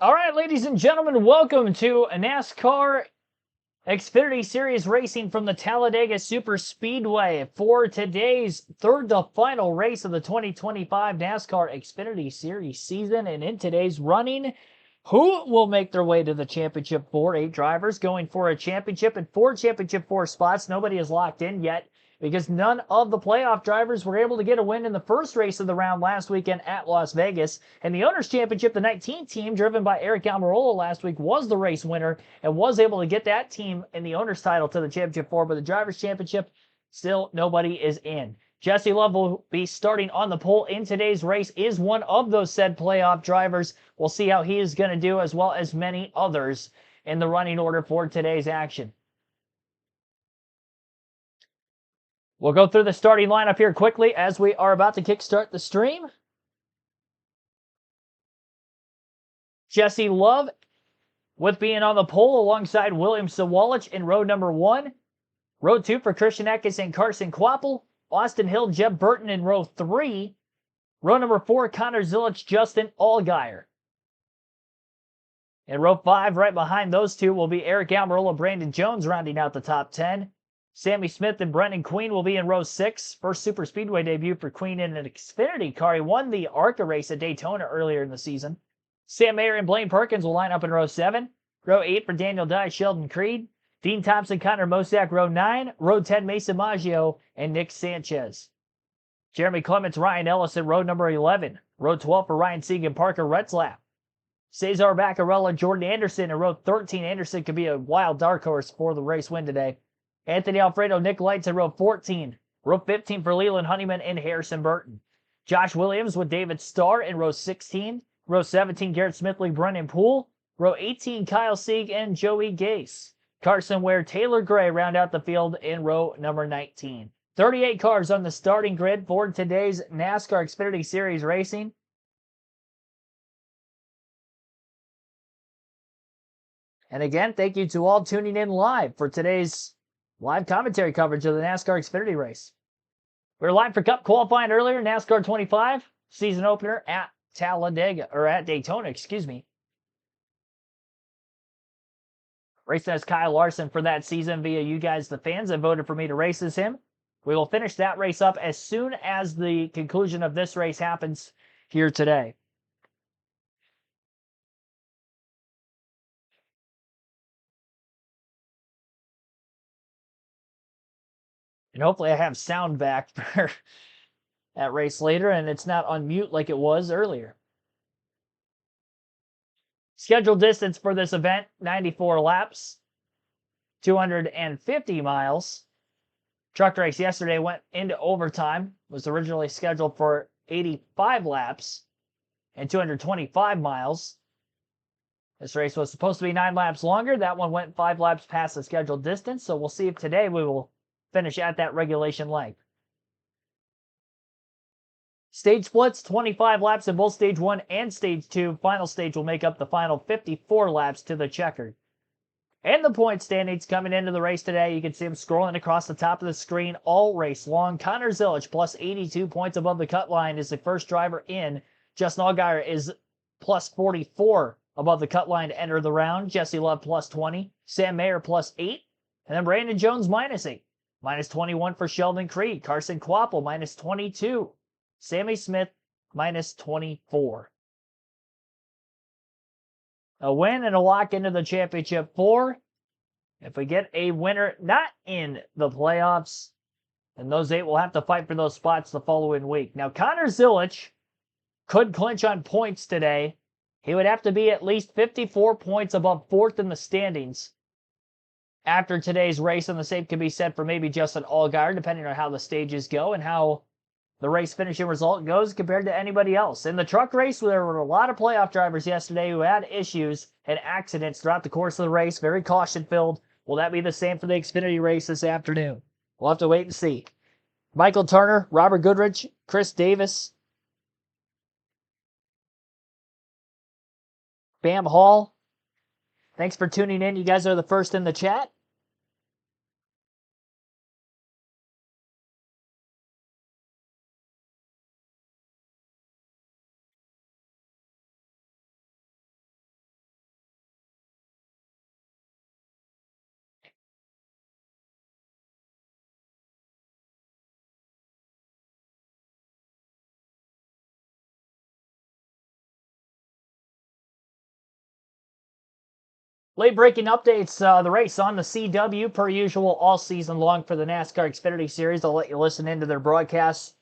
All right, ladies and gentlemen, welcome to a NASCAR Xfinity Series racing from the Talladega Super Speedway for today's third to final race of the 2025 NASCAR Xfinity Series season. And in today's running, who will make their way to the championship four? 8 drivers going for a championship and 4 championship four spots. Nobody is locked in yet because none of the playoff drivers were able to get a win in the first race of the round last weekend at Las Vegas. And the Owners' Championship, the 19 team driven by Eric Almirola last week, was the race winner and was able to get that team in the Owners' title to the Championship 4. But the Drivers' Championship, still nobody is in. Jesse Love will be starting on the pole in today's race, is one of those said playoff drivers. We'll see how he is going to do, as well as many others in the running order for today's action. We'll go through the starting lineup here quickly as we are about to kickstart the stream. Jesse Love with being on the pole alongside William Sawalich in row number 1. Row 2 for Christian Eckes and Carson Kvapil. Austin Hill, Jeb Burton in row 3. Row number 4, Connor Zilisch, Justin Allgaier. In row 5, right behind those two, will be Eric Almirola, Brandon Jones rounding out the top 10. Sammy Smith and Brendan Queen will be in row 6. First Super Speedway debut for Queen in an Xfinity car. He won the ARCA race at Daytona earlier in the season. Sam Mayer and Blaine Perkins will line up in row 7. Row 8 for Daniel Dye, Sheldon Creed. Dean Thompson, Connor Mosack, row 9. Row 10, Mason Maggio and Nick Sanchez. Jeremy Clements, Ryan Ellis in row number 11. Row 12 for Ryan Sieg and Parker Retzlaff. Cesar Vaccarella, Jordan Anderson in row 13. Anderson could be a wild dark horse for the race win today. Anthony Alfredo, Nick Lights in row 14. Row 15 for Leland Honeyman and Harrison Burton. Josh Williams with David Starr in row 16. Row 17, Garrett Smithley, Brennan Poole. Row 18, Kyle Sieg and Joey Gase. Carson Ware, Taylor Gray round out the field in row number 19. 38 cars on the starting grid for today's NASCAR Xfinity Series racing. And again, thank you to all tuning in live for today's live commentary coverage of the NASCAR Xfinity race. We were live for Cup qualifying earlier, NASCAR 25, season opener at Talladega, or at Daytona, excuse me. Racing as Kyle Larson for that season via you guys, the fans, that voted for me to race as him. We will finish that race up as soon as the conclusion of this race happens here today. And hopefully I have sound back for that race later and it's not on mute like it was earlier. Scheduled distance for this event, 94 laps, 250 miles. Truck race yesterday went into overtime. Was originally scheduled for 85 laps and 225 miles. This race was supposed to be 9 laps longer. That one went 5 laps past the scheduled distance. So we'll see if today we will finish at that regulation length. Stage splits, 25 laps in both Stage 1 and Stage 2. Final stage will make up the final 54 laps to the checkered. And the point standings coming into the race today, you can see them scrolling across the top of the screen all race long. Connor Zilisch, plus 82 points above the cut line, is the first driver in. Justin Allgaier is plus 44 above the cut line to enter the round. Jesse Love, plus 20. Sam Mayer, plus 8. And then Brandon Jones, minus 8. Minus 21 for Sheldon Creed. Carson Kvapil, minus 22. Sammy Smith, minus 24. A win and a lock into the championship 4. If we get a winner not in the playoffs, then those 8 will have to fight for those spots the following week. Now, Connor Zilisch could clinch on points today. He would have to be at least 54 points above 4th in the standings after today's race, and the same can be said for maybe Justin Allgaier, depending on how the stages go and how the race finishing result goes compared to anybody else. In the truck race, there were a lot of playoff drivers yesterday who had issues and accidents throughout the course of the race, very caution-filled. Will that be the same for the Xfinity race this afternoon? We'll have to wait and see. Michael Turner, Robert Goodrich, Chris Davis, Bam Hall. Thanks for tuning in. You guys are the first in the chat. Late breaking updates, the race on the CW per usual all season long for the NASCAR Xfinity Series. I'll let you listen into their broadcasts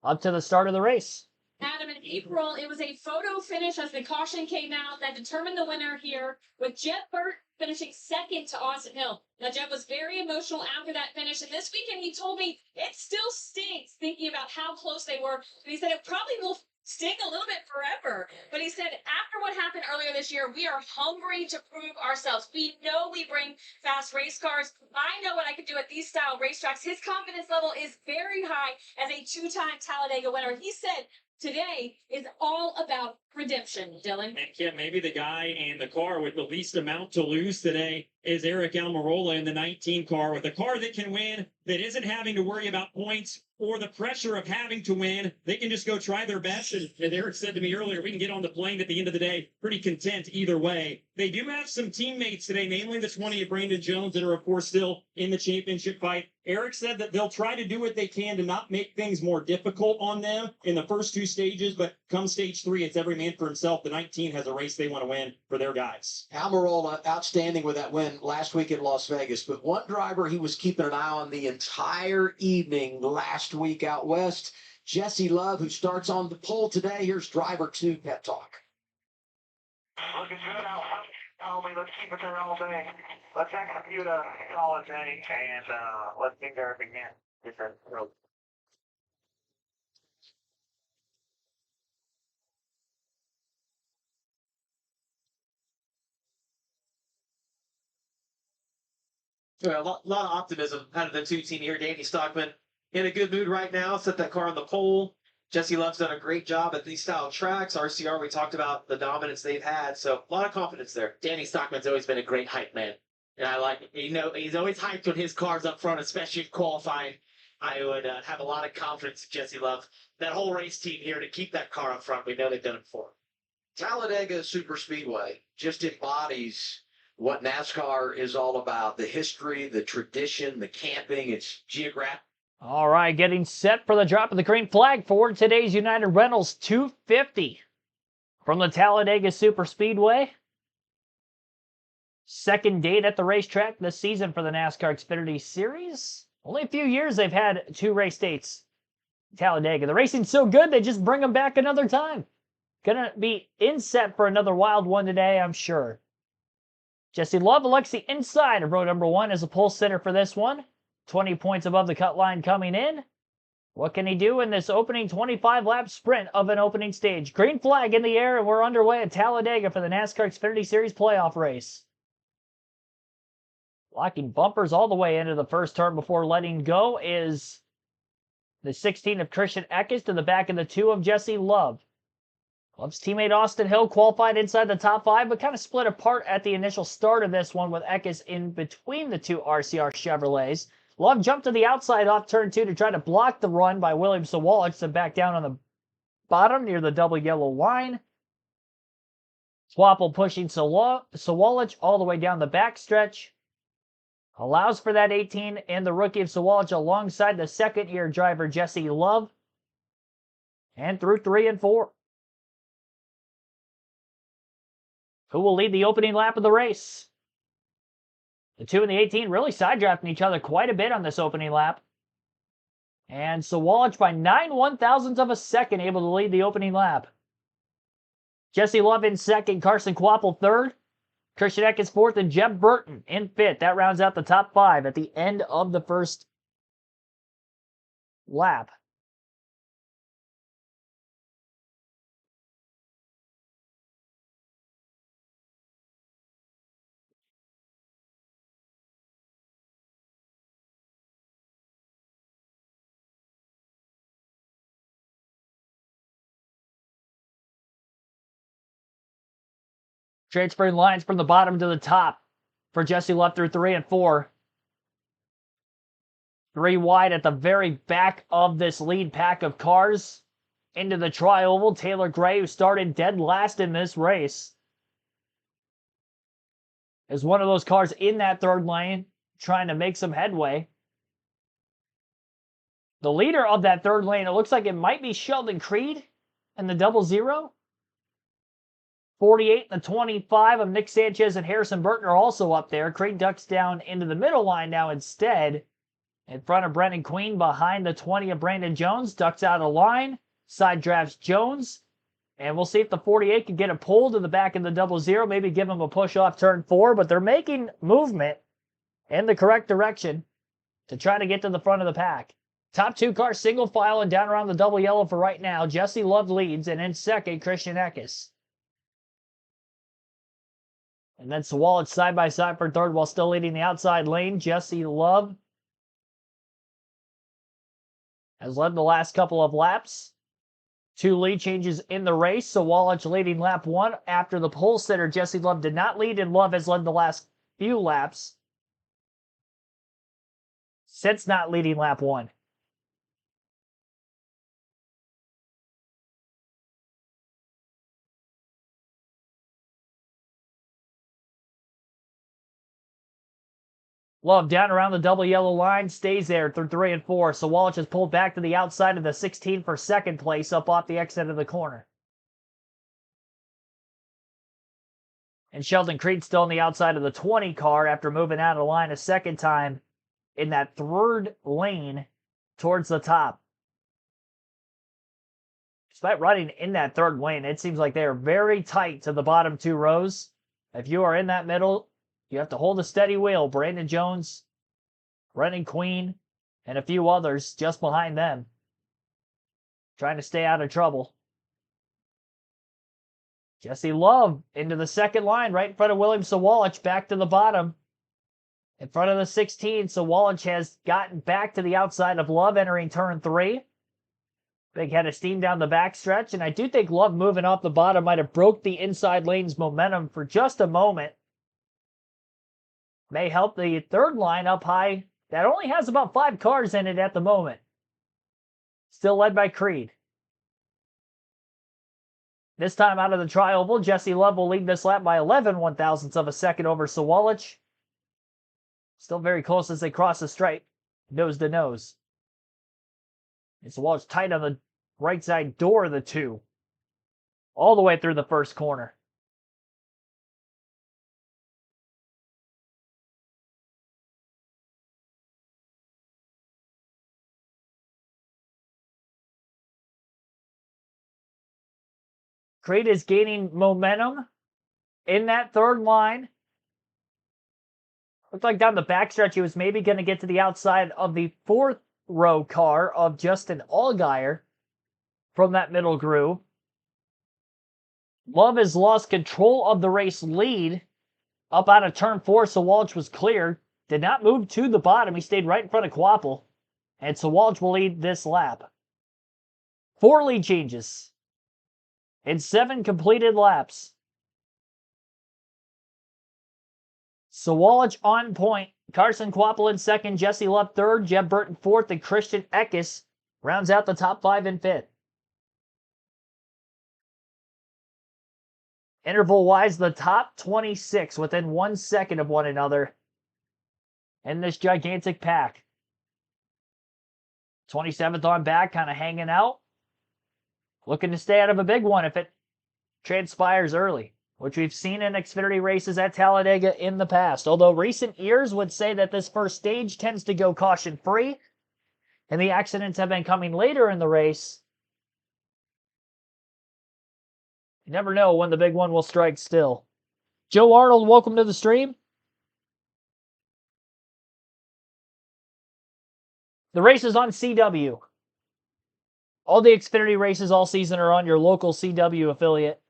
up to the start of the race. Adam, in April, it was a photo finish as the caution came out that determined the winner here, with Jeff Burt finishing second to Austin Hill. Now, Jeff was very emotional after that finish, and this weekend he told me it still stinks thinking about how close they were. And he said it probably will sting a little bit forever. But he said after what happened earlier this year, we are hungry to prove ourselves. We know we bring fast race cars. I know what I can do at these style racetracks. His confidence level is very high as a two-time Talladega winner. He said today is all about redemption, Dylan. And Kim, maybe the guy and the car with the least amount to lose today is Eric Almirola in the 19 car, with a car that can win, that isn't having to worry about points or the pressure of having to win. They can just go try their best. And Eric said to me earlier, we can get on the plane at the end of the day pretty content either way. They do have some teammates today, namely the 20 of Brandon Jones, that are, of course, still in the championship fight. Eric said that they'll try to do what they can to not make things more difficult on them in the first two stages, but come stage 3, it's every man for himself. The 19 has a race they want to win for their guys. Almirola, outstanding with that win last week in Las Vegas, but one driver he was keeping an eye on the entire evening last week out west, Jesse Love, who starts on the pole today. Here's driver 2 pep talk. Looking good out front, homie. Let's keep it there all day. Let's execute a solid day, and let's get there again. Get that throat. Well, a lot of optimism out of the two team here. Danny Stockman in a good mood right now. Set that car on the pole. Jesse Love's done a great job at these style tracks. RCR, we talked about the dominance they've had, so a lot of confidence there. Danny Stockman's always been a great hype man, and I like it. You know, he's always hyped when his car's up front, especially in qualifying. I would have a lot of confidence in Jesse Love, that whole race team here, to keep that car up front. We know they've done it before. Talladega Superspeedway just embodies what NASCAR is all about. The history, the tradition, the camping, it's geographic. All right, getting set for the drop of the green flag for today's United Rentals 250 from the Talladega Superspeedway. Second date at the racetrack this season for the NASCAR Xfinity Series. Only a few years they've had 2 race dates. Talladega. The racing's so good, they just bring them back another time. Gonna be in set for another wild one today, I'm sure. Jesse Love elects the inside of row number 1 as a pole sitter for this one. 20 points above the cut line coming in. What can he do in this opening 25-lap sprint of an opening stage? Green flag in the air, and we're underway at Talladega for the NASCAR Xfinity Series playoff race. Locking bumpers all the way into the first turn before letting go is the 16 of Christian Eckes to the back of the 2 of Jesse Love. Love's teammate Austin Hill qualified inside the top 5, but kind of split apart at the initial start of this one, with Eckes in between the 2 RCR Chevrolets. Love jumped to the outside off turn 2 to try to block the run by William Sawalich, to back down on the bottom near the double yellow line. Swapple pushing Sawalich all the way down the backstretch. Allows for that 18 and the rookie of Sawalich alongside the second-year driver Jesse Love. And through 3 and 4. Who will lead the opening lap of the race? The 2 and the 18 really side-drafting each other quite a bit on this opening lap. And Sawalich by 9 1/1000ths of a second able to lead the opening lap. Jesse Love in second, Carson Kvapil third, Christian Eckes fourth, and Jeb Burton in fifth. That rounds out the top 5 at the end of the first lap. Transferring lines from the bottom to the top for Jesse Love through 3 and 4. 3 wide at the very back of this lead pack of cars. Into the tri-oval, Taylor Gray, who started dead last in this race, is one of those cars in that third lane trying to make some headway. The leader of that third lane, it looks like it might be Sheldon Creed in the 00. 48 and the 25 of Nick Sanchez and Harrison Burton are also up there. Creed ducks down into the middle line now instead. In front of Brennan Queen, behind the 20 of Brandon Jones. Ducks out of line. Side drafts Jones. And we'll see if the 48 can get a pull to the back of the 00. Maybe give him a push off turn 4. But they're making movement in the correct direction to try to get to the front of the pack. Top 2 cars single file and down around the double yellow for right now. Jesse Love leads, and in second, Christian Eckes. And then Sawalich side by side for third while still leading the outside lane. Jesse Love has led the last couple of laps. 2 lead changes in the race. Sawalich leading lap 1 after the pole sitter. Jesse Love did not lead, and Love has led the last few laps since not leading lap 1. Love down around the double yellow line, stays there through 3 and 4. Sawalich has pulled back to the outside of the 16 for second place up off the exit of the corner. And Sheldon Creed still on the outside of the 20 car after moving out of the line a second time in that third lane towards the top. Despite running in that third lane, it seems like they are very tight to the bottom 2 rows. If you are in that middle, you have to hold a steady wheel. Brandon Jones, Brennan Queen, and a few others just behind them, trying to stay out of trouble. Jesse Love into the second line right in front of William Sawalich, back to the bottom. In front of the 16, Sawalich has gotten back to the outside of Love entering turn 3. Big head of steam down the backstretch, and I do think Love moving off the bottom might have broke the inside lane's momentum for just a moment. May help the third line up high that only has about 5 cars in it at the moment. Still led by Creed. This time out of the tri-oval, Jesse Love will lead this lap by 11 1/1000ths of a second over Sawalich. Still very close as they cross the stripe, nose to nose. And Sawalich tight on the right side door of the 2, all the way through the first corner. Creed is gaining momentum in that third line. Looked like down the backstretch he was maybe going to get to the outside of the 4th row car of Justin Allgaier from that middle groove. Love has lost control of the race lead up out of turn 4. Sawalich was clear. Did not move to the bottom. He stayed right in front of Quapple. And Sawalich will lead this lap. 4 lead changes in 7 completed laps. Sawalich on point. Carson Quapple in second. Jesse Love third. Jeb Burton fourth. And Christian Eckes rounds out the top 5 in 5th. Interval-wise, the top 26 within 1 second of one another in this gigantic pack. 27th on back, kind of hanging out. Looking to stay out of a big one if it transpires early, which we've seen in Xfinity races at Talladega in the past. Although recent years would say that this first stage tends to go caution-free, and the accidents have been coming later in the race. You never know when the big one will strike still. Joe Arnold, welcome to the stream. The race is on CW. All the Xfinity races all season are on your local CW affiliate.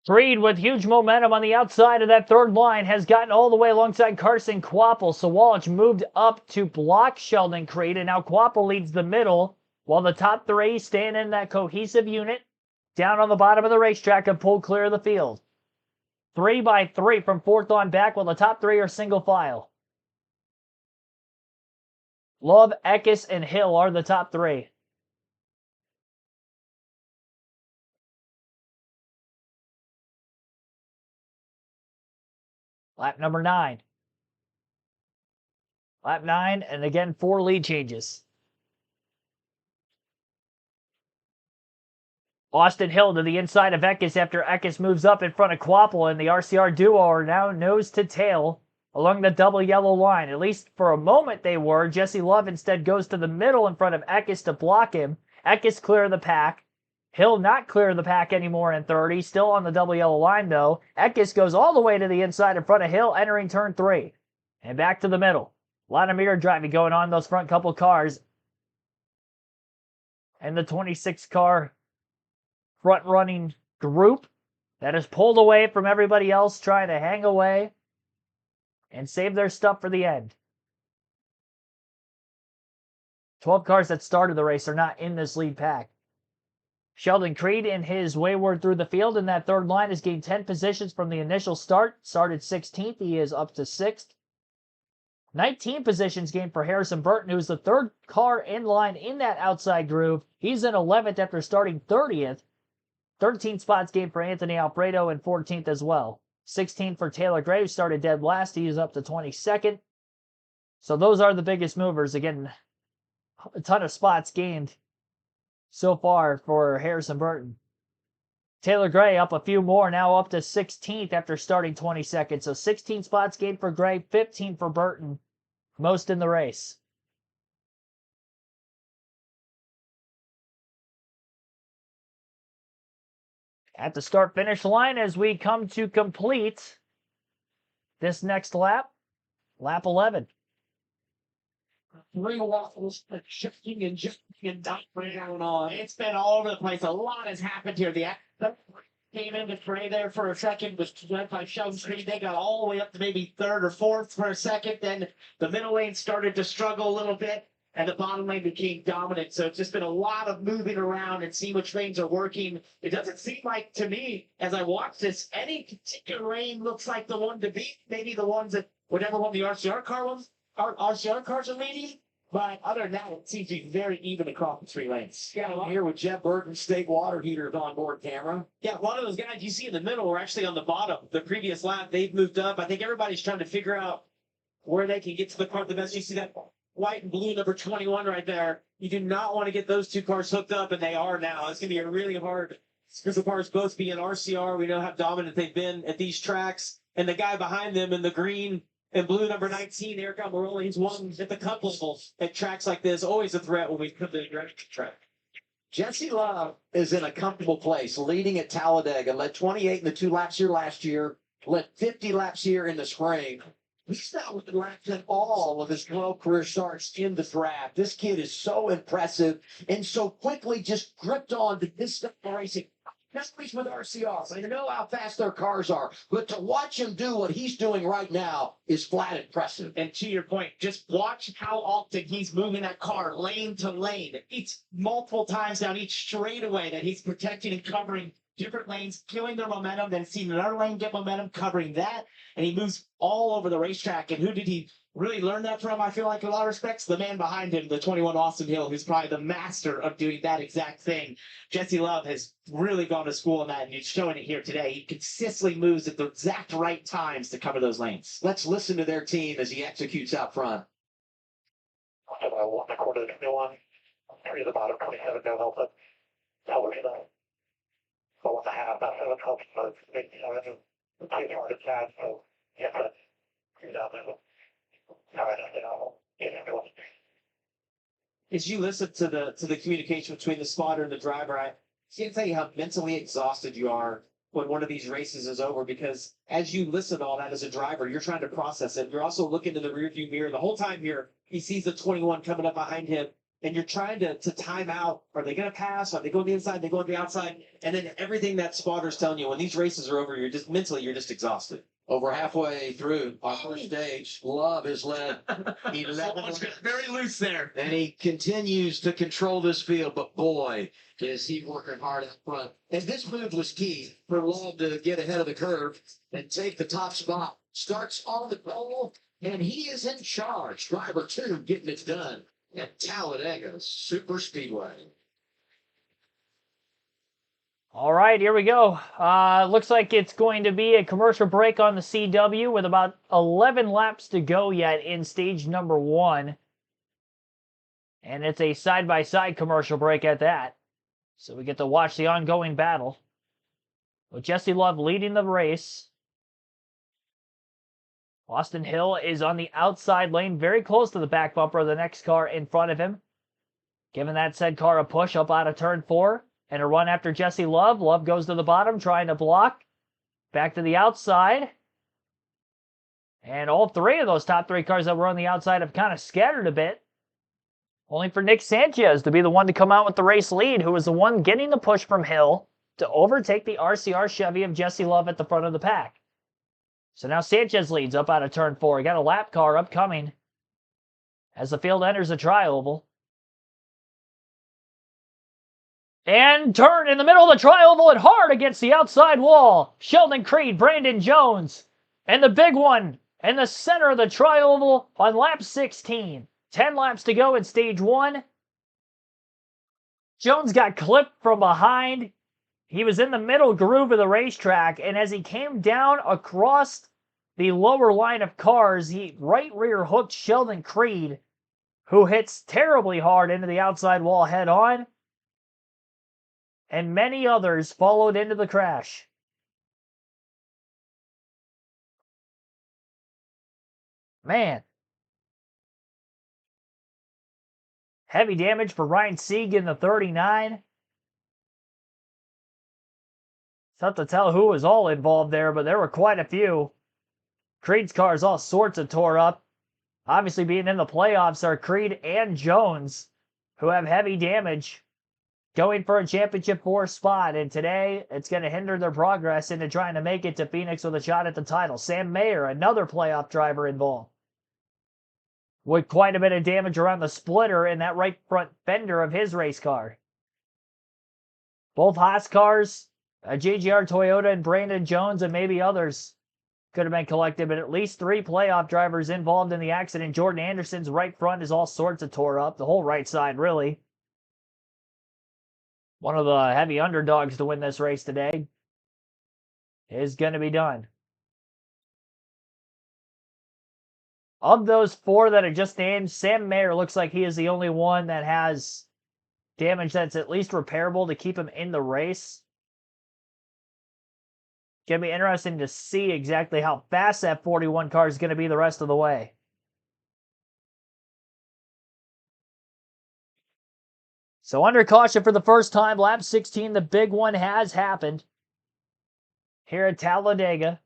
Creed, with huge momentum on the outside of that third line, has gotten all the way alongside Carson Quapple. Sawalich moved up to block Sheldon Creed, and now Quapple leads the middle, while the top 3 stand in that cohesive unit down on the bottom of the racetrack and pull clear of the field. 3 by 3 from 4th on back, while the top 3 are single file. Love, Eckes, and Hill are the top 3. Lap number 9. Lap 9, and again, 4 lead changes. Austin Hill to the inside of Eckes after Eckes moves up in front of Quapple, and the RCR duo are now nose to tail along the double yellow line. At least for a moment they were. Jesse Love instead goes to the middle in front of Eckes to block him. Eckes clear the pack. Hill not clear the pack anymore in 30. Still on the double yellow line though. Eckes goes all the way to the inside in front of Hill entering turn 3. And back to the middle. A lot of mirror driving going on in those front couple cars. And the 26 car front running group that is pulled away from everybody else trying to hang away and save their stuff for the end. 12 cars that started the race are not in this lead pack. Sheldon Creed in his wayward through the field in that third line has gained 10 positions from the initial start. Started 16th. He is up to 6th. 19 positions gained for Harrison Burton, who's the third car in line in that outside groove. He's in 11th after starting 30th. 13 spots gained for Anthony Alfredo and 14th as well. 16 for Taylor Gray, who started dead last. He is up to 22nd. So those are the biggest movers. Again, a ton of spots gained so far for Harrison Burton. Taylor Gray up a few more, now up to 16th after starting 22nd. So 16 spots gained for Gray, 15 for Burton, most in the race. At the start-finish line as we come to complete this next lap, lap 11. Three waffles, shifting and diving going on. It's been all over the place. A lot has happened here. The came into fray there for a second, was led by Sheldon Creed. They got all the way up to maybe third or fourth for a second. Then the middle lane started to struggle a little bit, and the bottom lane became dominant. So it's just been a lot of moving around and seeing which lanes are working. It doesn't seem like, to me, as I watch this, any particular lane looks like the one to beat. Maybe the ones that, whatever one the RCR car was, our RCR cars are leading. But other than that, it seems to be very even across the 3 lanes. Yeah, I'm here with Jeff Burton, state water heaters on board camera. Yeah, one of those guys you see in the middle were actually on the bottom. The previous lap, they've moved up. I think everybody's trying to figure out where they can get to the car the best. You see that white and blue number 21 right there. You do not want to get those 2 cars hooked up, and they are now. It's going to be a really hard, because the cars both being RCR. We know how dominant they've been at these tracks. And the guy behind them in the green and blue number 19, Eric Almirola, he's won at the cup level at tracks like this. Always a threat when we come to the direct track. Jesse Love is in a comfortable place, leading at Talladega. Led 28 in the 2 laps here last year. Led 50 laps here in the spring. He's not led laps at all of his 12 career starts in the draft. This kid is so impressive and so quickly just gripped on to this stuff racing. Not least with RCRs. I know how fast their cars are, but to watch him do what he's doing right now is flat impressive. And to your point, just watch how often he's moving that car lane to lane. It's multiple times down each straightaway that he's protecting and covering different lanes, killing their momentum, then seeing another lane get momentum, covering that. And he moves all over the racetrack. And who did he really learn that from? I feel like in a lot of respects, the man behind him, the 21 Austin Hill, who's probably the master of doing that exact thing. Jesse Love has really gone to school on that, and he's showing it here today. He consistently moves at the exact right times to cover those lanes. Let's listen to their team as he executes out front. 1 1/4 to 21. 3 to the bottom, 27, no help. Colors though. 4 1/2, about 7 helps, but it's 7. It's hard to catch, so you have to do that. All right, As you listen to the communication between the spotter and the driver, I can't tell you how mentally exhausted you are when one of these races is over, because as you listen to all that as a driver, you're trying to process it. You're also looking to the rearview mirror the whole time he sees the 21 coming up behind him, and you're trying to time out. Are they going to pass? Are they going to the inside? Are they going to the outside? And then everything that spotter's telling you, when these races are over, you're just exhausted. Over halfway through our first stage, Love has led 11 Someone's very loose there. and he continues to control this field, but boy, is he working hard up front. And this move was key for Love to get ahead of the curve and take the top spot. Starts on the pole, and he is in charge. Driver 2 getting it done at Talladega Super Speedway. All right, here we go. Looks like it's going to be a commercial break on the CW with about 11 laps to go yet in stage number 1. And it's a side-by-side commercial break at that. So we get to watch the ongoing battle with Jesse Love leading the race. Austin Hill is on the outside lane, very close to the back bumper of the next car in front of him. Giving that said car a push up out of turn 4 and a run after Jesse Love. Love goes to the bottom, trying to block. Back to the outside. And all 3 of those top 3 cars that were on the outside have kind of scattered a bit. Only for Nick Sanchez to be the one to come out with the race lead, who was the one getting the push from Hill to overtake the RCR Chevy of Jesse Love at the front of the pack. So now Sanchez leads up out of turn 4. He got a lap car upcoming as the field enters the tri-oval. And turn in the middle of the tri-oval and hard against the outside wall. Sheldon Creed, Brandon Jones, and the big one in the center of the tri-oval on lap 16. 10 laps to go in stage 1. Jones got clipped from behind. He was in the middle groove of the racetrack, and as he came down across the lower line of cars, he right rear hooked Sheldon Creed, who hits terribly hard into the outside wall head on. And many others followed into the crash. Man. Heavy damage for Ryan Sieg in the 39. It's tough to tell who was all involved there, but there were quite a few. Creed's cars all sorts of tore up. Obviously being in the playoffs are Creed and Jones, who have heavy damage, going for a championship 4 spot, and today it's going to hinder their progress into trying to make it to Phoenix with a shot at the title. Sam Mayer, another playoff driver involved, with quite a bit of damage around the splitter in that right front fender of his race car. Both Haas cars, a JGR Toyota and Brandon Jones and maybe others could have been collected, but at least 3 playoff drivers involved in the accident. Jordan Anderson's right front is all sorts of tore up, the whole right side really. One of the heavy underdogs to win this race today is going to be done. Of those 4 that I just named, Sam Mayer looks like he is the only one that has damage that's at least repairable to keep him in the race. Going to be interesting to see exactly how fast that 41 car is going to be the rest of the way. So under caution for the first time, lap 16, the big one has happened here at Talladega.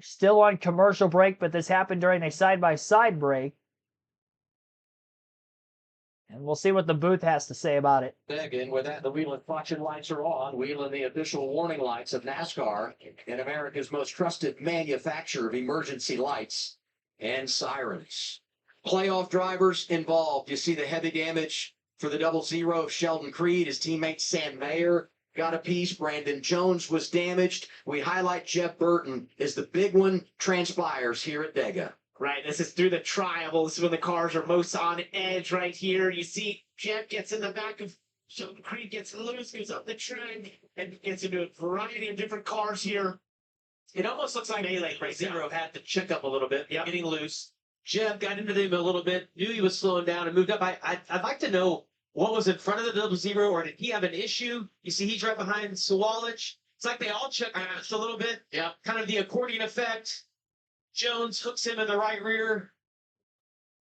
Still on commercial break, but this happened during a side-by-side break. And we'll see what the booth has to say about it. Again, with that, the Whelen caution lights are on. Whelen, the official warning lights of NASCAR and America's most trusted manufacturer of emergency lights and sirens. Playoff drivers involved. You see the heavy damage for the 00 of Sheldon Creed. His teammate Sam Mayer got a piece. Brandon Jones was damaged. We highlight Jeff Burton as the big one transpires here at Dega. Right, this is through the tri-oval. This is when the cars are most on edge right here. You see Jeff gets in the back of Sheldon Creed, gets loose, goes up the track, and gets into a variety of different cars here. It almost looks like Melee right Zero had to check up a little bit, getting loose. Jeff got into them a little bit, knew he was slowing down and moved up. I'd like to know what was in front of the 00, or did he have an issue? You see he's right behind Sawalich. It's like they all checked a little bit. Yeah. Kind of the accordion effect. Jones hooks him in the right rear.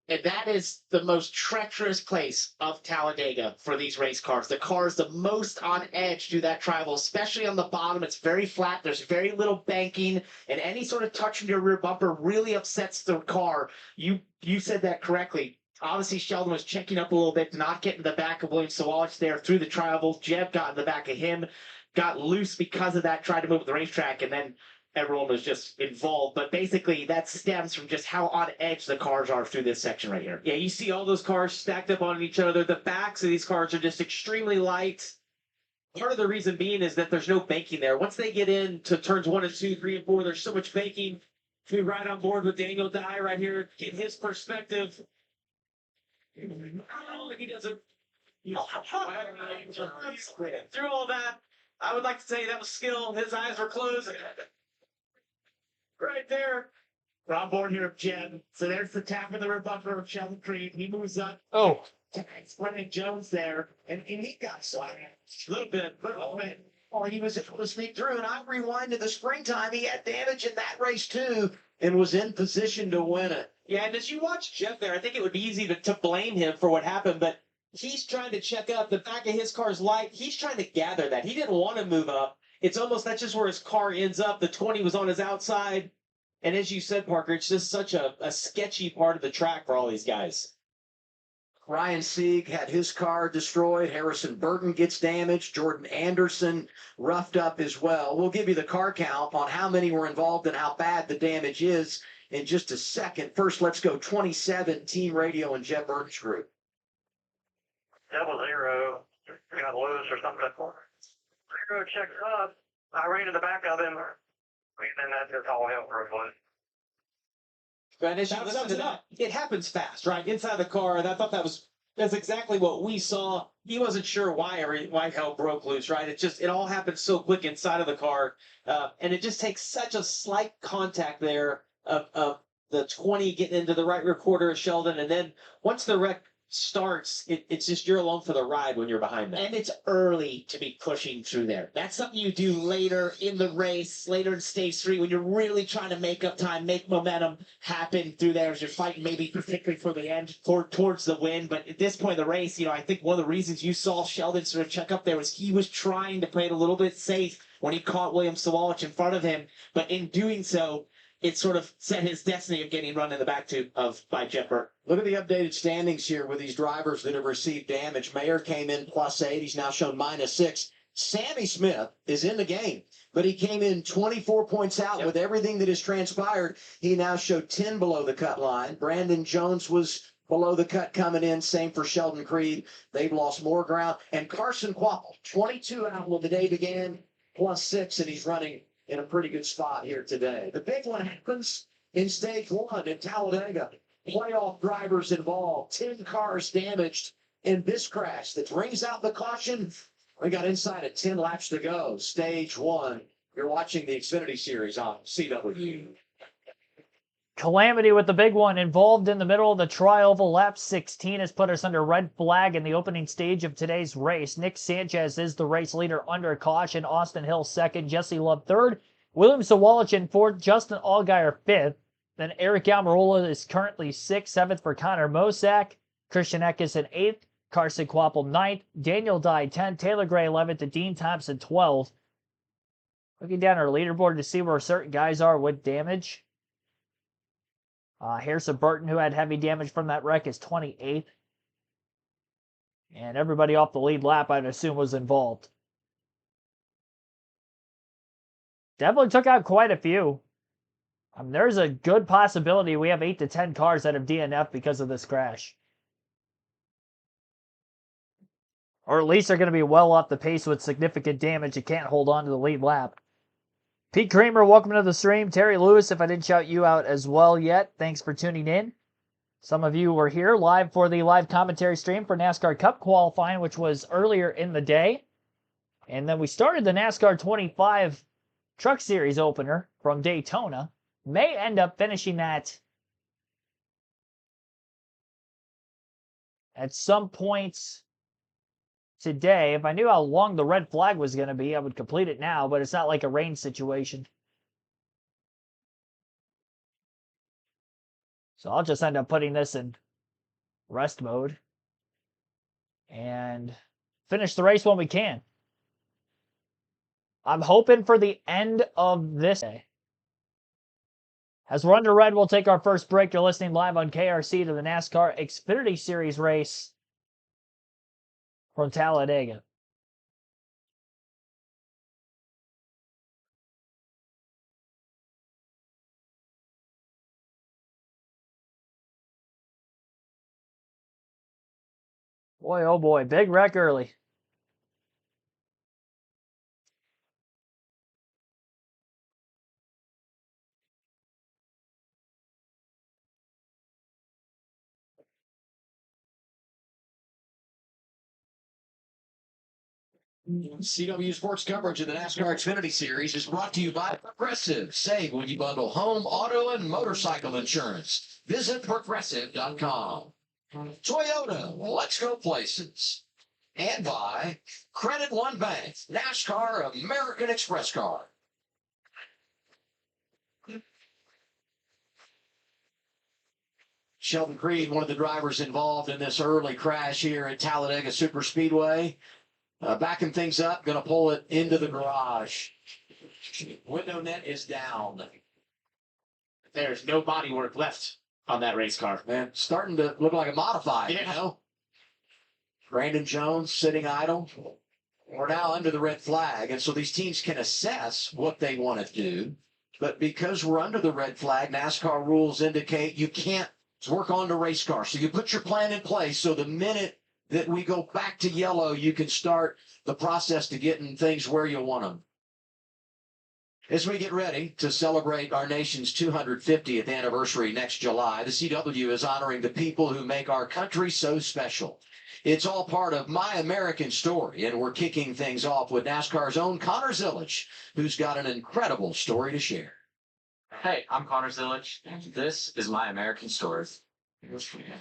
And that is the most treacherous place of Talladega for these race cars. The cars the most on edge do that travel, especially on the bottom. It's very flat. There's very little banking, and any sort of touch in your rear bumper really upsets the car. You said that correctly. Obviously, Sheldon was checking up a little bit, not getting the back of William Sawalich there through the tri-oval. Jeb got in the back of him, got loose because of that, tried to move the racetrack, and then everyone was just involved. But basically, that stems from just how on edge the cars are through this section right here. Yeah, you see all those cars stacked up on each other. The backs of these cars are just extremely light. Part of the reason being is that there's no banking there. Once they get into turns 1 and 2, 3, and 4, there's so much banking. We right on board with Daniel Dye right here. Get his perspective. He doesn't. Through all that, I would like to say that was skill. His eyes were closed. Right there. We're on board here of Jen. So there's the tap in the rear bumper of Sheldon Creed. He moves up. Oh. Brendan Jones there, and he got slapped. A little bit. Or he was able to sneak through, and I rewind to the springtime. He had damage in that race too, and was in position to win it. Yeah, and as you watch Jeff there, I think it would be easy to blame him for what happened, but he's trying to check up. The back of his car's light, he's trying to gather that. He didn't want to move up. It's almost that's just where his car ends up. The 20 was on his outside. And as you said, Parker, it's just such a sketchy part of the track for all these guys. Ryan Sieg had his car destroyed. Harrison Burton gets damaged. Jordan Anderson roughed up as well. We'll give you the car count on how many were involved and how bad the damage is in just a second. First, let's go 27, Team Radio and Jeff Burton's group. That was 0. Got loose or something. 0 checks up. I ran to the back of him. And then that just all hell broke loose. And as you listen to that, it happens fast, right? Inside the car, and I thought that's exactly what we saw. He wasn't sure why hell broke loose, right? It all happened so quick inside of the car, and it just takes such a slight contact there of the 20 getting into the right rear quarter of Sheldon, and then once the wreck starts, it's just you're alone for the ride when you're behind them. And it's early to be pushing through there. That's something you do later in the race, later in stage 3, when you're really trying to make up time, make momentum happen through there as you're fighting maybe particularly for the end, towards the win. But at this point in the race, I think one of the reasons you saw Sheldon sort of check up there was he was trying to play it a little bit safe when he caught William Sawalich in front of him. But in doing so, it sort of set his destiny of getting run in the back by Jeff Burton. Look at the updated standings here with these drivers that have received damage. Mayer came in +8. He's now shown -6. Sammy Smith is in the game, but he came in 24 points out with everything that has transpired. He now showed 10 below the cut line. Brandon Jones was below the cut coming in. Same for Sheldon Creed. They've lost more ground. And Carson Quapple, 22 out when the day began, +6, and he's running in a pretty good spot here today. The big one happens in stage 1 in Talladega. Playoff drivers involved, 10 cars damaged in this crash that brings out the caution. We got inside of 10 laps to go. Stage 1. You're watching the Xfinity Series on CW. Calamity with the big one involved in the middle of the tri-oval. Lap 16 has put us under red flag in the opening stage of today's race. Nick Sanchez is the race leader under caution. Austin Hill second. Jesse Love third. William Sawalich in fourth. Justin Allgaier fifth. Then Eric Almirola is currently 6th, 7th for Connor Mosack. Christian Eckes in 8th. Carson Quapple 9th. Daniel Dye 10th. Taylor Gray 11th. And Dean Thompson 12th. Looking down our leaderboard to see where certain guys are with damage. Harrison Burton, who had heavy damage from that wreck, is 28th. And everybody off the lead lap, I'd assume, was involved. Definitely took out quite a few. There's a good possibility we have 8 to 10 cars that have DNF because of this crash. Or at least they're going to be well off the pace with significant damage and can't hold on to the lead lap. Pete Kramer, welcome to the stream. Terry Lewis, if I didn't shout you out as well yet, thanks for tuning in. Some of you were here live for the live commentary stream for NASCAR Cup qualifying, which was earlier in the day. And then we started the NASCAR 25 Truck Series opener from Daytona. May end up finishing that at some points today. If I knew how long the red flag was going to be, I would complete it now, but it's not like a rain situation. So I'll just end up putting this in rest mode and finish the race when we can. I'm hoping for the end of this day. As we're under red, we'll take our first break. You're listening live on KRC to the NASCAR Xfinity Series race from Talladega. Boy, oh boy, big wreck early. CW Sports coverage of the NASCAR Xfinity Series is brought to you by Progressive. Save when you bundle home, auto, and motorcycle insurance. Visit Progressive.com. Toyota, let's go places. And by Credit One Bank, NASCAR American Express card. Sheldon Creed, one of the drivers involved in this early crash here at Talladega Superspeedway. Backing things up, going to pull it into the garage. Window net is down. There's no bodywork left on that race car. Man, starting to look like a modified, Yeah. you know? Brandon Jones sitting idle. We're now under the red flag, and so these teams can assess what they want to do. But because we're under the red flag, NASCAR rules indicate you can't work on the race car. So you put your plan in place so the minute that we go back to yellow, you can start the process to getting things where you want them. As we get ready to celebrate our nation's 250th anniversary next July, the CW is honoring the people who make our country so special. It's all part of My American Story, and we're kicking things off with NASCAR's own Connor Zillage, who's got an incredible story to share. Hey, I'm Connor Zillage. This is My American Story.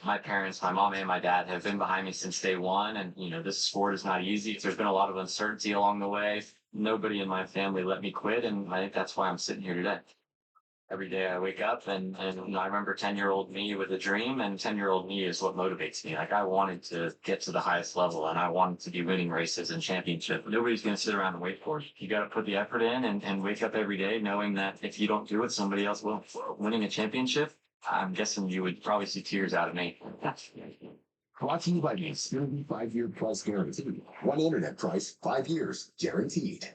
My parents, my mom and my dad, have been behind me since day one, and this sport is not easy. There's been a lot of uncertainty along the way. Nobody in my family let me quit, and I think that's why I'm sitting here today. Every day I wake up and I remember 10-year-old me with a dream, and 10-year-old me is what motivates me. Like, I wanted to get to the highest level, and I wanted to be winning races and championships. Nobody's going to sit around and wait for it. You got to put the effort in and wake up every day knowing that if you don't do it, somebody else will. Winning a championship, I'm guessing you would probably see tears out of me. Brought to you by the Xfinity 5-year plus guarantee. One internet price, 5 years, guaranteed.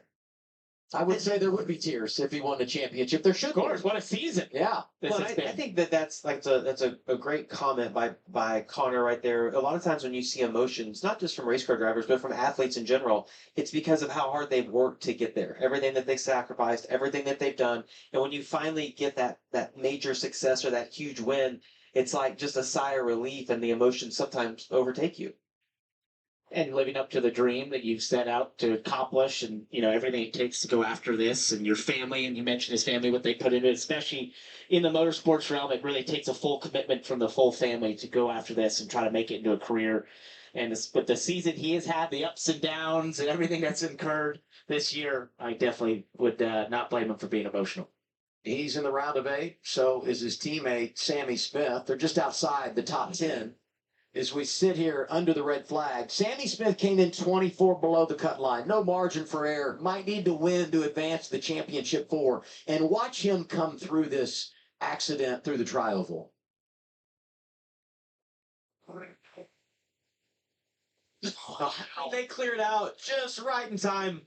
I would say there would be tears if he won the championship. There should Of course, be. what a season. Yeah. Well, I think that's a great comment by Connor right there. A lot of times when you see emotions, not just from race car drivers, but from athletes in general, it's because of how hard they've worked to get there. Everything that they sacrificed, everything that they've done. And when you finally get that major success or that huge win, it's like just a sigh of relief, and the emotions sometimes overtake you. And living up to the dream that you've set out to accomplish, and everything it takes to go after this, and your family, and you mentioned his family, what they put into it, especially in the motorsports realm. It really takes a full commitment from the full family to go after this and try to make it into a career. And with the season he has had, the ups and downs and everything that's incurred this year, I definitely would not blame him for being emotional. He's in the round of 8. So is his teammate, Sammy Smith. They're just outside the top 10. As we sit here under the red flag, Sammy Smith came in 24 below the cut line. No margin for error. Might need to win to advance the championship 4. And watch him come through this accident through the tri-oval. They cleared out just right in time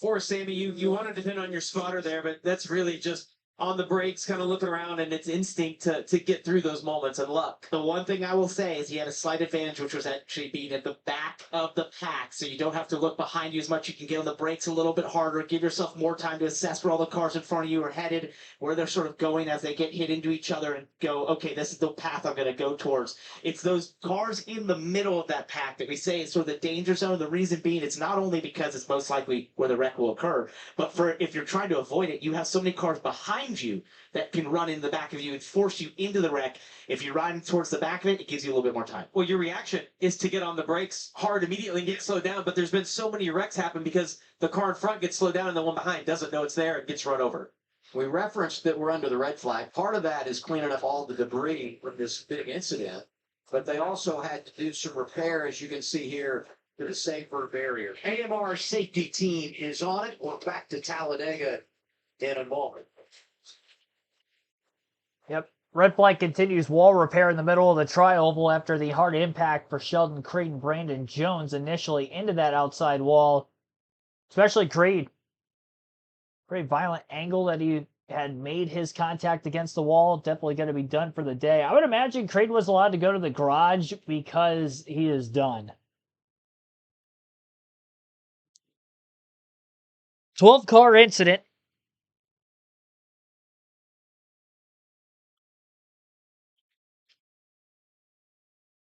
for Sammy. You wanted to pin on your spotter there, but that's really just on the brakes, kind of looking around, and it's instinct to get through those moments and luck. The one thing I will say is he had a slight advantage, which was actually being at the back of the pack, so you don't have to look behind you as much. You can get on the brakes a little bit harder, give yourself more time to assess where all the cars in front of you are headed, where they're sort of going as they get hit into each other, and go, okay, this is the path I'm going to go towards. It's those cars in the middle of that pack that we say is sort of the danger zone. The reason being, it's not only because it's most likely where the wreck will occur, but for if you're trying to avoid it, you have so many cars behind you that can run in the back of you and force you into the wreck. If you're riding towards the back of it, it gives you a little bit more time. Well, your reaction is to get on the brakes hard immediately and get slowed down, but there's been so many wrecks happen because the car in front gets slowed down and the one behind doesn't know it's there and gets run over. We referenced that we're under the red flag. Part of that is cleaning up all the debris from this big incident, but they also had to do some repair, as you can see here, to the safer barrier. AMR safety team is on it. We're back to Talladega in a moment. Yep. Red flag continues. Wall repair in the middle of the tri-oval after the hard impact for Sheldon Creed and Brandon Jones initially into that outside wall. Especially Creed. Pretty violent angle that he had made his contact against the wall. Definitely going to be done for the day. I would imagine Creed was allowed to go to the garage because he is done. 12-car incident.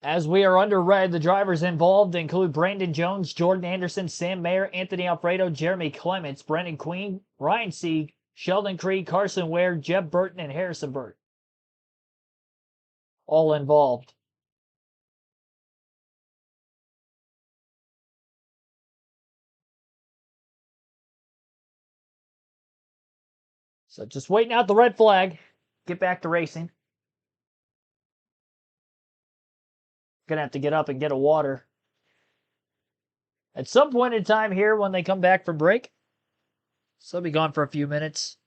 As we are under red, the drivers involved include Brandon Jones, Jordan Anderson, Sam Mayer, Anthony Alfredo, Jeremy Clements, Brendan Queen, Ryan Sieg, Sheldon Creed, Carson Ware, Jeb Burton, and Harrison Burt. All involved. So just waiting out the red flag. Get back to racing. Gonna have to get up and get a water. At some point in time here when they come back from break. So they'll be gone for a few minutes.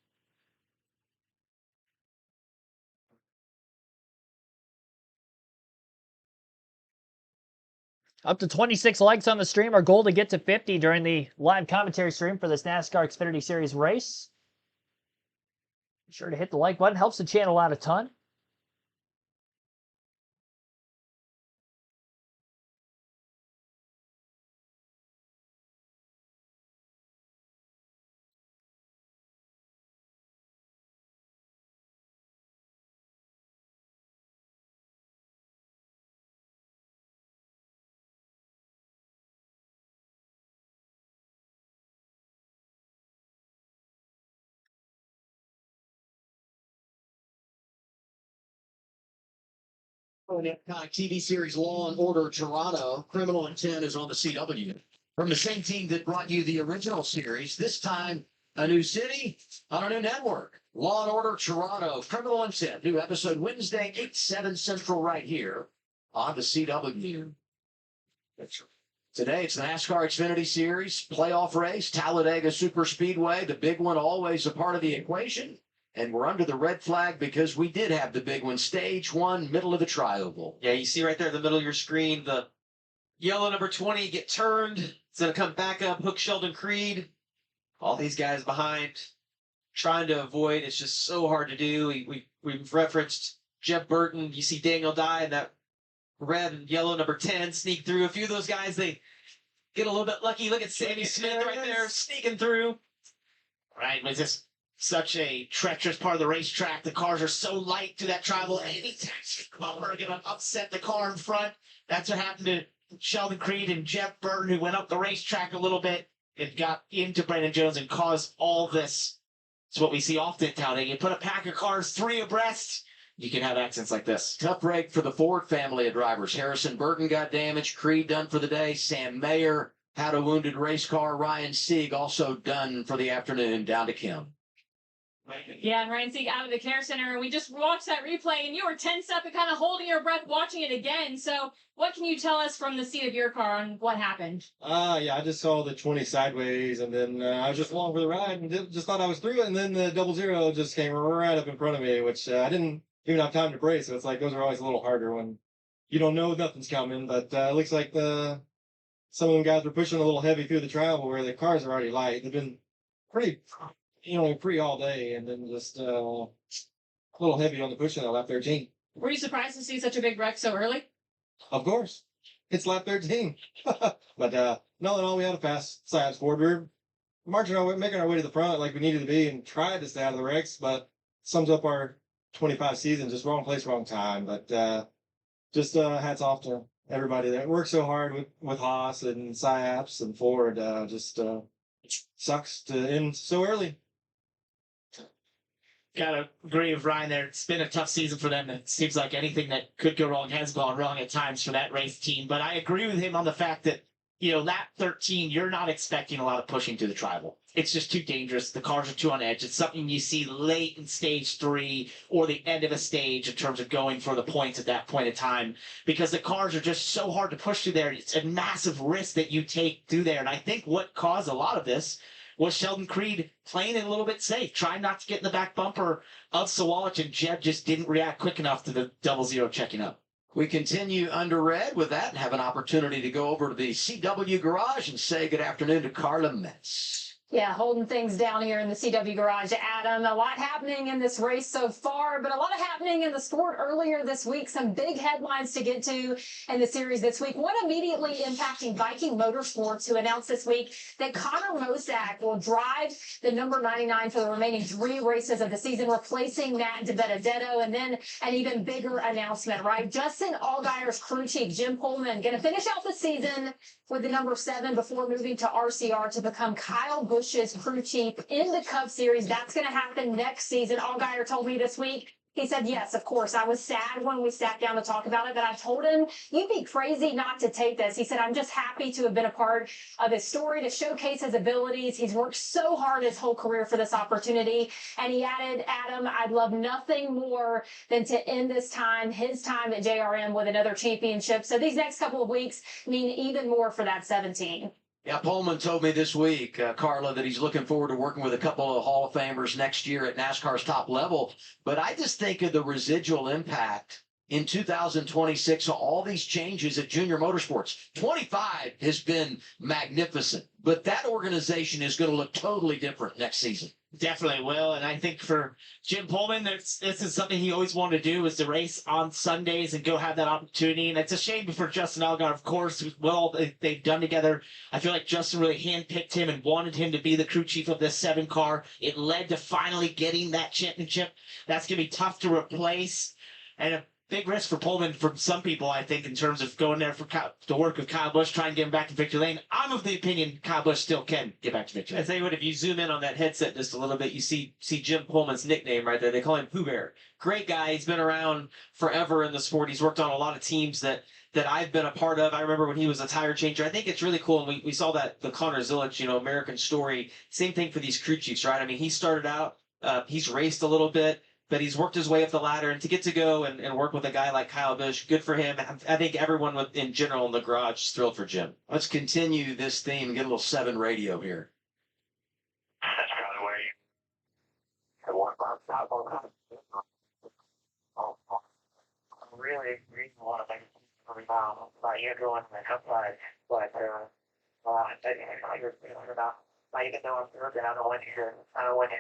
Up to 26 likes on the stream. Our goal to get to 50 during the live commentary stream for this NASCAR Xfinity Series race. Be sure to hit the like button. Helps the channel out a ton. TV series Law and Order Toronto. Criminal Intent is on the CW. From the same team that brought you the original series, this time a new city on a new network. Law and Order Toronto. Criminal Intent. New episode Wednesday, 8/7 Central right here on the CW. Today it's the NASCAR Xfinity Series playoff race, Talladega Super Speedway. The big one always a part of the equation. And we're under the red flag because we did have the big one. Stage 1, middle of the tri-oval. Yeah, you see right there in the middle of your screen, the yellow number 20 get turned. It's going to come back up, hook Sheldon Creed. All these guys behind, trying to avoid. It's just so hard to do. We've referenced Jeff Burton. You see Daniel Dye and that red and yellow number 10 sneak through. A few of those guys, they get a little bit lucky. Look at Sammy Smith right there sneaking through. Right, was this such a treacherous part of the racetrack? The cars are so light to that travel. Anytime we're going to upset the car in front. That's what happened to Sheldon Creed and Jeff Burton, who went up the racetrack a little bit and got into Brandon Jones and caused all this. It's what we see often in Talladega. You put a pack of cars 3 abreast, you can have accidents like this. Tough break for the Ford family of drivers. Harrison Burton got damaged. Creed done for the day. Sam Mayer had a wounded race car. Ryan Sieg also done for the afternoon. Down to Kim. Yeah, and Ryan Sieg out of the care center. We just watched that replay, and you were tensed up and kind of holding your breath watching it again. So what can you tell us from the seat of your car on what happened? Yeah, I just saw the 20 sideways, and then I was just along for the ride and just thought I was through it, and then the 00 just came right up in front of me, which I didn't even have time to brace. So it's like those are always a little harder when you don't know nothing's coming. But it looks like some of them guys were pushing a little heavy through the travel where the cars are already light. They've been pretty all day, and then just a little heavy on the pushing at lap 13. Were you surprised to see such a big wreck so early? Of course. It's lap 13. But no, in all, we had a fast science forward. We were making our way to the front like we needed to be and tried to stay out of the wrecks, but sums up our 25 season, just wrong place, wrong time. But just hats off to everybody that worked so hard with Haas and SciAps and Ford. Just sucks to end so early. Gotta agree with Ryan there. It's been a tough season for them. It seems like anything that could go wrong has gone wrong at times for that race team. But I agree with him on the fact that, lap 13, you're not expecting a lot of pushing through the tribal. It's just too dangerous. The cars are too on edge. It's something you see late in stage 3 or the end of a stage in terms of going for the points at that point in time, because the cars are just so hard to push through there. It's a massive risk that you take through there. And I think what caused a lot of this was Sheldon Creed playing it a little bit safe, trying not to get in the back bumper of Sawalich, and Jeb just didn't react quick enough to the 00 checking up. We continue under red with that and have an opportunity to go over to the CW garage and say good afternoon to Carla Metz. Yeah, holding things down here in the CW garage. Adam, a lot happening in this race so far, but a lot happening in the sport earlier this week. Some big headlines to get to in the series this week. One immediately impacting Viking Motorsports, who announced this week that Connor Mosack will drive the number 99 for the remaining 3 races of the season, replacing Matt DiBenedetto. And then an even bigger announcement, right? Justin Allgaier's crew chief, Jim Pullman, going to finish out the season with the number 7 before moving to RCR to become Kyle Busch's crew chief in the Cup Series. That's going to happen next season. Allgaier told me this week He said, yes, of course. I was sad when we sat down to talk about it, but I told him, you'd be crazy not to take this. He said, I'm just happy to have been a part of his story, to showcase his abilities. He's worked so hard his whole career for this opportunity. And he added, Adam, I'd love nothing more than to end his time at JRM with another championship. So these next couple of weeks mean even more for that 17. Yeah, Pullman told me this week, Carla, that he's looking forward to working with a couple of Hall of Famers next year at NASCAR's top level. But I just think of the residual impact in 2026 of all these changes at Junior Motorsports. 25 has been magnificent, but that organization is going to look totally different next season. Definitely will. And I think for Jim Pullman, this is something he always wanted to do, is to race on Sundays and go have that opportunity. And it's a shame for Justin Allgaier, of course, with all they've done together. I feel like Justin really handpicked him and wanted him to be the crew chief of this 7 car. It led to finally getting that championship. That's going to be tough to replace. And a big risk for Pullman from some people, I think, in terms of going there to work with Kyle Busch, try and get him back to victory lane. I'm of the opinion Kyle Busch still can get back to victory lane. I tell you what, if you zoom in on that headset just a little bit, you see Jim Pullman's nickname right there. They call him Pooh Bear. Great guy. He's been around forever in the sport. He's worked on a lot of teams that I've been a part of. I remember when he was a tire changer. I think it's really cool, and we saw that the Connor Zilic, American story. Same thing for these crew chiefs, right? I mean, he started out, he's raced a little bit, but he's worked his way up the ladder, and to get to go and work with a guy like Kyle Busch, good for him. I think everyone in general in the garage is thrilled for Jim. Let's continue this theme and get a little 7 radio here. That's kind of where you really want to make about you going to the outside, but I even though I'm third, I don't want you to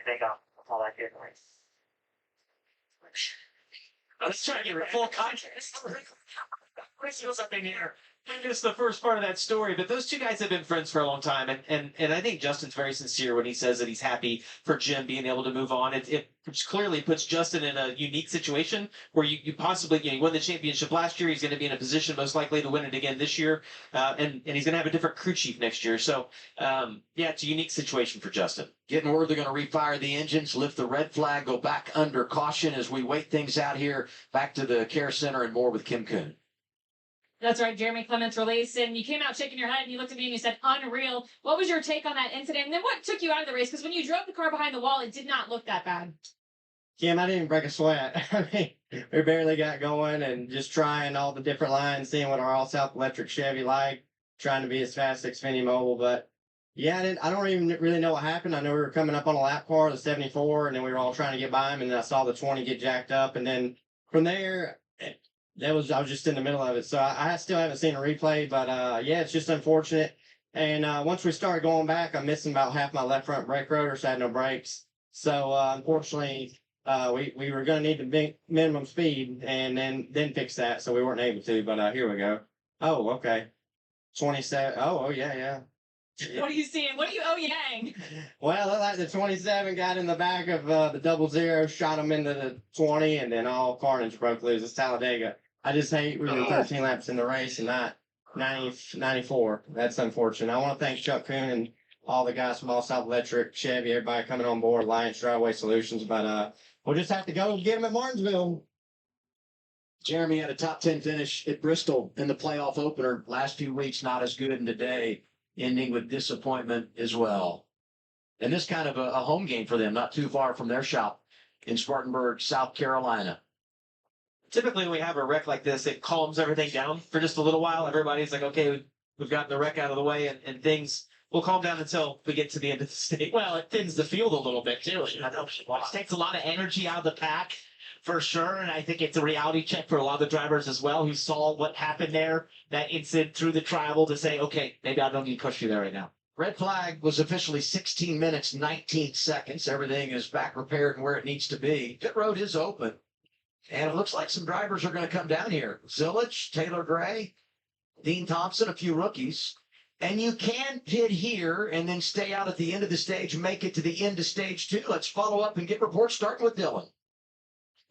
think I'm all that good. Let's try to get full context. Chris was up in here. Just the first part of that story, but those two guys have been friends for a long time, and I think Justin's very sincere when he says that he's happy for Jim being able to move on. It clearly puts Justin in a unique situation where you possibly you won the championship last year. He's going to be in a position most likely to win it again this year, and he's going to have a different crew chief next year. So it's a unique situation for Justin. Getting word they're going to refire the engines, lift the red flag, go back under caution as we wait things out here. Back to the care center and more with Kim Kuhn. That's right, Jeremy Clements released, and you came out shaking your head, and you looked at me and you said, unreal. What was your take on that incident? And then what took you out of the race? Because when you drove the car behind the wall, it did not look that bad. Kim, I didn't break a sweat. I mean, we barely got going and just trying all the different lines, seeing what our all-South electric Chevy like, trying to be as fast as Xfinity Mobile. But, yeah, I don't even really know what happened. I know we were coming up on a lap car, the 74, and then we were all trying to get by him, and then I saw the 20 get jacked up. And then from there, I was just in the middle of it. So I still haven't seen a replay, but it's just unfortunate. And once we started going back, I'm missing about half my left front brake rotor, so I had no brakes. So unfortunately, we were going to need the minimum speed and then fix that. So we weren't able to, but here we go. Oh, okay. 27. Oh, yeah. What are you seeing? What are you yang? Well, it looked like the 27 got in the back of the 00, shot him into the 20, and then all carnage broke loose. It's Talladega. I just hate we were 13 laps in the race and not 94. That's unfortunate. I want to thank Chuck Kuhn and all the guys from All South Electric, Chevy, everybody coming on board, Alliance Driveway Solutions, but we'll just have to go and get them at Martinsville. Jeremy had a top 10 finish at Bristol in the playoff opener. Last few weeks, not as good, and today ending with disappointment as well. And this kind of a home game for them, not too far from their shop in Spartanburg, South Carolina. Typically, when we have a wreck like this, it calms everything down for just a little while. Everybody's like, okay, we've gotten the wreck out of the way, and things will calm down until we get to the end of the stage. Well, it thins the field a little bit, too. It takes a lot of energy out of the pack, for sure, and I think it's a reality check for a lot of the drivers as well who saw what happened there, that incident through the travel, to say, okay, maybe I don't need to push you there right now. Red flag was officially 16 minutes, 19 seconds. Everything is back repaired and where it needs to be. Pit road is open. And it looks like some drivers are going to come down here. Zilic, Taylor Gray, Dean Thompson, a few rookies. And you can pit here and then stay out at the end of the stage and make it to the end of stage 2. Let's follow up and get reports starting with Dylan.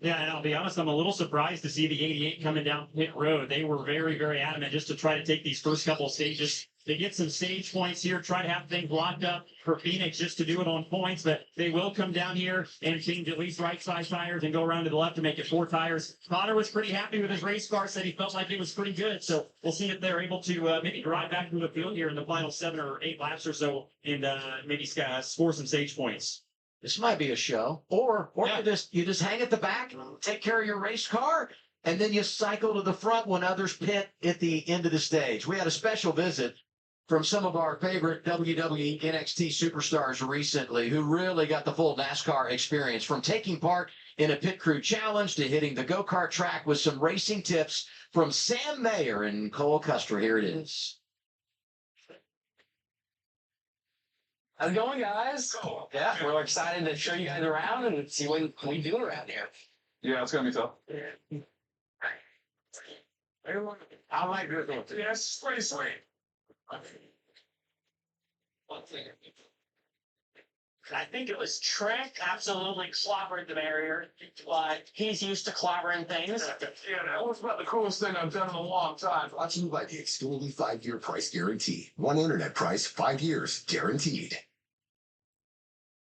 Yeah, and I'll be honest, I'm a little surprised to see the 88 coming down pit road. They were very, very adamant just to try to take these first couple stages to get some stage points here, try to have things locked up for Phoenix just to do it on points, but they will come down here and change at least right side tires and go around to the left to make it 4 tires. Connor was pretty happy with his race car, said he felt like it was pretty good. So we'll see if they're able to maybe drive back through the field here in the final 7 or 8 laps or so and maybe score some stage points. This might be a show, or Yeah. you just hang at the back, take care of your race car, and then you cycle to the front when others pit at the end of the stage. We had a special visit from some of our favorite WWE NXT superstars recently who really got the full NASCAR experience, from taking part in a pit crew challenge to hitting the go-kart track with some racing tips from Sam Mayer and Cole Custer. Here it is. How's it going, guys? Cool. Yeah, we're excited to show you guys around and see what we do around here. Yeah, it's gonna be tough. I like this one. Yeah, it's pretty sweet. I think it was Trek absolutely clobbered the barrier, but he's used to clobbering things. Yeah, that was about the coolest thing I've done in a long time. Brought to you by the Xfinity 5-year price guarantee. One internet price, 5 years, guaranteed.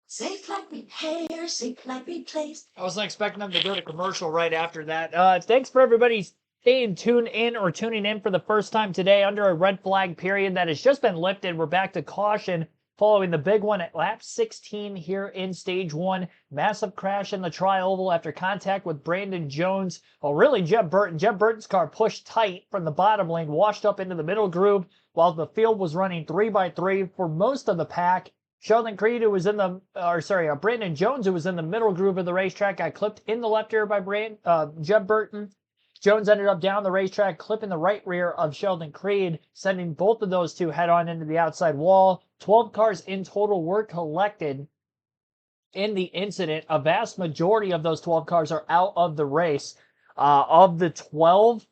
Safe like repair, safe like replace. I wasn't expecting them to go to commercial right after that. Thanks for everybody staying tuned in or tuning in for the first time today under a red flag period that has just been lifted. We're back to caution following the big one at lap 16 here in stage 1. Massive crash in the tri-oval after contact with Brandon Jones. Oh, really, Jeb Burton. Jeb Burton's car pushed tight from the bottom lane, washed up into the middle groove while the field was running 3x3 for most of the pack. Sheldon Creed, who was in the, Brandon Jones, who was in the middle groove of the racetrack, got clipped in the left rear by Jeb Burton. Jones ended up down the racetrack, clipping the right rear of Sheldon Creed, sending both of those two head-on into the outside wall. 12 cars in total were collected in the incident. A vast majority of those 12 cars are out of the race. Of the 12,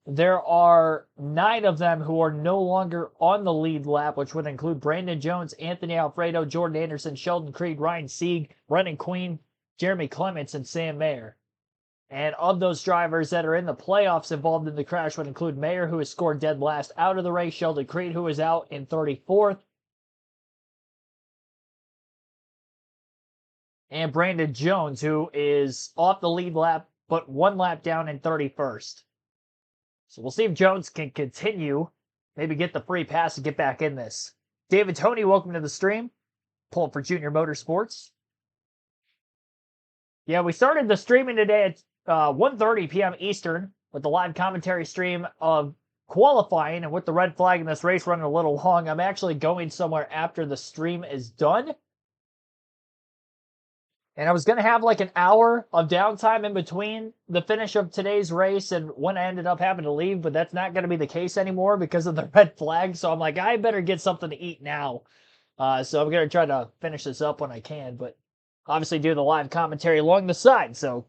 there are 9 of them who are no longer on the lead lap, which would include Brandon Jones, Anthony Alfredo, Jordan Anderson, Sheldon Creed, Ryan Sieg, Brennan Queen, Jeremy Clements, and Sam Mayer. And of those drivers that are in the playoffs involved in the crash would include Mayer, who has scored dead last out of the race, Sheldon Creed, who is out in 34th, and Brandon Jones, who is off the lead lap, but 1 lap down in 31st. So we'll see if Jones can continue, maybe get the free pass and get back in this. David Tony, welcome to the stream. Pulling for Junior Motorsports. Yeah, we started the streaming today at 1:30 p.m. Eastern with the live commentary stream of qualifying, and with the red flag in this race running a little long, I'm actually going somewhere after the stream is done. And I was going to have like an hour of downtime in between the finish of today's race and when I ended up having to leave, but that's not going to be the case anymore because of the red flag. So I'm like, I better get something to eat now. So I'm going to try to finish this up when I can, but obviously do the live commentary along the side. So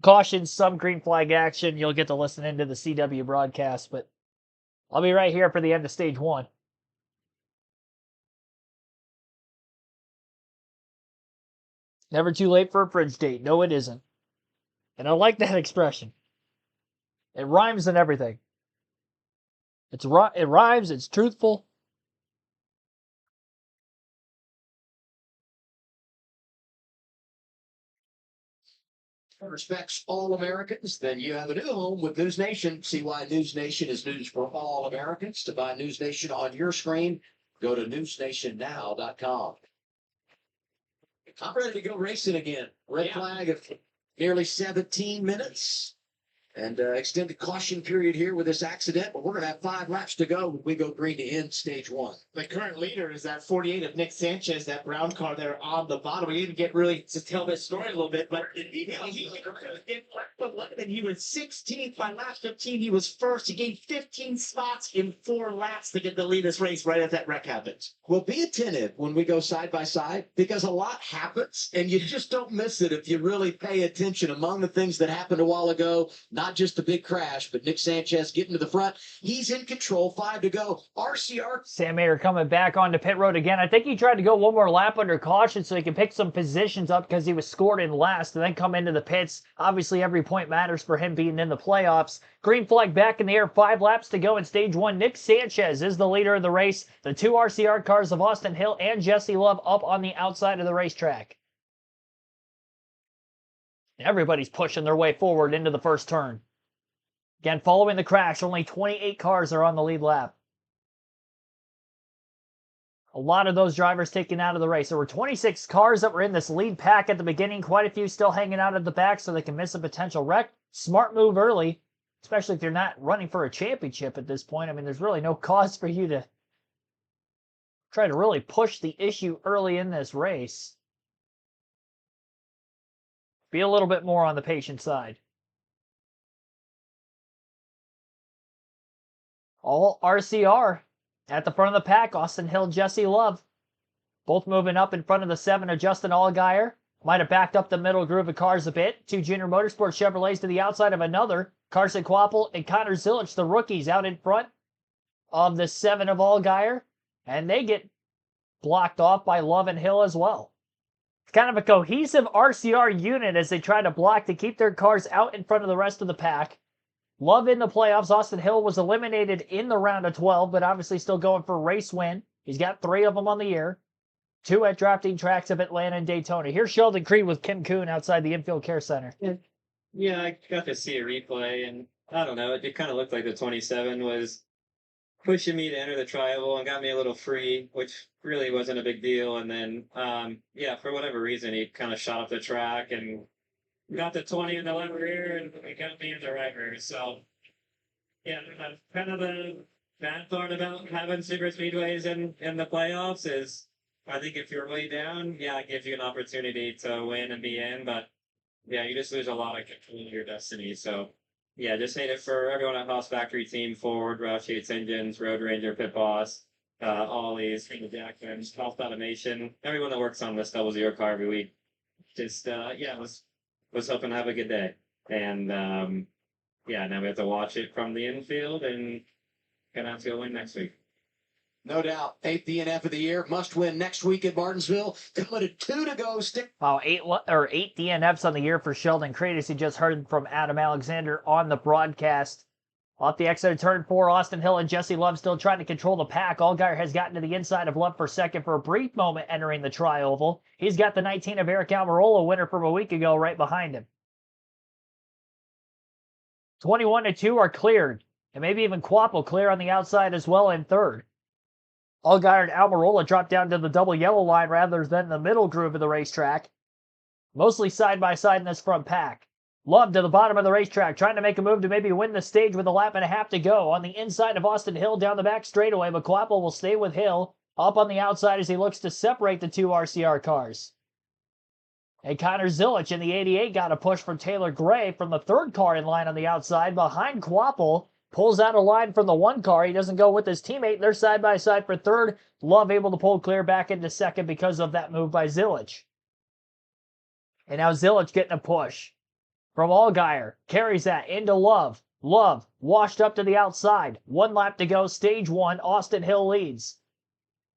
caution, some green flag action. You'll get to listen into the CW broadcast, but I'll be right here for the end of stage 1. Never too late for a fridge date. No, it isn't. And I like that expression. It rhymes and everything. It rhymes, it's truthful. Respects all Americans, then you have a new home with News Nation. See why News Nation is news for all Americans. To buy News Nation on your screen, go to newsnationnow.com. I'm ready to go racing again. Red flag of nearly 17 minutes. And extended caution period here with this accident. But we're going to have 5 laps to go when we go green to end stage 1. The current leader is that 48 of Nick Sanchez, that brown car there on the bottom. We didn't get really to tell this story a little bit, but he was 16th by lap 15. He was first. He gained 15 spots in 4 laps to get the lead of this race right as that wreck happened. Well, be attentive when we go side by side because a lot happens and you just don't miss it if you really pay attention. Among the things that happened a while ago, not not just the big crash, but Nick Sanchez getting to the front. He's in control. 5 to go. RCR. Sam Mayer coming back onto pit road again. I think he tried to go one more lap under caution so he could pick some positions up because he was scored in last and then come into the pits. Obviously, every point matters for him being in the playoffs. Green flag back in the air. 5 laps to go in stage 1. Nick Sanchez is the leader of the race. The 2 RCR cars of Austin Hill and Jesse Love up on the outside of the racetrack. Everybody's pushing their way forward into the first turn. Again, following the crash, only 28 cars are on the lead lap. A lot of those drivers taken out of the race. There were 26 cars that were in this lead pack at the beginning. Quite a few still hanging out at the back so they can miss a potential wreck. Smart move early, especially if you're not running for a championship at this point. I mean, there's really no cause for you to try to really push the issue early in this race. Be a little bit more on the patient side. All RCR at the front of the pack. Austin Hill, Jesse Love. Both moving up in front of the 7 of Justin Allgaier. Might have backed up the middle groove of cars a bit. 2 Junior Motorsports Chevrolets to the outside of another. Carson Kvapil and Connor Zilic, the rookies, out in front of the 7 of Allgaier. And they get blocked off by Love and Hill as well. It's kind of a cohesive RCR unit as they try to block to keep their cars out in front of the rest of the pack. Love in the playoffs. Austin Hill was eliminated in the round of 12, but obviously still going for a race win. He's got 3 of them on the year. 2 at drafting tracks of Atlanta and Daytona. Here's Sheldon Creed with Kim Kuhn outside the Infield Care Center. Yeah, I got to see a replay, and I don't know, it kind of looked like the 27 was pushing me to enter the tri-oval and got me a little free, which really wasn't a big deal. And then, yeah, for whatever reason, he kind of shot up the track and got the 20 in the left rear and it got me in the right rear. So, yeah, kind of the bad part about having super speedways in the playoffs is I think if you're way down, yeah, it gives you an opportunity to win and be in, but yeah, you just lose a lot of control of your destiny. So, yeah, just hate it for everyone at Haas Factory Team, Ford, Roush Yates Engines, Road Ranger, Pit Boss, Ollie's, Freeman Jackman, Health Automation, everyone that works on this 00 car every week. Just, yeah, was hoping to have a good day. And, yeah, now we have to watch it from the infield and gonna have to go win next week. No doubt. 8th DNF of the year. Must win next week at Martinsville. Coming to 2 to go. Wow, 8 DNFs on the year for Sheldon Creed, as you just heard from Adam Alexander on the broadcast. Off the exit of turn 4, Austin Hill and Jesse Love still trying to control the pack. Allgaier has gotten to the inside of Love for second for a brief moment entering the tri-oval. He's got the 19 of Eric Almirola, winner from a week ago, right behind him. 21 to 2 are cleared, and maybe even Kvapil clear on the outside as well in third. Allgaier and Almirola drop down to the double yellow line rather than the middle groove of the racetrack. Mostly side by side in this front pack. Love to the bottom of the racetrack, trying to make a move to maybe win the stage with a lap and a half to go. On the inside of Austin Hill down the back straightaway, but Kvapil will stay with Hill up on the outside as he looks to separate the 2 RCR cars. And Connor Zilic in the 88 got a push from Taylor Gray from the 3rd car in line on the outside behind Kvapil. Pulls out a line from the 1 car. He doesn't go with his teammate. They're side by side for 3rd. Love able to pull clear back into 2nd because of that move by Zilic. And now Zilic getting a push from Allgaier. Carries that into Love. Love washed up to the outside. 1 lap to go. Stage 1. Austin Hill leads.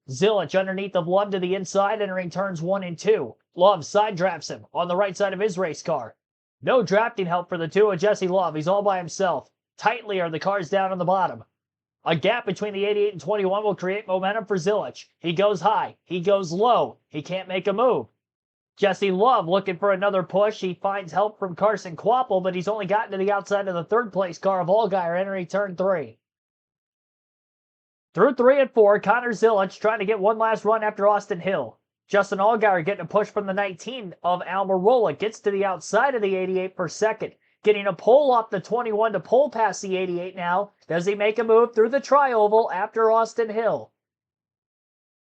Zilic underneath of Love to the inside, entering turns 1 and 2. Love side drafts him on the right side of his race car. No drafting help for the 2 of Jesse Love. He's all by himself. Tightly are the cars down on the bottom. A gap between the 88 and 21 will create momentum for Zilic. He goes high. He goes low. He can't make a move. Jesse Love looking for another push. He finds help from Carson Kvapil, but he's only gotten to the outside of the 3rd place car of Allgaier entering turn 3. Through 3 and 4, Connor Zilic trying to get one last run after Austin Hill. Justin Allgaier getting a push from the 19 of Almirola. Gets to the outside of the 88 for 2nd. Getting a pole off the 21 to pull past the 88 now. Does he make a move through the tri-oval after Austin Hill?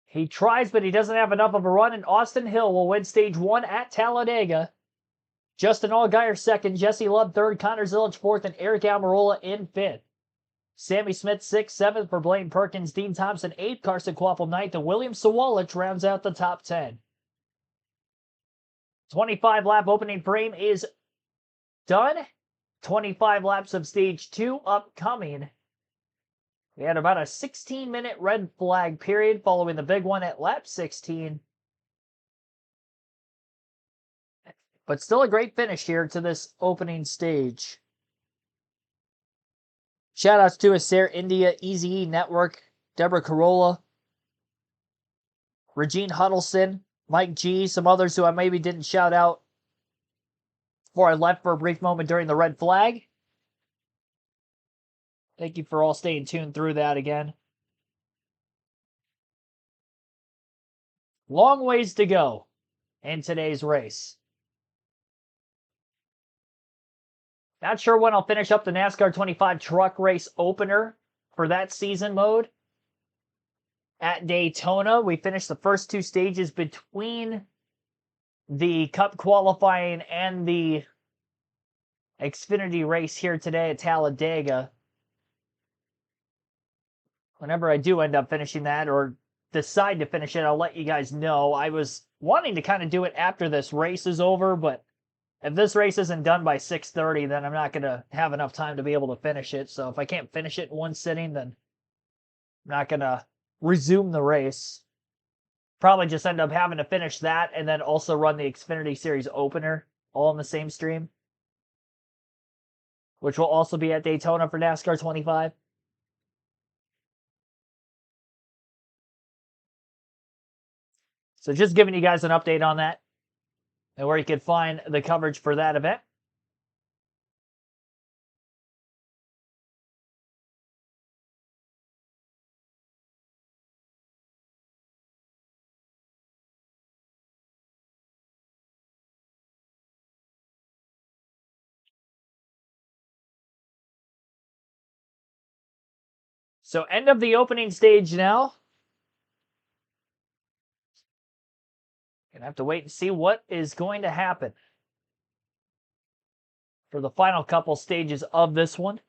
He tries, but he doesn't have enough of a run, and Austin Hill will win stage 1 at Talladega. Justin Allgaier 2nd, Jesse Love 3rd, Connor Zilic 4th, and Eric Almirola in 5th. Sammy Smith 6th, 7th for Blaine Perkins, Dean Thompson 8th, Carson Kvapil 9th, and William Sawalich rounds out the top 10. 25 lap opening frame is done. 25 laps of stage 2 upcoming. We had about a 16-minute red flag period following the big one at lap 16. But still a great finish here to this opening stage. Shoutouts to Acer India, Easy Network, Deborah Carolla, Regine Huddleston, Mike G, some others who I maybe didn't shout out before I left for a brief moment during the red flag. Thank you for all staying tuned through that again. Long ways to go in today's race. Not sure when I'll finish up the NASCAR 25 truck race opener for that season mode. At Daytona, we finished the first 2 stages between the Cup qualifying and the Xfinity race here today at Talladega. Whenever I do end up finishing that or decide to finish it, I'll let you guys know. I was wanting to kind of do it after this race is over, but if this race isn't done by 6:30, then I'm not going to have enough time to be able to finish it. So if I can't finish it in one sitting, then I'm not going to resume the race. Probably just end up having to finish that and then also run the Xfinity Series opener all in the same stream, which will also be at Daytona for NASCAR 25. So just giving you guys an update on that and where you can find the coverage for that event. So end of the opening stage now. Gonna have to wait and see what is going to happen for the final couple stages of this one.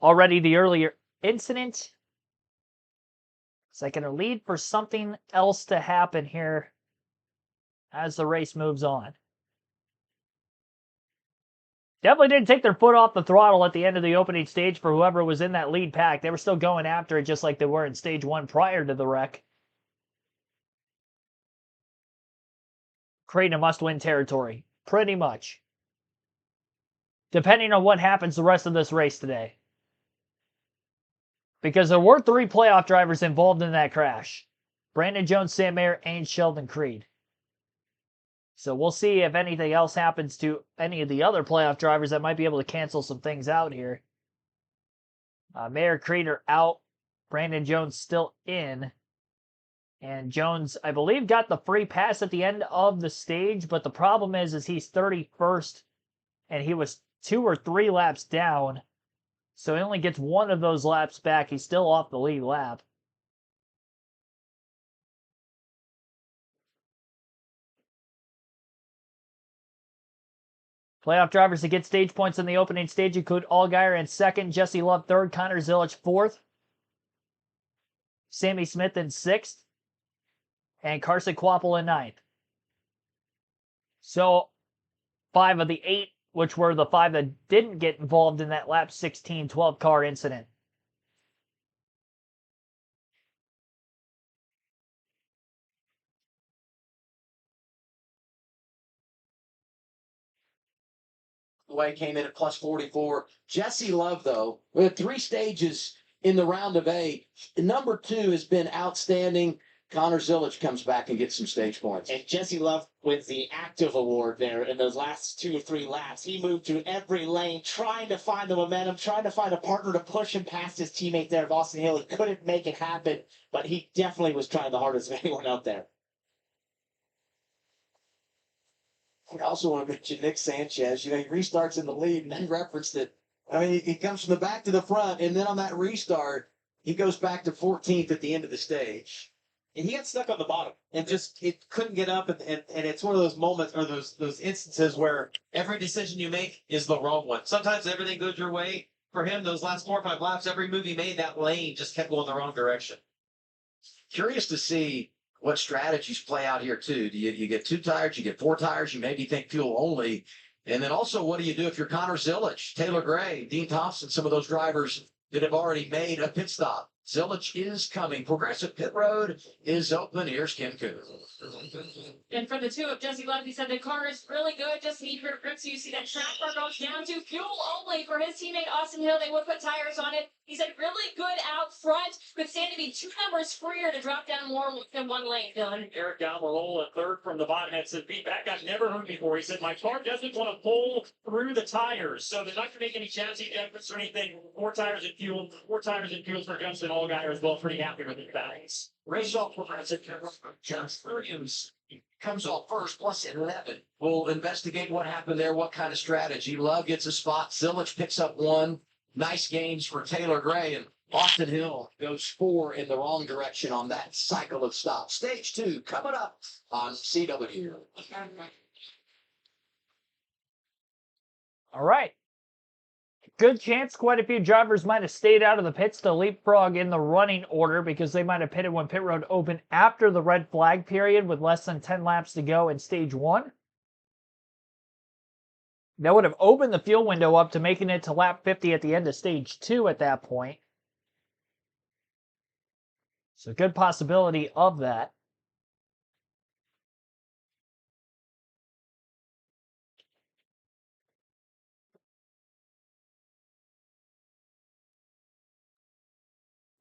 Already the earlier incident. It's like going to lead for something else to happen here as the race moves on. Definitely didn't take their foot off the throttle at the end of the opening stage for whoever was in that lead pack. They were still going after it just like they were in stage 1 prior to the wreck. Creating a must-win territory, pretty much. Depending on what happens the rest of this race today. Because there were 3 playoff drivers involved in that crash. Brandon Jones, Sam Mayer, and Sheldon Creed. So we'll see if anything else happens to any of the other playoff drivers that might be able to cancel some things out here. Mayer, Creed are out. Brandon Jones still in. And Jones, I believe, got the free pass at the end of the stage. But the problem is he's 31st. And he was 2 or 3 laps down. So he only gets 1 of those laps back. He's still off the lead lap. Playoff drivers to get stage points in the opening stage include Allgaier in 2nd, Jesse Love 3rd, Connor Zilisch 4th, Sammy Smith in 6th, and Carson Kvapil in 9th. So 5 of the 8, which were the 5 that didn't get involved in that lap 16 12-car incident. Way came in at plus 44. Jesse Love, though, we had 3 stages in the round of 8. Number 2 has been outstanding. Connor Zilisch comes back and gets some stage points. And Jesse Love wins the active award there in those last 2 or 3 laps. He moved through every lane, trying to find the momentum, trying to find a partner to push him past his teammate there, Austin Hill. He couldn't make it happen, but he definitely was trying the hardest of anyone out there. I also want to mention Nick Sanchez. You know, he restarts in the lead, and he referenced it. I mean, he comes from the back to the front, and then on that restart, he goes back to 14th at the end of the stage. And he got stuck on the bottom and just it couldn't get up. And it's one of those moments or those instances where every decision you make is the wrong one. Sometimes everything goes your way. For him, those last 4 or 5 laps, every move he made, that lane just kept going the wrong direction. Curious to see what strategies play out here, too. Do you get 2 tires, you get 4 tires, you maybe think fuel only. And then also, what do you do if you're Connor Zilich, Taylor Gray, Dean Thompson, some of those drivers that have already made a pit stop? Zilich is coming. Progressive Pit Road is open. Here's Kim Coon. And for the two of Jesse Love, he said the car is really good. Just need for grip. So you see that track bar goes down to fuel only for his teammate Austin Hill. They would put tires on it. He said really good out front. Could stand to be 2 numbers freer to drop down more than 1 lane, Dylan. Eric Almirola, third from the bottom, had some feedback I've never heard before. He said, my car doesn't want to pull through the tires, so they're not going to make any chassis adjustments or anything. 4 tires and fuel for Justin Allgaier as well. Pretty happy with his balance. Race off Progressive Just Williams comes off first, plus 11. We'll investigate what happened there, what kind of strategy. Love gets a spot. Zilich picks up 1. Nice gains for Taylor Gray, and Austin Hill goes 4 in the wrong direction on that cycle of stops. Stage 2 coming up on CW. All right. Good chance quite a few drivers might have stayed out of the pits to leapfrog in the running order because they might have pitted when pit road opened after the red flag period with less than 10 laps to go in stage 1. That would have opened the fuel window up to making it to lap 50 at the end of stage 2 at that point. So good possibility of that.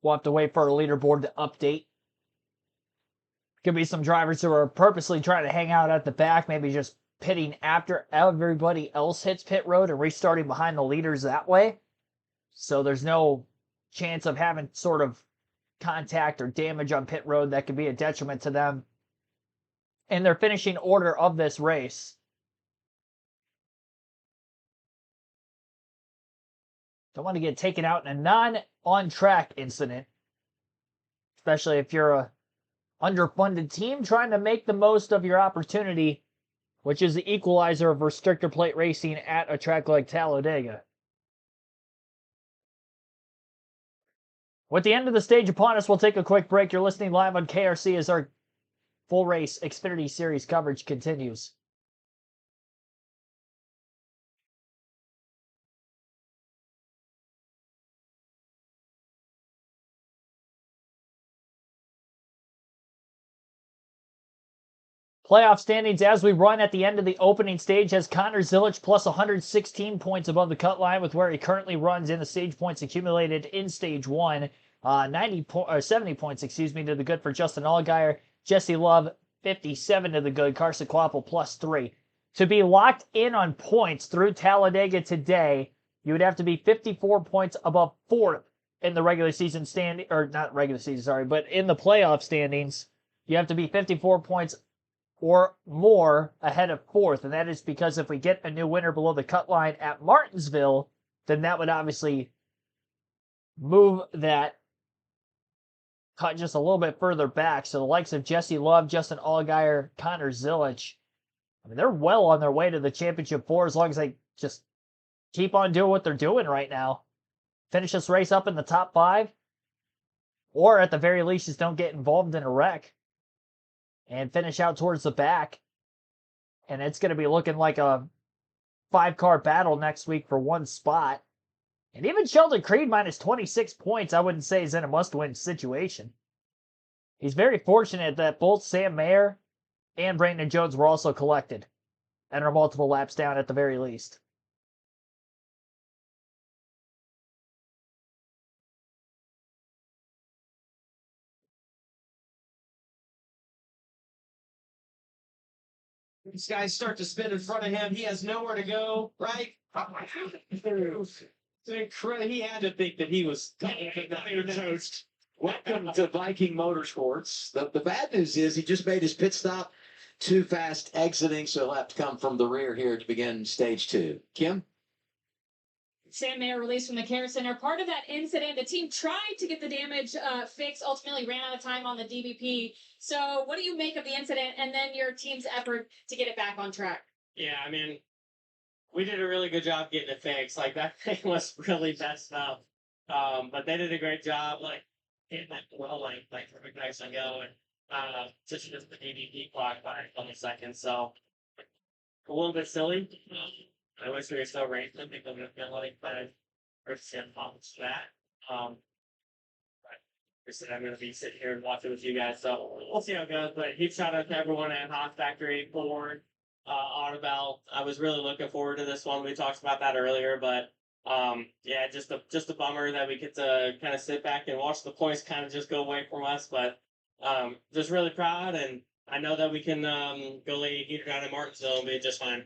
We'll have to wait for our leaderboard to update. Could be some drivers who are purposely trying to hang out at the back, maybe just pitting after everybody else hits pit road and restarting behind the leaders that way. So there's no chance of having sort of contact or damage on pit road that could be a detriment to them in their finishing order of this race. Don't want to get taken out in a non-on-track incident, especially if you're a underfunded team trying to make the most of your opportunity, which is the equalizer of restrictor plate racing at a track like Talladega. With the end of the stage upon us, we'll take a quick break. You're listening live on KRC as our full race Xfinity Series coverage continues. Playoff standings as we run at the end of the opening stage has Connor Zilich plus 116 points above the cut line with where he currently runs in the stage points accumulated in stage 1. 70 points, to the good for Justin Allgaier. Jesse Love, 57 to the good. Carson Kvapil plus 3. To be locked in on points through Talladega today, you would have to be 54 points above 4th in the regular season standing, or not regular season, sorry, but in the playoff standings. You have to be 54 points or more ahead of 4th, and that is because if we get a new winner below the cut line at Martinsville, then that would obviously move that cut just a little bit further back. So the likes of Jesse Love, Justin Allgaier, Connor Zilich, I mean, they're well on their way to the championship 4 as long as they just keep on doing what they're doing right now. Finish this race up in the top 5, or at the very least just don't get involved in a wreck and finish out towards the back. And it's going to be looking like a 5-car battle next week for 1 spot. And even Sheldon Creed minus 26 points, I wouldn't say is in a must-win situation. He's very fortunate that both Sam Mayer and Brandon Jones were also collected and are multiple laps down at the very least. These guys start to spin in front of him. He has nowhere to go, right? It's incredible. He had to think that he was toast. Welcome to Viking Motorsports. The bad news is he just made his pit stop too fast exiting, so he'll have to come from the rear here to begin stage 2. Kim? Sam Mayer released from the care center. Part of that incident, the team tried to get the damage fixed, ultimately ran out of time on the DBP. So what do you make of the incident and then your team's effort to get it back on track? Yeah, I mean, we did a really good job getting it fixed. Like, that thing was really messed up. But they did a great job, like, hitting that well, like perfect nice and go. And just the DBP clock by a couple seconds. So a little bit silly. I wish we were still racing because we've been letting Sam Thomas to that. I'm going to be sitting here and watching with you guys, so we'll see how it goes. But huge shout out to everyone at Hot Factory, Ford, Audubell. I was really looking forward to this one. We talked about that earlier, but yeah, just a bummer that we get to kind of sit back and watch the points kind of just go away from us. But just really proud, and I know that we can go lay a heater down in Martinsville and be just fine.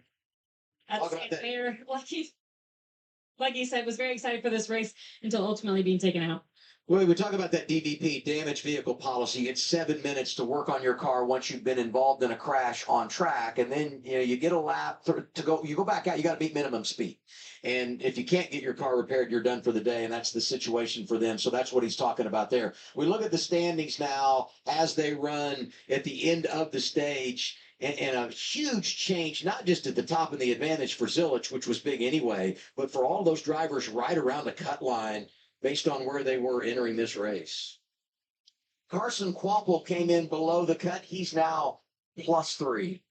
That's fair. Like he said, was very excited for this race until ultimately being taken out. Well, we talk about that DVP, damaged vehicle policy. You get 7 minutes to work on your car once you've been involved in a crash on track, and then you get a lap to go. You go back out. You got to beat minimum speed, and if you can't get your car repaired, you're done for the day, and that's the situation for them. So that's what he's talking about there. We look at the standings now as they run at the end of the stage. And a huge change, not just at the top of the advantage for Zilich, which was big anyway, but for all those drivers right around the cut line based on where they were entering this race. Carson Quapple came in below the cut. He's now +3.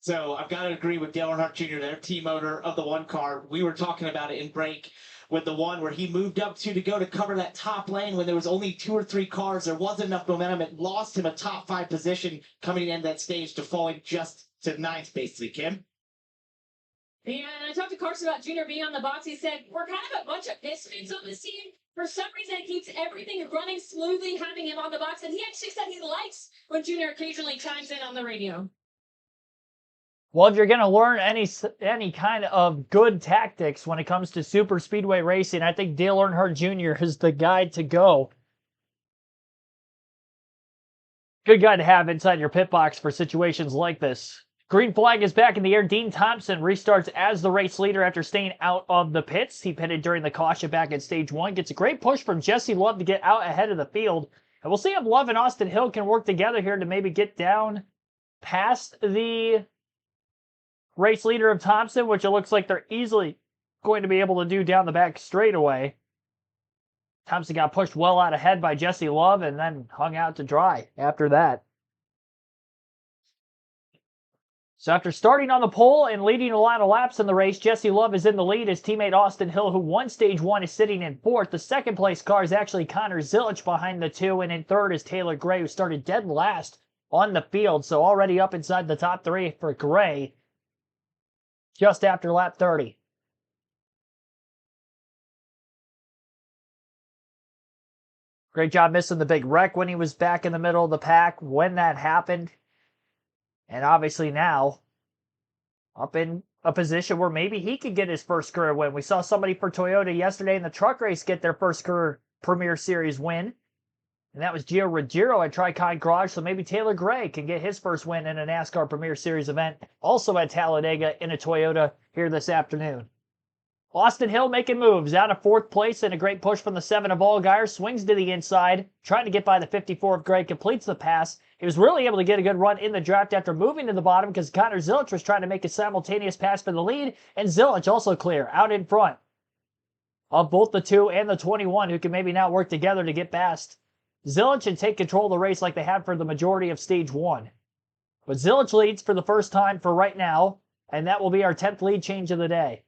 So I've got to agree with Dale Earnhardt Jr., their team owner of the one car. We were talking about it in break with the one where he moved up to go to cover that top lane when there was only 2 or 3 cars. There wasn't enough momentum. It lost him a top 5 position coming into that stage to falling just to 9th, basically, Kim. Yeah, and I talked to Carson about Junior being on the box. He said, we're kind of a bunch of misfits on this team. For some reason, it keeps everything running smoothly, having him on the box. And he actually said he likes when Junior occasionally chimes in on the radio. Well, if you're going to learn any kind of good tactics when it comes to super speedway racing, I think Dale Earnhardt Jr. is the guy to go. Good guy to have inside your pit box for situations like this. Green flag is back in the air. Dean Thompson restarts as the race leader after staying out of the pits. He pitted during the caution back at stage 1. Gets a great push from Jesse Love to get out ahead of the field. And we'll see if Love and Austin Hill can work together here to maybe get down past the race leader of Thompson, which it looks like they're easily going to be able to do down the back straightaway. Thompson got pushed well out ahead by Jesse Love and then hung out to dry after that. So after starting on the pole and leading a lot of laps in the race, Jesse Love is in the lead. His teammate Austin Hill, who won stage 1, is sitting in 4th. The second place car is actually Connor Zilich behind the 2, and in 3rd is Taylor Gray, who started dead last on the field. So already up inside the top 3 for Gray just after lap 30. Great job missing the big wreck when he was back in the middle of the pack when that happened. And obviously now up in a position where maybe he could get his first career win. We saw somebody for Toyota yesterday in the truck race get their first career Premier Series win. And that was Gio Ruggiero at Tricon Garage. So maybe Taylor Gray can get his first win in a NASCAR Premier Series event, also at Talladega in a Toyota here this afternoon. Austin Hill making moves out of 4th place and a great push from the 7 of Allgaier. Swings to the inside, trying to get by the 54 of Gray, completes the pass. He was really able to get a good run in the draft after moving to the bottom because Connor Zilich was trying to make a simultaneous pass for the lead, and Zilich also clear out in front of both the 2 and the 21, who can maybe now work together to get past Zilich and take control of the race like they have for the majority of stage 1. But Zilich leads for the first time for right now, and that will be our 10th lead change of the day.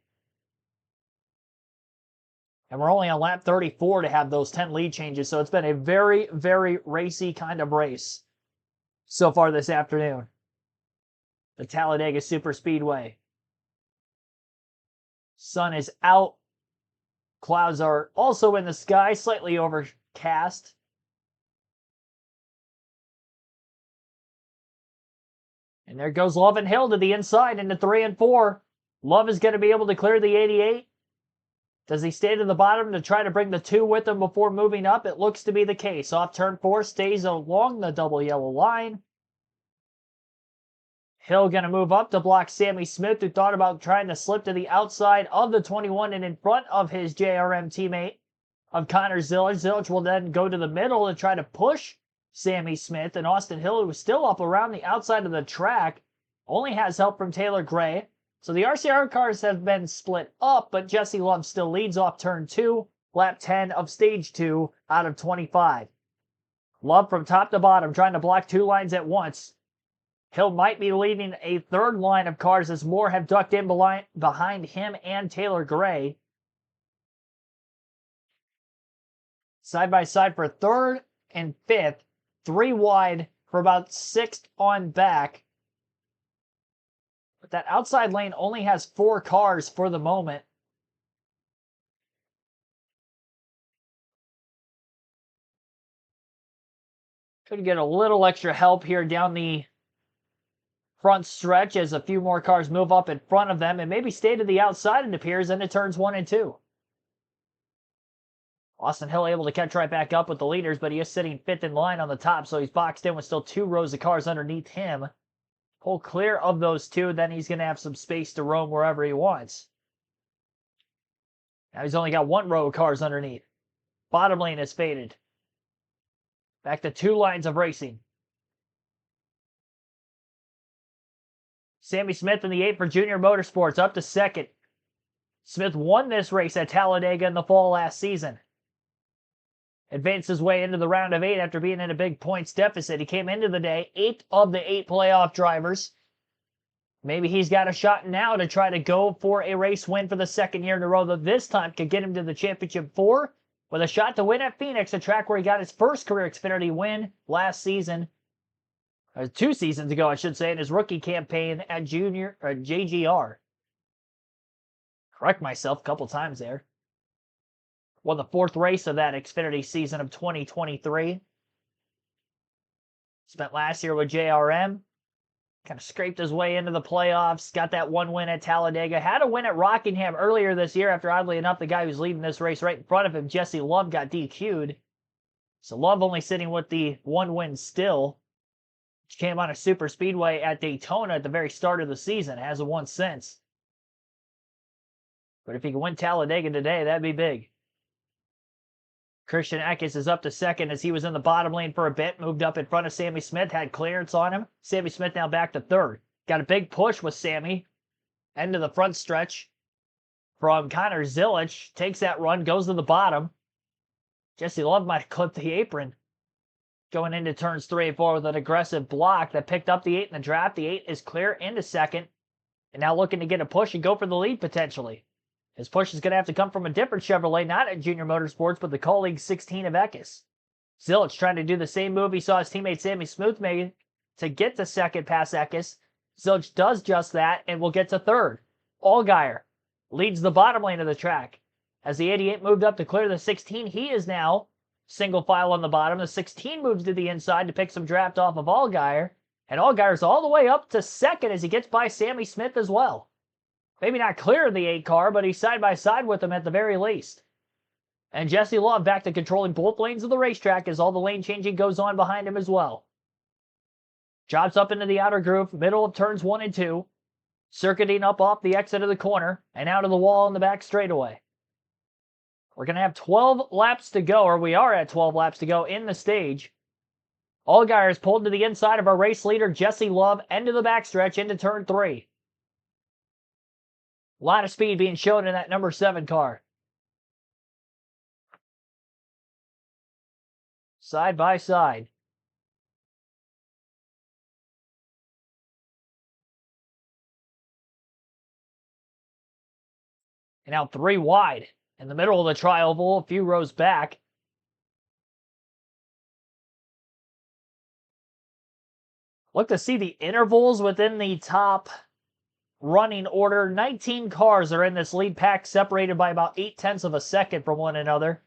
And we're only on lap 34 to have those 10 lead changes, so it's been a very, very racy kind of race so far this afternoon. The Talladega Super Speedway. Sun is out. Clouds are also in the sky, slightly overcast. And there goes Love and Hill to the inside into 3 and 4. Love is going to be able to clear the 88. Does he stay to the bottom to try to bring the 2 with him before moving up? It looks to be the case. Off turn 4, stays along the double yellow line. Hill going to move up to block Sammy Smith, who thought about trying to slip to the outside of the 21 and in front of his JRM teammate of Connor Zilich. Zilich will then go to the middle and try to push Sammy Smith, and Austin Hill, who was still up around the outside of the track, only has help from Taylor Gray. So the RCR cars have been split up, but Jesse Love still leads off turn 2, lap 10 of stage 2 out of 25. Love from top to bottom trying to block 2 lines at once. Hill might be leaving a third line of cars as more have ducked in behind him and Taylor Gray. Side by side for 3rd and 5th, 3 wide for about 6th on back. But that outside lane only has 4 cars for the moment. Could get a little extra help here down the front stretch as a few more cars move up in front of them and maybe stay to the outside, it appears, into turns 1 and 2. Austin Hill able to catch right back up with the leaders, but he is sitting 5th in line on the top, so he's boxed in with still 2 rows of cars underneath him. Pull clear of those 2, then he's going to have some space to roam wherever he wants. Now he's only got 1 row of cars underneath. Bottom lane is faded. Back to 2 lines of racing. Sammy Smith in the 8 for Junior Motorsports, up to 2nd. Smith won this race at Talladega in the fall last season. Advanced his way into the round of 8 after being in a big points deficit. He came into the day 8th of the 8 playoff drivers. Maybe he's got a shot now to try to go for a race win for the 2nd year in a row that this time could get him to the championship 4 with a shot to win at Phoenix, a track where he got his first career Xfinity win last season. 2 seasons ago, I should say, in his rookie campaign at JGR. Correct myself a couple times there. Won the 4th race of that Xfinity season of 2023. Spent last year with JRM. Kind of scraped his way into the playoffs. Got that 1 win at Talladega. Had a win at Rockingham earlier this year after, oddly enough, the guy who's leading this race right in front of him, Jesse Love, got DQ'd. So Love only sitting with the 1 win still. Which came on a super speedway at Daytona at the very start of the season. Hasn't won since. But if he can win Talladega today, that'd be big. Christian Eckes is up to 2nd as he was in the bottom lane for a bit. Moved up in front of Sammy Smith. Had clearance on him. Sammy Smith now back to 3rd. Got a big push with Sammy. End of the front stretch from Connor Zilic. Takes that run. Goes to the bottom. Jesse Love might have clipped the apron. Going into turns 3 and 4 with an aggressive block that picked up the 8 in the draft. The 8 is clear into 2nd. And now looking to get a push and go for the lead potentially. His push is going to have to come from a different Chevrolet, not at Junior Motorsports, but the Colleague 16 of Eckes. Zilic trying to do the same move he saw his teammate Sammy Smith make to get to 2nd past Eckes. Zilic does just that and will get to 3rd. Allgaier leads the bottom lane of the track. As the 88 moved up to clear the 16, he is now single file on the bottom. The 16 moves to the inside to pick some draft off of Allgaier. And Allgaier's all the way up to 2nd as he gets by Sammy Smith as well. Maybe not clear of the 8 car, but he's side by side with him at the very least. And Jesse Love back to controlling both lanes of the racetrack as all the lane changing goes on behind him as well. Drops up into the outer groove, middle of turns 1 and 2. Circuiting up off the exit of the corner and out of the wall in the back straightaway. We're going to have 12 laps to go, or we are at 12 laps to go in the stage. Allgaier is pulled to the inside of our race leader, Jesse Love, end of the backstretch into turn 3. A lot of speed being shown in that number 7 car. Side by side. And now 3 wide in the middle of the tri-oval, a few rows back. Look to see the intervals within the top running order. 19 cars are in this lead pack, separated by about 0.8 of a second from one another.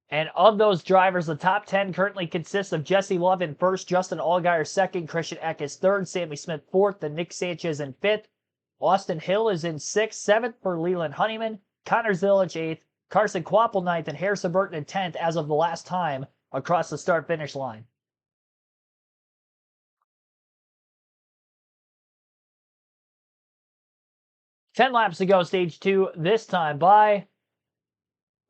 And of those drivers, the top 10 currently consists of Jesse Love in 1st, Justin Allgaier 2nd, Christian Eckes 3rd, Sammy Smith 4th, and Nick Sanchez in 5th. Austin Hill is in 6th, 7th for Leland Honeyman, Connor Zilic 8th, Carson Quapple 9th, and Harrison Burton in 10th as of the last time across the start-finish line. Ten laps to go, stage 2, this time by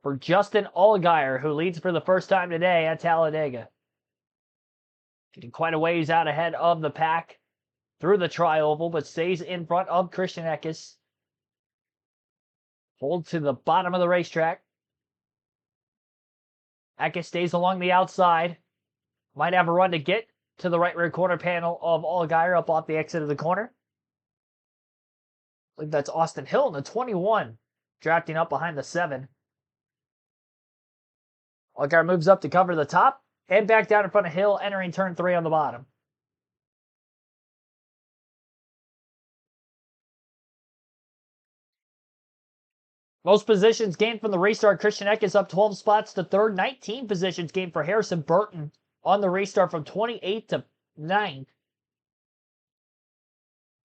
for Justin Allgaier, who leads for the first time today at Talladega. Getting quite a ways out ahead of the pack through the tri-oval, but stays in front of Christian Eckes. Hold to the bottom of the racetrack. Eckes stays along the outside. Might have a run to get to the right rear quarter panel of Allgaier up off the exit of the corner. I believe that's Austin Hill in the 21, drafting up behind the 7. Allgaier moves up to cover the top and back down in front of Hill, entering turn 3 on the bottom. Most positions gained from the restart. Christian Eckes up 12 spots to 3rd. 19 positions gained for Harrison Burton on the restart from 28 to 9th.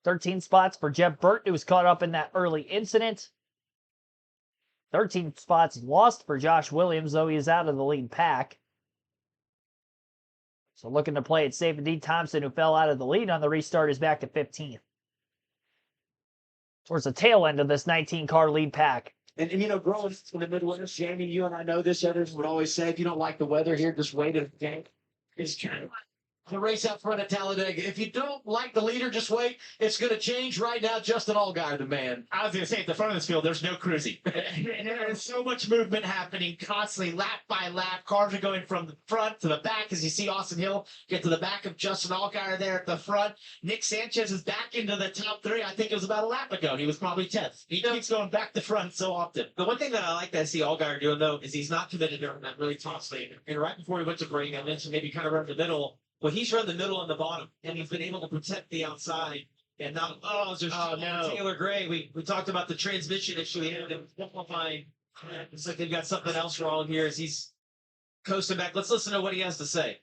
13 spots for Jeb Burton, who was caught up in that early incident. 13 spots lost for Josh Williams, though he is out of the lead pack. So looking to play it safe. Indeed, Thompson, who fell out of the lead on the restart, is back to 15th. Towards the tail end of this 19-car lead pack. And you know, growing up in the Midwest, Jamie, you and I know this, others would always say, if you don't like the weather here, just wait a game. It's kind of the race out front of Talladega. If you don't like the leader, just wait. It's going to change right now. Justin Allgaier, the man. I was going to say, at the front of this field, there's no cruising. There is so much movement happening constantly, lap by lap. Cars are going from the front to the back. As you see Austin Hill get to the back of Justin Allgaier there at the front. Nick Sanchez is back into the top 3. I think it was about a lap ago. He was probably 10th. He keeps going back to front so often. The one thing that I like to see Allgaier doing, though, is he's not committed during that really top speed. And right before he went to break, I mentioned maybe kind of run the middle. Well, he's run the middle and the bottom, and he's been able to protect the outside. And not, no. Taylor Gray. We talked about the transmission issue he had. Simplifying. Looks like they've got something else wrong here as he's coasting back. Let's listen to what he has to say.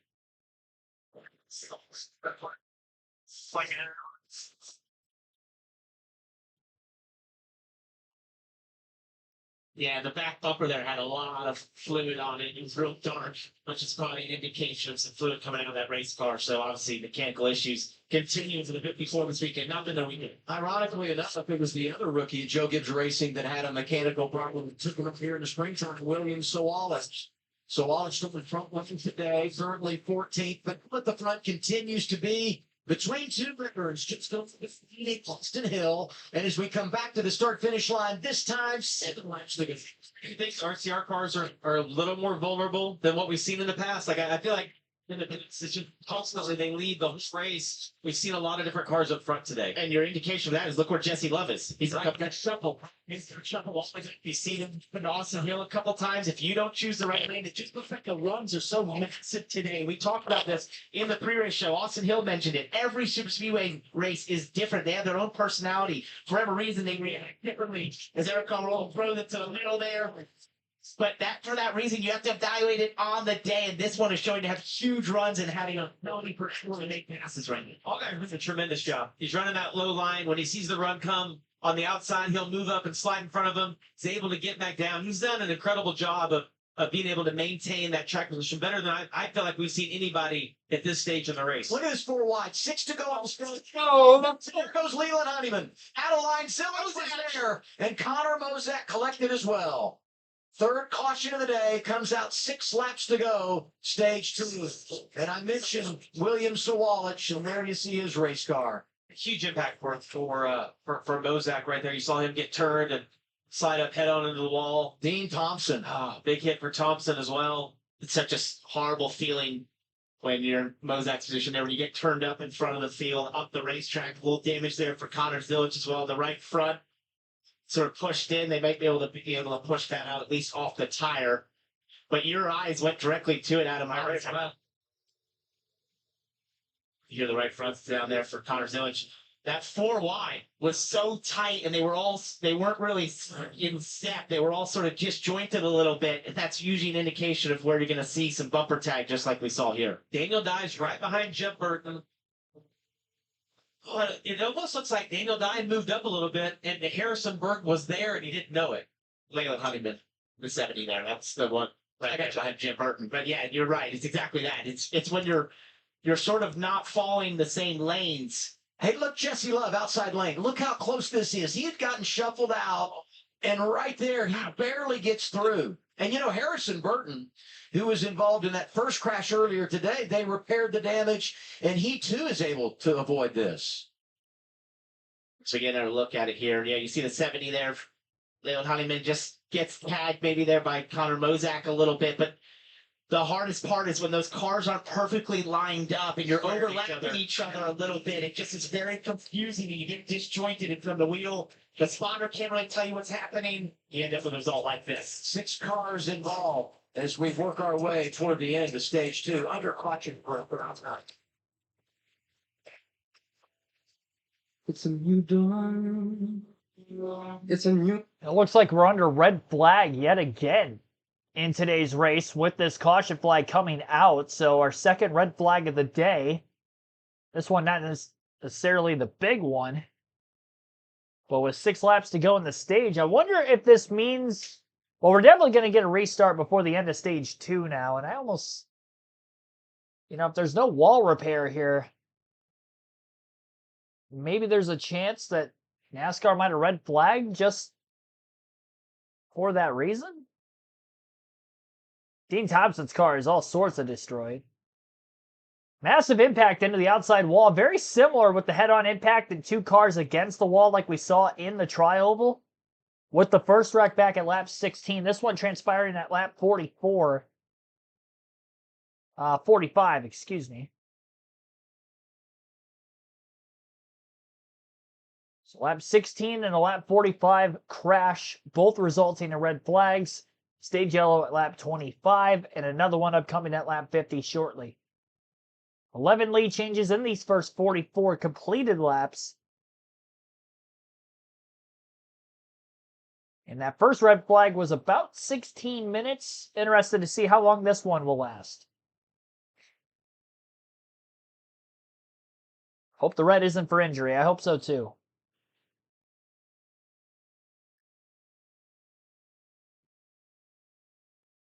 Yeah, the back bumper there had a lot of fluid on it. It was real dark, which is probably an indication of some fluid coming out of that race car. So obviously mechanical issues continue into the 54 this weekend. Not been their weekend. Ironically enough, I think it was the other rookie at Joe Gibbs Racing that had a mechanical problem that took him up here in the springtime, William Sawallich. Sawallich still in front looking today, currently 14th, but the front continues to be between two records, just over the Austin Hill. And as we come back to the start-finish line, this time, 7 laps to go. Do you think RCR cars are a little more vulnerable than what we've seen in the past? Like, I feel like it's just constantly they lead the whole race. We've seen a lot of different cars up front today. And your indication of that is look where Jesse Love is. He's up that shuffle. He's going to shuffle. You've seen him put Austin Hill a couple times. If you don't choose the right lane, it just looks like the runs are so massive today. We talked about this in the pre-race show. Austin Hill mentioned it. Every super speedway race is different. They have their own personality. For whatever reason, they react differently. As Eric Almirola throws it to the middle there. But for that reason, you have to evaluate it on the day, and this one is showing to have huge runs and having a ability for sure to make passes right now. Allgaier does a tremendous job. He's running that low line. When he sees the run come on the outside, he'll move up and slide in front of him. He's able to get back down. He's done an incredible job of being able to maintain that track position better than I feel like we've seen anybody at this stage in the race. Look at this 4 wide. 6 to go on the stretch. Oh, there goes Leland Honeyman. Adeline Simmons was there, and Connor Mozak collected as well. Third caution of the day comes out 6 laps to go, stage 2. And I mentioned William Sawallich, and there you see his race car. Huge impact for Mozak right there. You saw him get turned and slide up head on into the wall. Dean Thompson. Big hit for Thompson as well. It's such a horrible feeling when you're in Mozak's position there, when you get turned up in front of the field, up the racetrack. A little damage there for Connor Zillage as well. The right front sort of pushed in. They might be able to push that out at least off the tire. But your eyes went directly to it out of my right front. You hear the right fronts down there for Connor Zillage. That 4 wide was so tight, and they weren't really in step. They were all sort of disjointed a little bit, and that's usually an indication of where you're going to see some bumper tag, just like we saw here. Daniel Dye's right behind Jeff Burton. But it almost looks like Daniel Dye moved up a little bit, and Harrison Burton was there, and he didn't know it. Leland Honeyman, the 70 there. That's the one. I got behind Jim Burton. But yeah, you're right. It's exactly that. It's when you're sort of not following the same lanes. Hey, look, Jesse Love, outside lane. Look how close this is. He had gotten shuffled out, and right there, he barely gets through. And Harrison Burton, who was involved in that first crash earlier today, they repaired the damage, and he too is able to avoid this. So getting a look at it here. Yeah, you see the 70 there. Leon Honeyman just gets tagged maybe there by Connor Mozak a little bit, but the hardest part is when those cars aren't perfectly lined up and you're overlapping each other a little bit. It just is very confusing and you get disjointed in from the wheel. The spotter can't really tell you what's happening. You end up with a result like this. 6 cars involved as we work our way toward the end of stage 2. Under caution for outside. It's a new dawn. It's a new. It looks like we're under red flag yet again in today's race with this caution flag coming out. So our second red flag of the day. This one not necessarily the big one. But with 6 laps to go in the stage, I wonder if this means... Well, we're definitely going to get a restart before the end of stage 2 now. And I almost... if there's no wall repair here, maybe there's a chance that NASCAR might have red flagged just for that reason. Dean Thompson's car is all sorts of destroyed. Massive impact into the outside wall. Very similar with the head-on impact and 2 cars against the wall like we saw in the tri-oval. With the first wreck back at lap 16. This one transpiring at lap 45, excuse me. So lap 16 and a lap 45 crash, both resulting in red flags. Stage yellow at lap 25 and another one upcoming at lap 50 shortly. 11 lead changes in these first 44 completed laps. And that first red flag was about 16 minutes. Interested to see how long this one will last. Hope the red isn't for injury. I hope so too.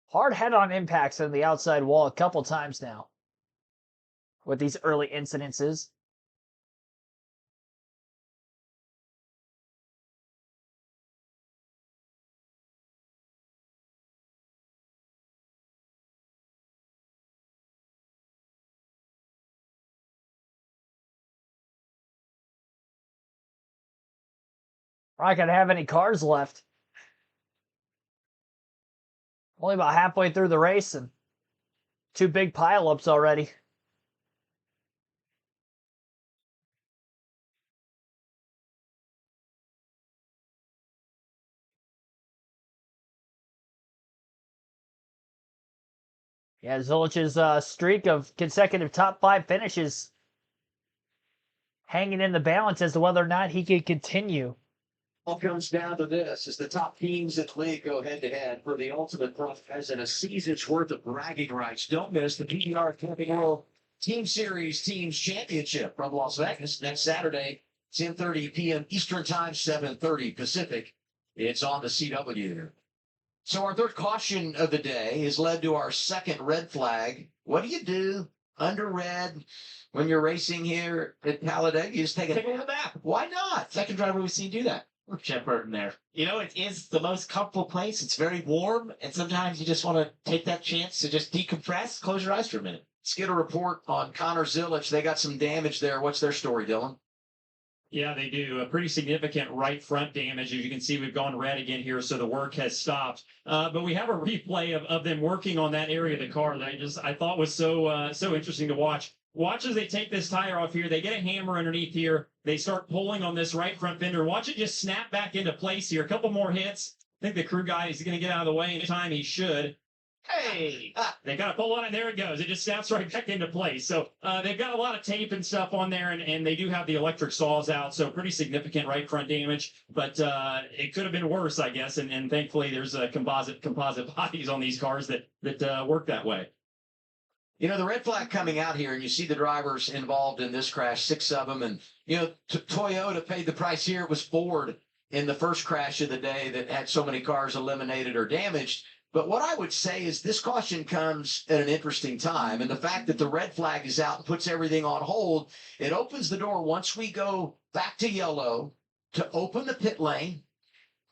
Hard head-on impacts on the outside wall a couple times now with these early incidences. We're not going to have any cars left. Only about halfway through the race and 2 big pileups already. Yeah, Zilich's streak of consecutive top 5 finishes hanging in the balance as to whether or not he can continue. All comes down to this as the top teams in the league go head-to-head for the ultimate prize and a season's worth of bragging rights. Don't miss the PBR Camping World Team Series Teams Championship from Las Vegas next Saturday, 10:30 p.m. Eastern Time, 7:30 Pacific. It's on the CW. So our third caution of the day has led to our second red flag. What do you do under red when you're racing here at Talladega? You just take a look at the map. Why not? Second driver we've seen do that. Jeff Burton there. It is the most comfortable place. It's very warm, and sometimes you just want to take that chance to just decompress, close your eyes for a minute. Let's get a report on Connor Zilich. They got some damage there. What's their story, Dylan? Yeah, they do. A pretty significant right front damage. As you can see, we've gone red again here, so the work has stopped. But we have a replay of them working on that area of the car that I thought was so interesting to watch. Watch as they take this tire off here. They get a hammer underneath here. They start pulling on this right front fender. Watch it just snap back into place here. A couple more hits. I think the crew guy is going to get out of the way anytime he should. Hey! They got to pull on it. There it goes. It just snaps right back into place. So they've got a lot of tape and stuff on there, and they do have the electric saws out. So pretty significant right front damage. But it could have been worse, I guess. And thankfully, there's composite bodies on these cars that work that way. The red flag coming out here, and you see the drivers involved in this crash, 6 of them. And, Toyota paid the price here. It was Ford in the first crash of the day that had so many cars eliminated or damaged. But what I would say is this caution comes at an interesting time. And the fact that the red flag is out and puts everything on hold, it opens the door once we go back to yellow to open the pit lane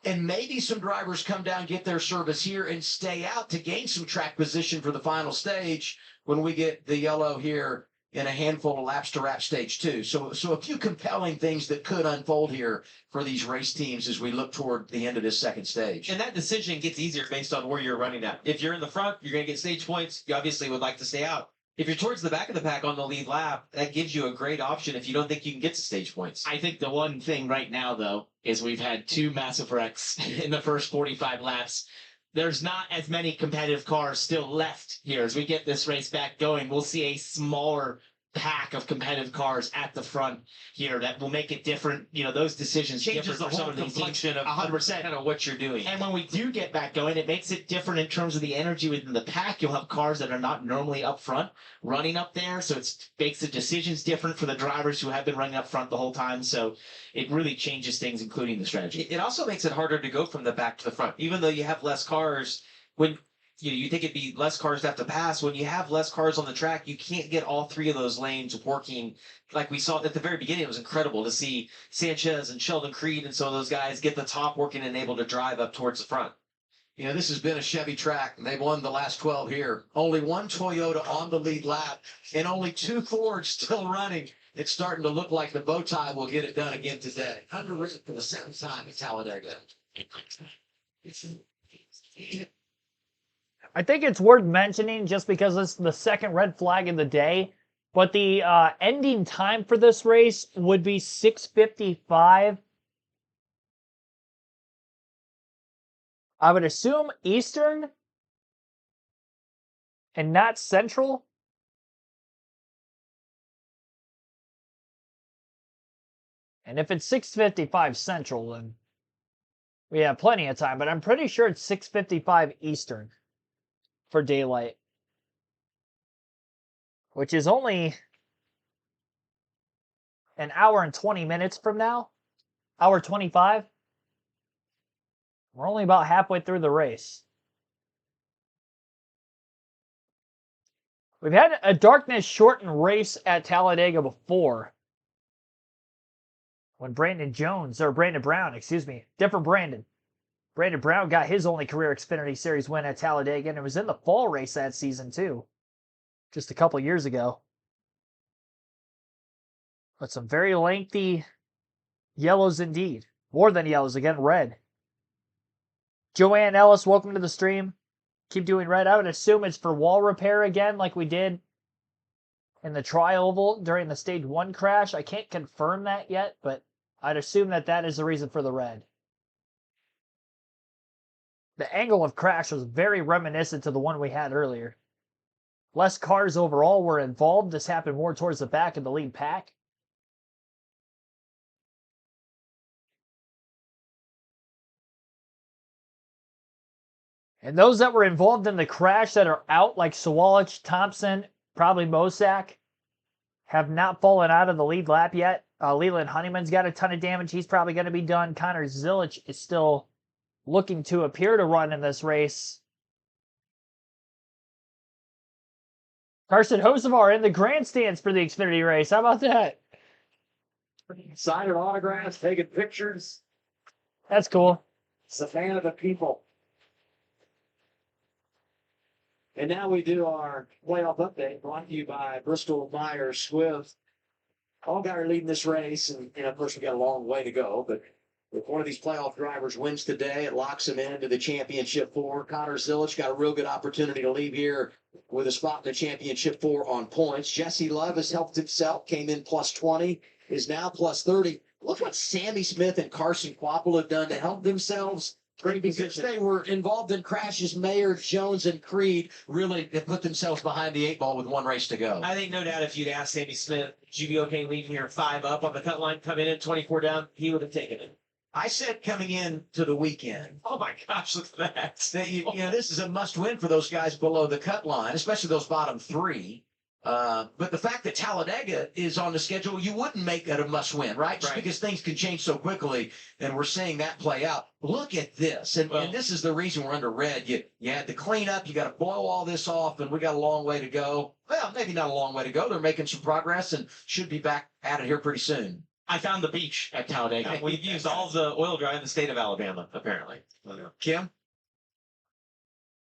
And maybe some drivers come down, get their service here, and stay out to gain some track position for the final stage when we get the yellow here in a handful of laps to wrap stage 2. So a few compelling things that could unfold here for these race teams as we look toward the end of this second stage. And that decision gets easier based on where you're running at. If you're in the front, you're going to get stage points. You obviously would like to stay out. If you're towards the back of the pack on the lead lap, that gives you a great option if you don't think you can get to stage points. I think the one thing right now, though, is we've had 2 massive wrecks in the first 45 laps. There's not as many competitive cars still left here. As we get this race back going, we'll see a smaller pack of competitive cars at the front here that will make it different. You know, those decisions Changes the different for some whole of these teams. complexion of 100%. kind of what you're doing. And when we do get back going, it makes it different in terms of the energy within the pack. You'll have cars that are not normally up front running up there. So it makes the decisions different for the drivers who have been running up front the whole time. So it really changes things, including the strategy. It also makes it harder to go from the back to the front. Even though you have less cars, when you think it'd be less cars to have to pass. When you have less cars on the track, you can't get all 3 of those lanes working. Like we saw at the very beginning, it was incredible to see Sanchez and Sheldon Creed and some of those guys get the top working and able to drive up towards the front. You know, this has been a Chevy track, and they've won the last 12 here. Only 1 Toyota on the lead lap, and only 2 Fords still running. It's starting to look like the bow tie will get it done again today. Underwritten for the 7th time at Talladega. I think it's worth mentioning just because it's the second red flag of the day, but the ending time for this race would be 6:55. I would assume Eastern and not Central. And if it's 6:55 Central, then we have plenty of time, but I'm pretty sure it's 6:55 Eastern for daylight, which is only an hour and 20 minutes from now. Hour 25. We're only about halfway through the race. We've had a darkness shortened race at Talladega before. When Brandon Brown, different Brandon. Brandon Brown got his only career Xfinity Series win at Talladega, and it was in the fall race that season, too. Just a couple years ago. But some very lengthy yellows indeed. More than yellows, again, red. Joanne Ellis, welcome to the stream. Keep doing red. I would assume it's for wall repair again, like we did in the tri-oval during the stage 1 crash. I can't confirm that yet, but I'd assume that that is the reason for the red. The angle of crash was very reminiscent to the one we had earlier. Less cars overall were involved. This happened more towards the back of the lead pack. And those that were involved in the crash that are out, like Sawalich, Thompson, probably Mosak, have not fallen out of the lead lap yet. Leland Honeyman's got a ton of damage. He's probably going to be done. Connor Zilich is still looking to appear to run in this race. Carson Hocevar in the grandstands for the Xfinity race. How about that? Signing autographs, taking pictures. That's cool. It's a fan of the people. And now we do our playoff update brought to you by Bristol Myers Swift. Allgaier leading this race, and of course we got a long way to go, but if one of these playoff drivers wins today, it locks him into the championship 4. Connor Zilich got a real good opportunity to leave here with a spot in the championship 4 on points. Jesse Love has helped himself, came in plus 20, is now plus 30. Look what Sammy Smith and Carson Quapple have done to help themselves. Because they were involved in crashes, Mayer, Jones, and Creed really have put themselves behind the 8 ball with 1 race to go. I think no doubt if you'd asked Sammy Smith, would you be okay leaving here 5 up on the cut line, coming in 24 down, he would have taken it. I said coming in to the weekend. Oh my gosh, look at that. This is a must win for those guys below the cut line, especially those bottom 3. But the fact that Talladega is on the schedule, you wouldn't make it a must win, right? Just because things can change so quickly, and we're seeing that play out. Look at this. And this is the reason we're under red. You had to clean up, you got to blow all this off, and we got a long way to go. Well, maybe not a long way to go. They're making some progress and should be back at it here pretty soon. I found the beach at Talladega. We've used all of the oil dry in the state of Alabama, apparently. Kim?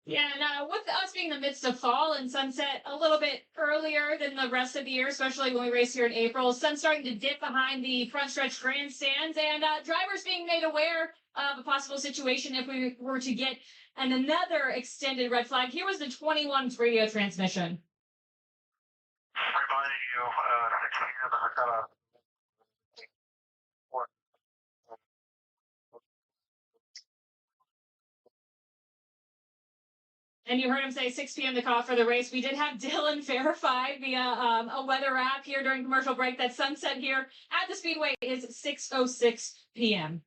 Yeah, and with us being in the midst of fall and sunset a little bit earlier than the rest of the year, especially when we race here in April, sun's starting to dip behind the front stretch grandstands, and drivers being made aware of a possible situation if we were to get another extended red flag. Here was the 21's radio transmission. Reminding you of 16 I got a And you heard him say 6 p.m. the call for the race. We did have Dylan verify via a weather app here during commercial break that sunset here at the Speedway is 6:06 p.m.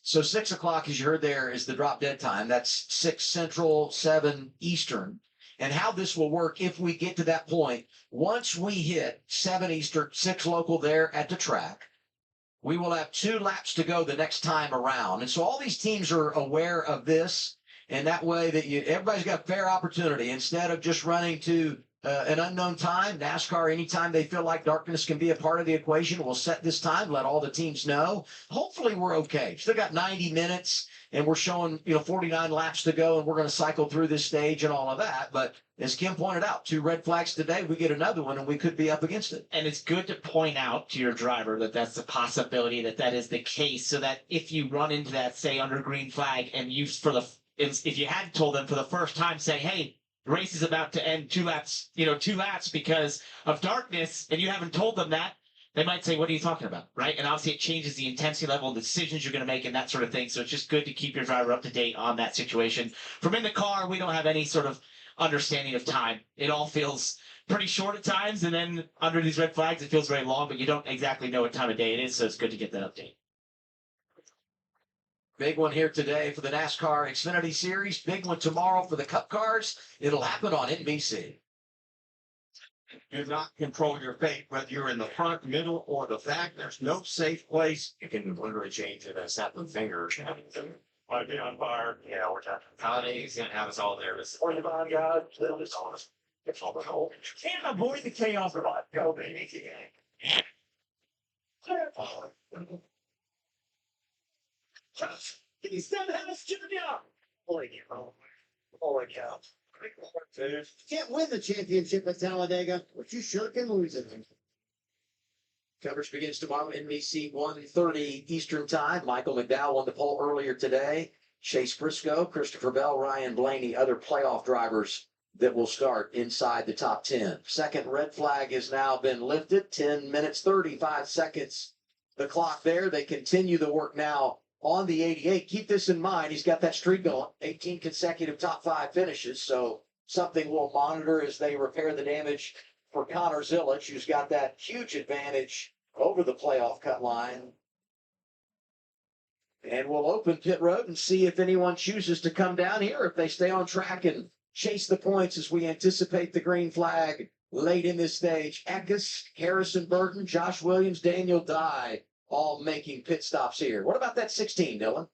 So 6 o'clock, as you heard there, is the drop dead time. That's 6 Central, 7 Eastern. And how this will work if we get to that point, once we hit 7 Eastern, 6 local there at the track, we will have 2 laps to go the next time around. And so all these teams are aware of this. And that way that everybody's got a fair opportunity. Instead of just running to an unknown time, NASCAR, anytime they feel like darkness can be a part of the equation, will set this time, let all the teams know. Hopefully we're okay. Still got 90 minutes, and we're showing 49 laps to go, and we're going to cycle through this stage and all of that. But as Kim pointed out, 2 red flags today, we get another one, and we could be up against it. And it's good to point out to your driver that that's the possibility, that is the case, so that if you run into that, say, under green flag, and if you had told them for the first time, say, hey, the race is about to end 2 laps because of darkness, and you haven't told them that, they might say, what are you talking about, right? And obviously it changes the intensity level, the decisions you're going to make, and that sort of thing. So it's just good to keep your driver up to date on that situation. From in the car, we don't have any sort of understanding of time. It all feels pretty short at times, and then under these red flags, it feels very long, but you don't exactly know what time of day it is, so it's good to get that update. Big one here today for the NASCAR Xfinity Series. Big one tomorrow for the Cup cars. It'll happen on NBC. Do not control your fate, whether you're in the front, middle, or the back. There's no safe place. You can literally change it as snap of fingers. might be on fire. Yeah, we're talking. Talladaga's going to have us all nervous. Or you mind, guys, they'll just on us. It's all the whole. Can't avoid the chaos. Go, baby. Can you stand the house, Junior? Holy cow. Holy cow. You can't win the championship at Talladega, but you sure can lose it. Coverage begins tomorrow, NBC 1:30 Eastern Time. Michael McDowell won the pole earlier today. Chase Briscoe, Christopher Bell, Ryan Blaney, other playoff drivers that will start inside the top 10. Second red flag has now been lifted. 10 minutes, 35 seconds. The clock there. They continue the work now on the 88. Keep this in mind. He's got that streak going. 18 consecutive top 5 finishes. So something we'll monitor as they repair the damage for Connor Zilic, who's got that huge advantage over the playoff cut line. And we'll open pit road and see if anyone chooses to come down here, if they stay on track and chase the points as we anticipate the green flag late in this stage. Eckes, Harrison Burton, Josh Williams, Daniel Dye, all making pit stops here. What about that 16, Dylan?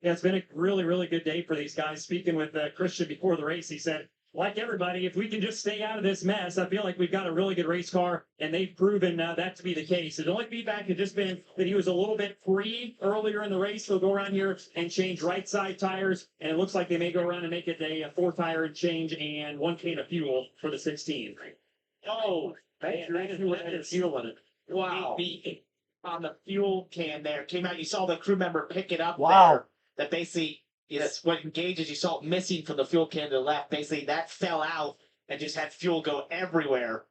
Yeah, it's been a really, really good day for these guys. Speaking with Christian before the race, he said, like everybody, if we can just stay out of this mess, I feel like we've got a really good race car, and they've proven that to be the case. The only feedback had just been that he was a little bit free earlier in the race. He'll go around here and change right side tires, and it looks like they may go around and make it a 4-tire change and 1 can of fuel for the 16. Oh, man, fuel in it. Wow. On the fuel can there, came out, you saw the crew member pick it up. Wow. There, that basically is what engages. You saw it missing from the fuel can to the left. Basically, that fell out and just had fuel go everywhere.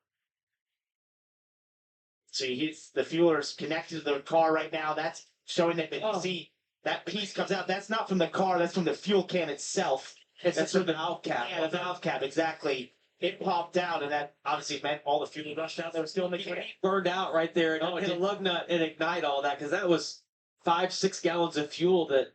So the fueler's connected to the car right now. That's showing that you see that piece comes out. That's not from the car. That's from the fuel can itself. That's from the valve cap. Yeah, the valve cap, exactly. It popped out, and that obviously meant all the fuel rushed out that was still in the can. It burned out right there. And hit a lug nut and ignite all that, because that was 5-6 gallons of fuel that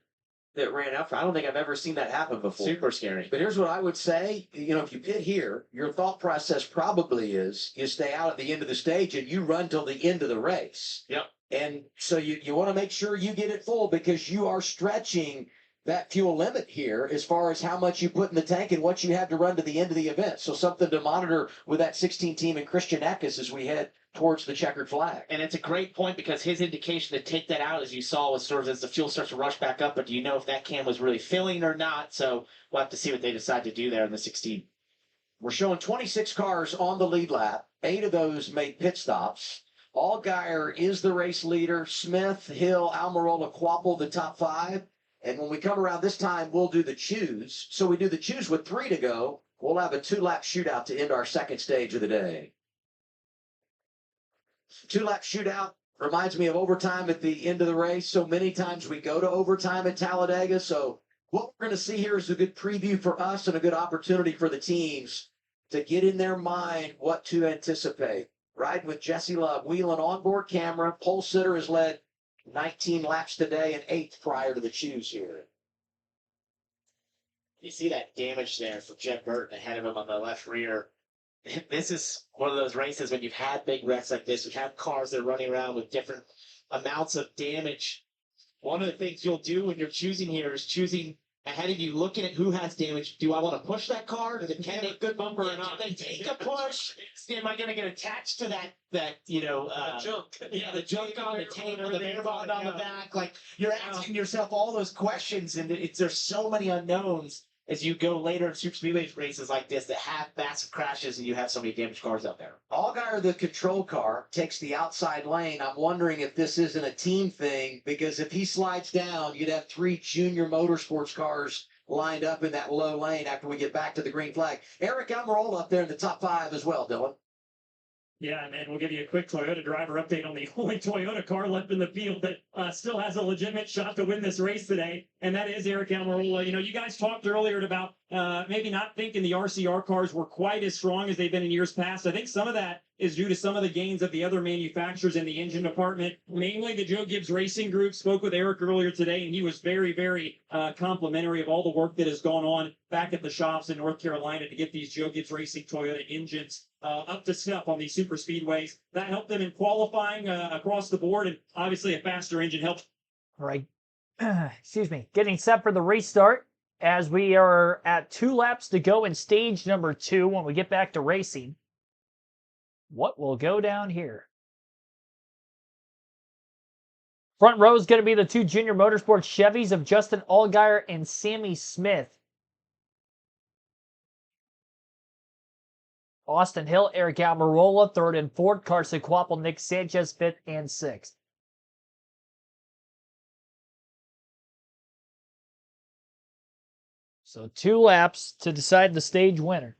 ran out. I don't think I've ever seen that happen before. Super scary. But here's what I would say. If you pit here, your thought process probably is you stay out at the end of the stage and you run till the end of the race. Yep. And so you want to make sure you get it full, because you are stretching that fuel limit here as far as how much you put in the tank and what you have to run to the end of the event. So something to monitor with that 16 team and Christian Eckes as we head towards the checkered flag. And it's a great point because his indication to take that out, as you saw, was sort of as the fuel starts to rush back up. But do you know if that can was really filling or not? So we'll have to see what they decide to do there in the 16. We're showing 26 cars on the lead lap. 8 of those made pit stops. Allgaier is the race leader. Smith, Hill, Almirola, Quapple, the top 5. And when we come around this time, we'll do the choose. So we do the choose with 3 to go. We'll have a 2-lap shootout to end our second stage of the day. 2-lap shootout reminds me of overtime at the end of the race. So many times we go to overtime at Talladega. So what we're going to see here is a good preview for us and a good opportunity for the teams to get in their mind what to anticipate. Riding with Jesse Love, wheeling onboard camera. Pole sitter has led 19 laps today and 8th prior to the choose here. You see that damage there for Jeff Burton ahead of him on the left rear. This is one of those races when you've had big wrecks like this, you have cars that are running around with different amounts of damage. One of the things you'll do when you're choosing here is choosing ahead of you, looking at who has damage. Do I want to push that car? Can they good bumper or not? Can they take a push? Am I going to get attached to that junk? Yeah, the junk on the tail, the bear bond on the back. Like you're asking yourself all those questions, and there's so many unknowns as you go later in super speedway races like this that have massive crashes, and you have so many damaged cars out there. Allgaier, the control car, takes the outside lane. I'm wondering if this isn't a team thing, because if he slides down, you'd have 3 junior motorsports cars lined up in that low lane after we get back to the green flag. Eric Almirola up there in the top 5 as well, Dylan. Yeah, and we'll give you a quick Toyota driver update on the only Toyota car left in the field that still has a legitimate shot to win this race today, and that is Eric Almirola. You know, you guys talked earlier about maybe not thinking the RCR cars were quite as strong as they've been in years past. I think some of that is due to some of the gains of the other manufacturers in the engine department, mainly the Joe Gibbs Racing Group. Spoke with Eric earlier today, and he was very, very complimentary of all the work that has gone on back at the shops in North Carolina to get these Joe Gibbs Racing Toyota engines up to snuff on these super speedways. That helped them in qualifying across the board, and obviously a faster engine helped. Right. Excuse me. Getting set for the restart as we are at 2 laps to go in stage number 2 when we get back to racing. What will go down here? Front row is going to be the 2 Junior Motorsports Chevys of Justin Allgaier and Sammy Smith. Austin Hill, Eric Almirola, 3rd and 4th. Carson Quapple, Nick Sanchez, 5th and 6th. So 2 laps to decide the stage winner.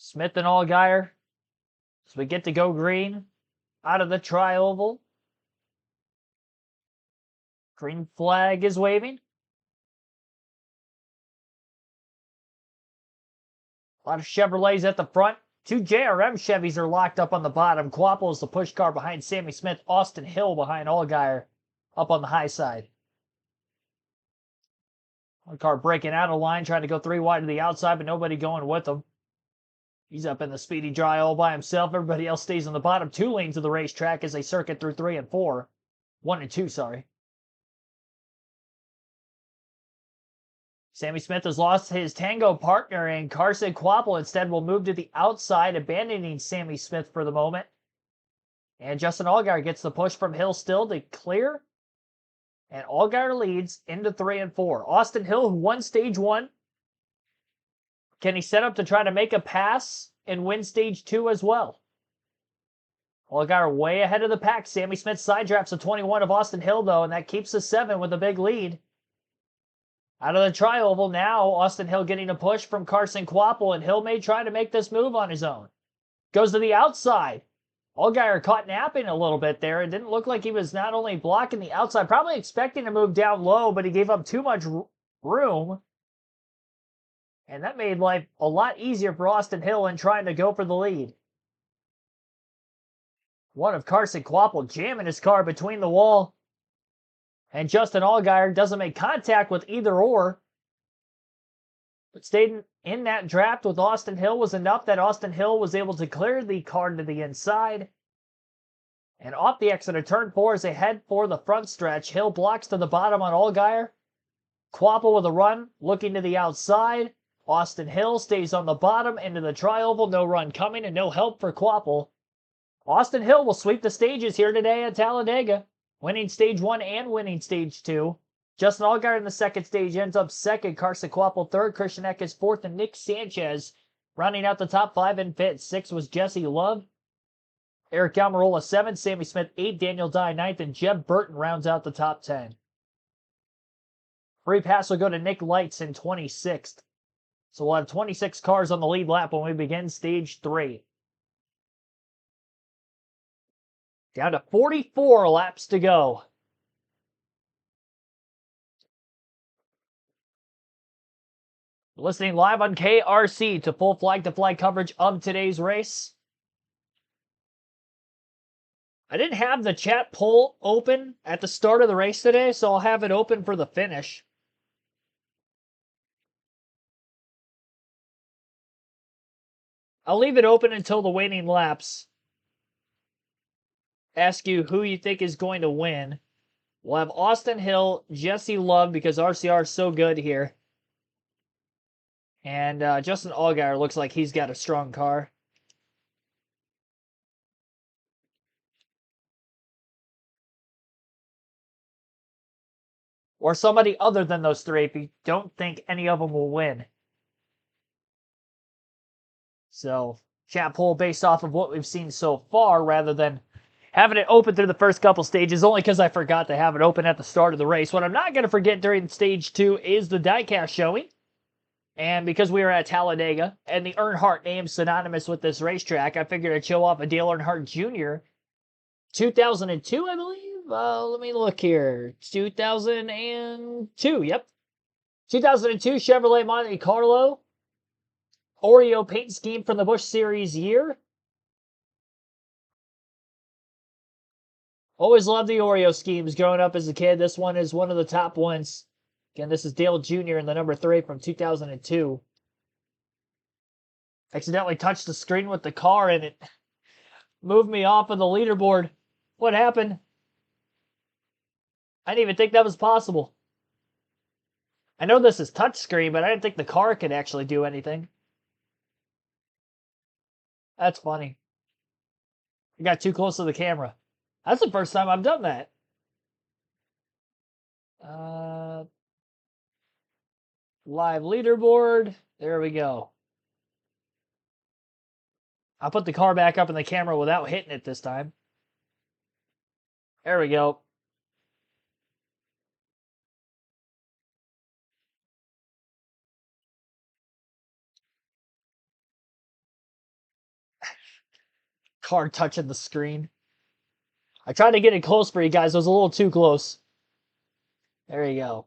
Smith and Allgaier, as we get to go green out of the tri-oval. Green flag is waving. A lot of Chevrolets at the front. 2 JRM Chevys are locked up on the bottom. Quapple is the push car behind Sammy Smith. Austin Hill behind Allgaier up on the high side. One car breaking out of line, trying to go 3 wide to the outside, but nobody going with him. He's up in the speedy dry all by himself. Everybody else stays on the bottom 2 lanes of the racetrack as they circuit through 3 and 4. 1 and 2, sorry. Sammy Smith has lost his Tango partner, and Carson Quapple instead will move to the outside, abandoning Sammy Smith for the moment. And Justin Allgaier gets the push from Hill still to clear. And Allgaier leads into 3 and 4. Austin Hill, who won stage 1. Can he set up to try to make a pass and win stage 2 as well? Allgaier way ahead of the pack. Sammy Smith side drafts a 21 of Austin Hill, though, and that keeps the 7 with a big lead. Out of the tri-oval now, Austin Hill getting a push from Carson Quapple, and Hill may try to make this move on his own. Goes to the outside. Allgaier caught napping a little bit there. It didn't look like he was not only blocking the outside, probably expecting to move down low, but he gave up too much room. And that made life a lot easier for Austin Hill in trying to go for the lead. One of Carson Quapple jamming his car between the wall. And Justin Allgaier doesn't make contact with either or. But staying in that draft with Austin Hill was enough that Austin Hill was able to clear the car to the inside. And off the exit of turn 4 as they head for the front stretch. Hill blocks to the bottom on Allgaier. Quapple with a run, looking to the outside. Austin Hill stays on the bottom into the tri-oval. No run coming and no help for Quapple. Austin Hill will sweep the stages here today at Talladega, winning stage 1 and winning stage 2. Justin Allgaier in the second stage ends up second. Carson Quapple third. Christian Eckes fourth. And Nick Sanchez rounding out the top 5 in pit. 6 was Jesse Love. Eric Almirola 7th. Sammy Smith 8th. Daniel Dye 9th. And Jeb Burton rounds out the top 10. Free pass will go to Nick Lights in 26th. So we'll have 26 cars on the lead lap when we begin stage 3. Down to 44 laps to go. Listening live on KRC to full flag-to-flag coverage of today's race. I didn't have the chat poll open at the start of the race today, so I'll have it open for the finish. I'll leave it open until the waning laps. Ask you who you think is going to win. We'll have Austin Hill, Jesse Love, because RCR is so good here. And Justin Allgaier looks like he's got a strong car. Or somebody other than those three if you don't think any of them will win. So, chat poll based off of what we've seen so far rather than having it open through the first couple stages, only because I forgot to have it open at the start of the race. What I'm not going to forget during stage 2 is the diecast showing. And because we are at Talladega, and the Earnhardt name synonymous with this racetrack, I figured I'd show off a Dale Earnhardt Jr. 2002, I believe? Let me look here. 2002, yep. 2002 Chevrolet Monte Carlo. Oreo paint scheme from the Busch Series year. Always loved the Oreo schemes growing up as a kid. This one is one of the top ones. Again, this is Dale Jr. in the number 3 from 2002. Accidentally touched the screen with the car and it moved me off of the leaderboard. What happened? I didn't even think that was possible. I know this is touchscreen, but I didn't think the car could actually do anything. That's funny. I got too close to the camera. That's the first time I've done that. Live leaderboard. There we go. I'll put the car back up in the camera without hitting it this time. There we go. Car touching the screen. I tried to get it close for you guys. It was a little too close. There you go.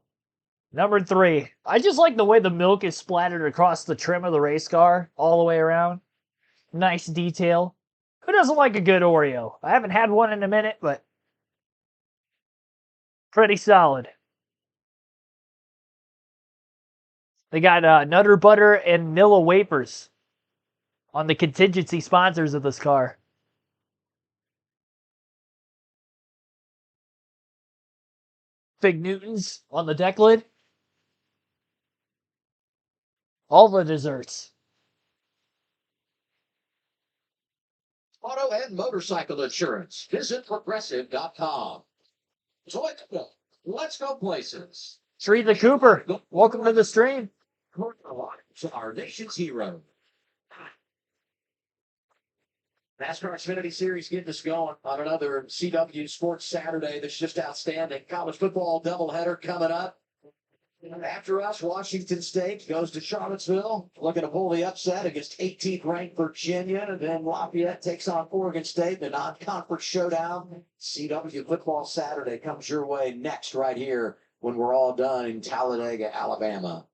Number 3. I just like the way the milk is splattered across the trim of the race car all the way around. Nice detail. Who doesn't like a good Oreo? I haven't had one in a minute, but pretty solid. They got Nutter Butter and Nilla Wafers on the contingency sponsors of this car. Fig Newtons on the deck lid. All the desserts. Auto and motorcycle insurance. Visit progressive.com. Toyota. Let's go places. Sri the Cooper, welcome to the stream. Our nation's hero. NASCAR Xfinity Series getting us going on another CW Sports Saturday that's just outstanding. College football doubleheader coming up. After us, Washington State goes to Charlottesville, looking to pull the upset against 18th ranked Virginia. And then Lafayette takes on Oregon State in a non-conference showdown. CW Football Saturday comes your way next right here when we're all done in Talladega, Alabama.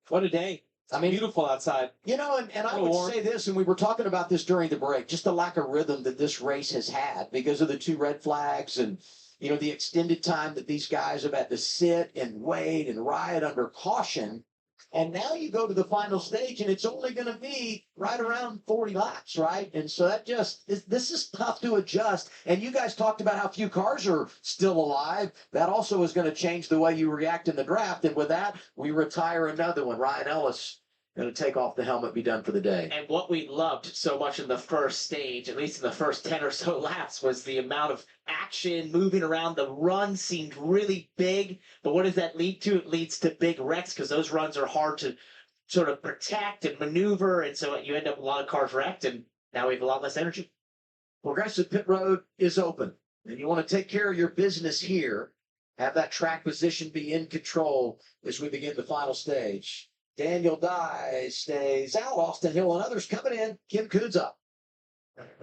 What a day. I mean, beautiful outside. You know, and I would say this, and we were talking about this during the break, just the lack of rhythm that this race has had because of the 2 red flags and, you know, the extended time that these guys have had to sit and wait and ride under caution. And now you go to the final stage, and it's only going to be right around 40 laps, right? And so that this is tough to adjust. And you guys talked about how few cars are still alive. That also is going to change the way you react in the draft. And with that, we retire another one. Ryan Ellis going to take off the helmet, be done for the day. And what we loved so much in the first stage, at least in the first 10 or so laps, was the amount of action moving around. The run seemed really big, but what does that lead to? It leads to big wrecks because those runs are hard to sort of protect and maneuver, and so you end up with a lot of cars wrecked, and now we have a lot less energy. Progressive Pit Road is open, and you want to take care of your business here. Have that track position be in control as we begin the final stage. Daniel Dye stays out. Austin Hill and others coming in. Kim Coons up.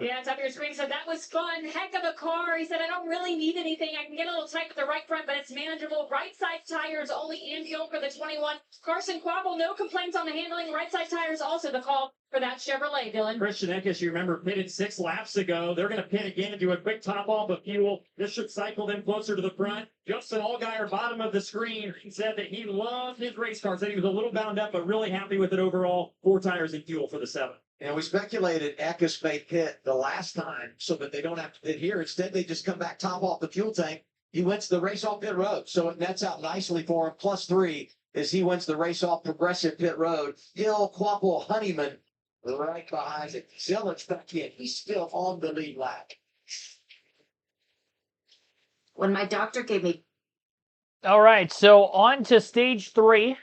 Yeah, top of your screen said that was fun. Heck of a car. He said, I don't really need anything. I can get a little tight with the right front, but it's manageable. Right side tires only in fuel for the 21. Carson Quapple, no complaints on the handling. Right side tires also the call for that Chevrolet, Dylan. Christian Eckes, you remember, pitted 6 laps ago. They're going to pit again and do a quick top off of fuel. This should cycle them closer to the front. Justin Allgaier, bottom of the screen, he said that he loved his race car. Said he was a little bound up, but really happy with it overall. 4 tires and fuel for the 7. And we speculated Eckes may pit the last time so that they don't have to pit here. Instead, they just come back top off the fuel tank. He wins the race off pit road, so it nets out nicely for him. +3 as he wins the race off Progressive Pit Road. Hill, Quapple, Honeyman right behind it. Zillage back in. He's still on the lead lap. When my doctor gave me. All right, so on to stage 3.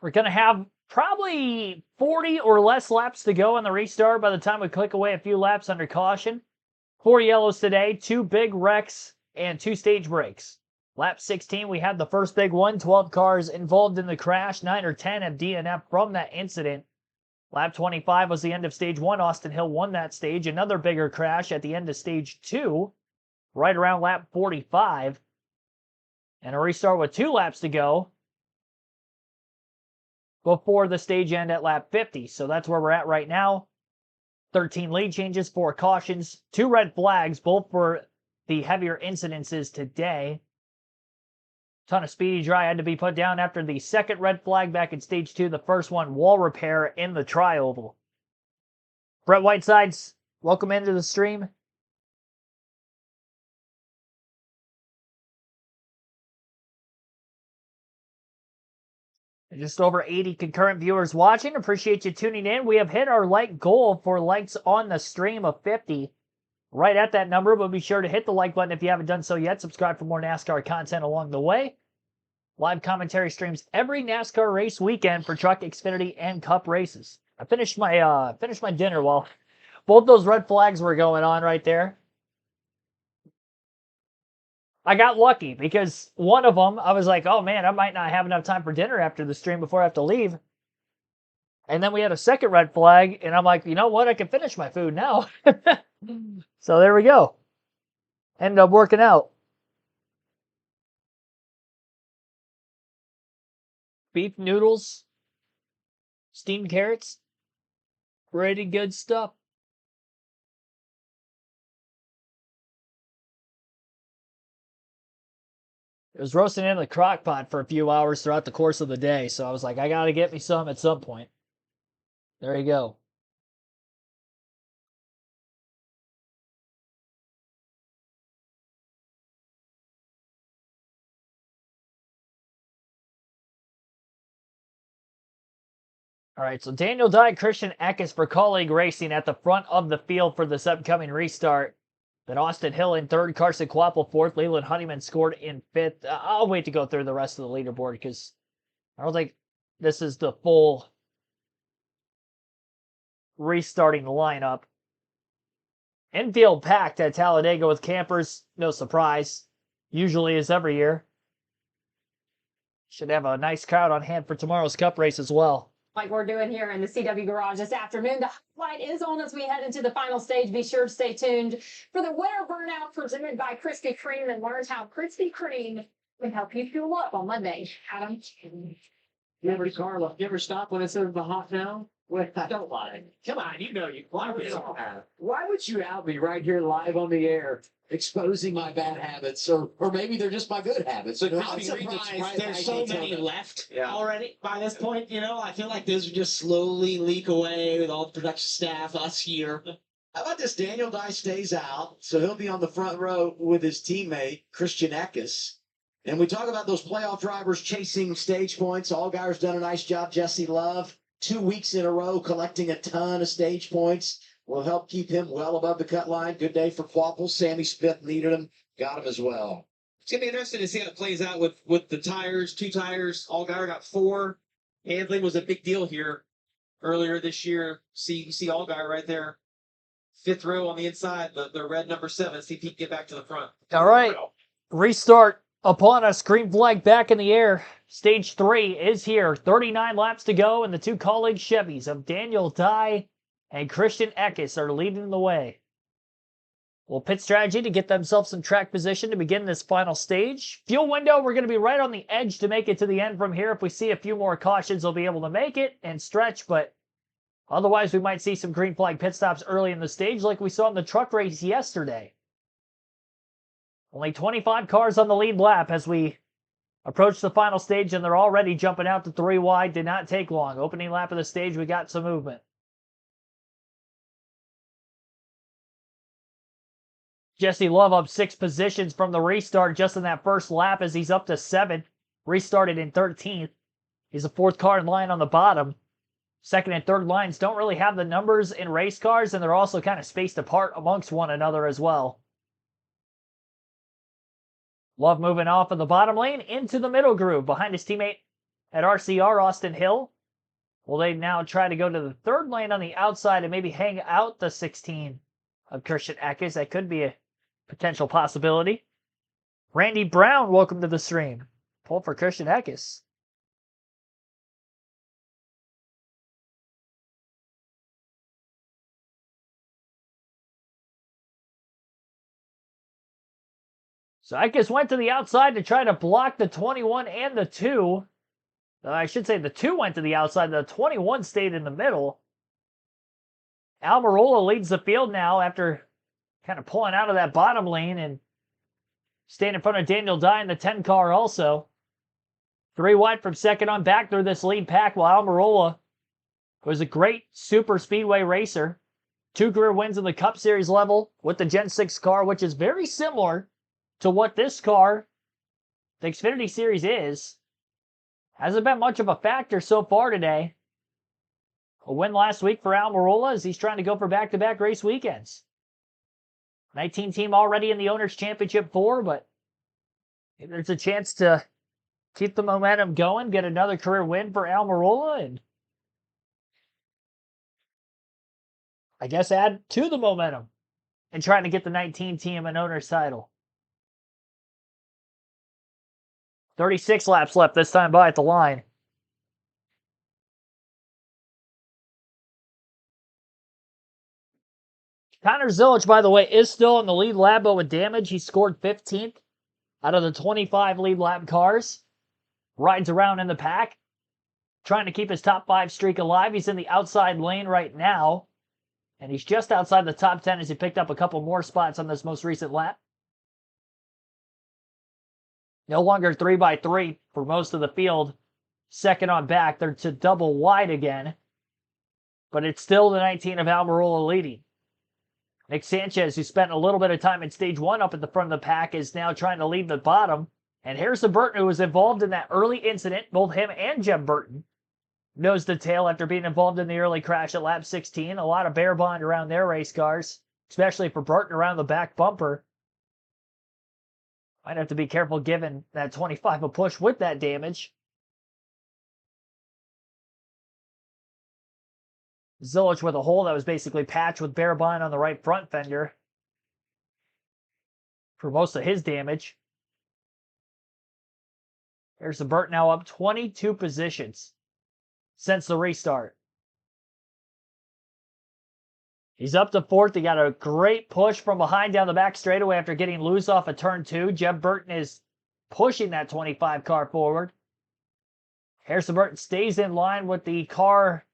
We're going to have probably 40 or less laps to go on the restart by the time we click away a few laps under caution. 4 yellows today, 2 big wrecks, and 2 stage breaks. Lap 16, we had the first big one, 12 cars involved in the crash, 9 or 10 have DNF from that incident. Lap 25 was the end of stage 1. Austin Hill won that stage. Another bigger crash at the end of stage 2, right around lap 45. And a restart with 2 laps to go before the stage end at lap 50. So that's where we're at right now. 13 lead changes, 4 cautions, 2 red flags, both for the heavier incidences today. Ton of speedy dry had to be put down after the second red flag back in stage 2. The first one, wall repair in the tri-oval. Brett Whitesides, welcome into the stream. Just over 80 concurrent viewers watching. Appreciate you tuning in. We have hit our like goal for likes on the stream of 50. Right at that number, but be sure to hit the like button if you haven't done so yet. Subscribe for more NASCAR content along the way. Live commentary streams every NASCAR race weekend for Truck, Xfinity, and Cup races. I finished my dinner while both those red flags were going on right there. I got lucky because one of them, I was like, oh man, I might not have enough time for dinner after the stream before I have to leave. And then we had a second red flag, and I'm like, you know what? I can finish my food now. So there we go. Ended up working out. Beef noodles, steamed carrots, pretty good stuff. It was roasting in the crock pot for a few hours throughout the course of the day, so I was like, I gotta get me some at some point. There you go. All right, so Daniel Dye, Christian Eckes for colleague racing at the front of the field for this upcoming restart. Then Austin Hill in 3rd, Carson Quapple 4th, Leland Honeyman scored in 5th. I'll wait to go through the rest of the leaderboard because I don't think this is the full restarting lineup. Infield packed at Talladega with campers, no surprise. Usually is every year. Should have a nice crowd on hand for tomorrow's Cup race as well. Like we're doing here in the CW garage this afternoon. The highlight is on as we head into the final stage. Be sure to stay tuned for the winter burnout presented by Krispy Kreme and learn how Krispy Kreme can help you fuel up on Monday. Adam? You ever stop when it's in the hot now? Well, I don't lie. Come on, you know you. Why would you have? Why would you have me right here live on the air exposing my bad habits, or maybe they're just my good habits? But You know, I'm I'm surprised there's so many left Yeah. already by this point. You know, I feel like those would just slowly leak away with all the production staff, us here. How about this? Daniel Dye stays out, so he'll be on the front row with his teammate, Christian Eckes. And we talk about those playoff drivers chasing stage points. Allgaier's done a nice job. Jesse Love, 2 weeks in a row, collecting a ton of stage points. Will help keep him well above the cut line. Good day for Quapple. Sammy Smith needed him. Got him as well. It's gonna be interesting to see how it plays out with the tires. 2 tires. Allgaier got 4. Handling was a big deal here earlier this year. You see Allgaier right there, 5th row on the inside, the red number 7. See if he can get back to the front. All right. Restart upon us. Green flag back in the air. Stage 3 is here. 39 laps to go, and the 2 colleague Chevys of Daniel Dye and Christian Eckes are leading the way. Well, pit strategy to get themselves some track position to begin this final stage. Fuel window, we're going to be right on the edge to make it to the end from here. If we see a few more cautions, they'll be able to make it and stretch, but otherwise we might see some green flag pit stops early in the stage like we saw in the truck race yesterday. Only 25 cars on the lead lap as we approach the final stage, and they're already jumping out to 3 wide. Did not take long. Opening lap of the stage, we got some movement. Jesse Love up 6 positions from the restart just in that first lap as he's up to 7. Restarted in 13th. He's the 4th car in line on the bottom. 2nd and 3rd lines don't really have the numbers in race cars, and they're also kind of spaced apart amongst one another as well. Love moving off of the bottom lane into the middle groove behind his teammate at RCR, Austin Hill. Will they now try to go to the 3rd lane on the outside and maybe hang out the 16 of Christian Eckes? That could be a potential possibility. Randy Brown, welcome to the stream. Pull for Christian Eckes. So Eckes went to the outside to try to block the 21 and the 2. I should say the 2 went to the outside. The 21 stayed in the middle. Almirola leads the field now after kind of pulling out of that bottom lane and staying in front of Daniel Dye in the 10 car also. 3 wide from 2nd on back through this lead pack, while Almirola was a great super speedway racer. 2 career wins in the Cup Series level with the Gen 6 car, which is very similar to what this car, the Xfinity Series, is. Hasn't been much of a factor so far today. A win last week for Almirola as he's trying to go for back-to-back race weekends. 19 team already in the Owners' Championship 4, but there's a chance to keep the momentum going, get another career win for Almirola, and I guess add to the momentum and trying to get the 19 team an Owners' title. 36 laps left this time by at the line. Connor Zilic, by the way, is still in the lead lap, but with damage. He scored 15th out of the 25 lead lap cars. Rides around in the pack, trying to keep his top 5 streak alive. He's in the outside lane right now, and he's just outside the top 10 as he picked up a couple more spots on this most recent lap. No longer 3x3 for most of the field. 2nd on back. They're to double wide again, but it's still the 19 of Almirola leading. Nick Sanchez, who spent a little bit of time in stage 1 up at the front of the pack, is now trying to lead the bottom. And Harrison Burton, who was involved in that early incident, both him and Jeb Burton, knows the tail after being involved in the early crash at lap 16. A lot of bear bond around their race cars, especially for Burton around the back bumper. Might have to be careful giving that 25 a push with that damage. Zilic with a hole that was basically patched with bare bond on the right front fender for most of his damage. Here's the Burt now up 22 positions since the restart. He's up to 4th. He got a great push from behind down the back straightaway after getting loose off of turn 2. Jeb Burton is pushing that 25 car forward. Harrison Burton stays in line with the car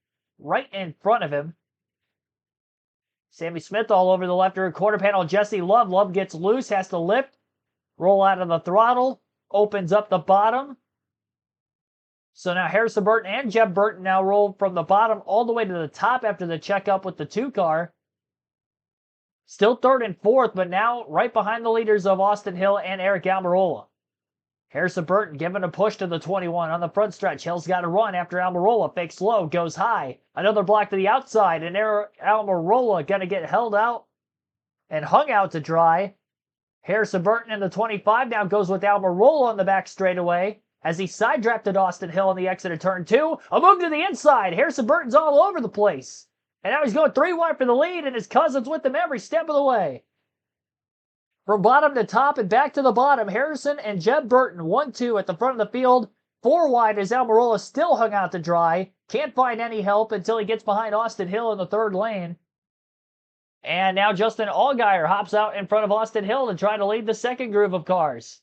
right in front of him. Sammy Smith all over the left rear quarter panel. Jesse Love. Love gets loose, has to lift, roll out of the throttle, opens up the bottom. So now Harrison Burton and Jeb Burton now roll from the bottom all the way to the top after the checkup with the 2 car. Still third and fourth, but now right behind the leaders of Austin Hill and Eric Almirola. Harrison Burton giving a push to the 21 on the front stretch. Hill's got to run after Almirola. Fakes low, goes high. Another block to the outside, and Eric Almirola going to get held out and hung out to dry. Harrison Burton in the 25 now goes with Almirola on the back straightaway as he side drafted Austin Hill on the exit of turn 2. A move to the inside. Harrison Burton's all over the place. And now he's going 3 wide for the lead, and his cousin's with him every step of the way. From bottom to top and back to the bottom, Harrison and Jeb Burton 1-2 at the front of the field. 4 wide as Almirola still hung out to dry. Can't find any help until he gets behind Austin Hill in the 3rd lane. And now Justin Allgaier hops out in front of Austin Hill to try to lead the 2nd group of cars.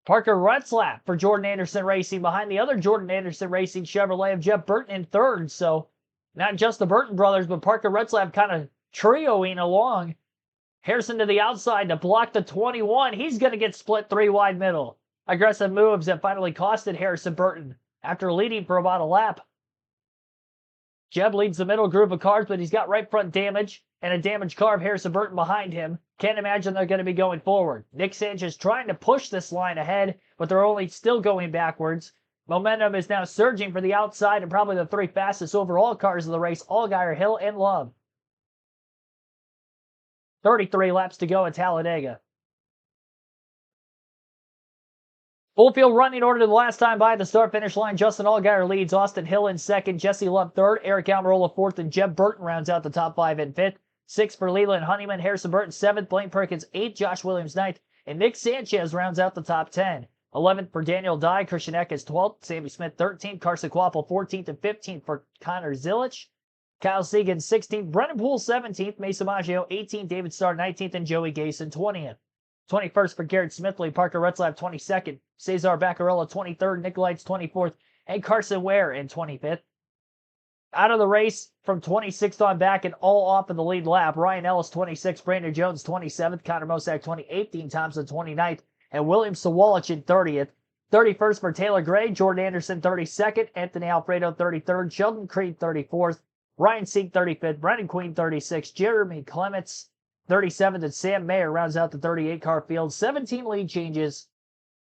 Parker Retzlaff for Jordan Anderson Racing behind the other Jordan Anderson Racing Chevrolet of Jeb Burton in 3rd. So not just the Burton brothers, but Parker Retzlaff kind of trioing along. Harrison to the outside to block the 21. He's going to get split 3 wide middle. Aggressive moves that finally costed Harrison Burton after leading for about a lap. Jeb leads the middle group of cars, but he's got right front damage and a damaged car of Harrison Burton behind him. Can't imagine they're going to be going forward. Nick Sanchez trying to push this line ahead, but they're only still going backwards. Momentum is now surging for the outside and probably the 3 fastest overall cars of the race, Allgaier, Hill, and Love. 33 laps to go at Talladega. Full field running order to the last time by the start-finish line. Justin Allgaier leads. Austin Hill in 2nd. Jesse Love 3rd. Eric Almirola 4th. And Jeb Burton rounds out the top 5 in 5th. 6th for Leland Honeyman. Harrison Burton 7th. Blaine Perkins 8th. Josh Williams 9th. And Nick Sanchez rounds out the top 10. 11th for Daniel Dye. Christian Eck is 12th. Sammy Smith 13th. Carson Quapple 14th and 15th for Connor Zilich. Kyle Segan 16th. Brennan Poole 17th. Mason Maggio 18th. David Starr 19th. And Joey Gason 20th. 21st for Garrett Smithley. Parker Retzlaff 22nd. Cesar Baccarella 23rd. Nick Lights 24th. And Carson Ware in 25th. Out of the race from 26th on back and all off in the lead lap. Ryan Ellis 26th. Brandon Jones 27th. Connor Mosack 28th. Dean Thompson 29th. And William Sawalich in 30th. 31st for Taylor Gray. Jordan Anderson 32nd. Anthony Alfredo 33rd. Sheldon Creed 34th. Ryan Seek 35th. Brendan Queen 36th. Jeremy Clements 37th. And Sam Mayer rounds out the 38-car field. 17 lead changes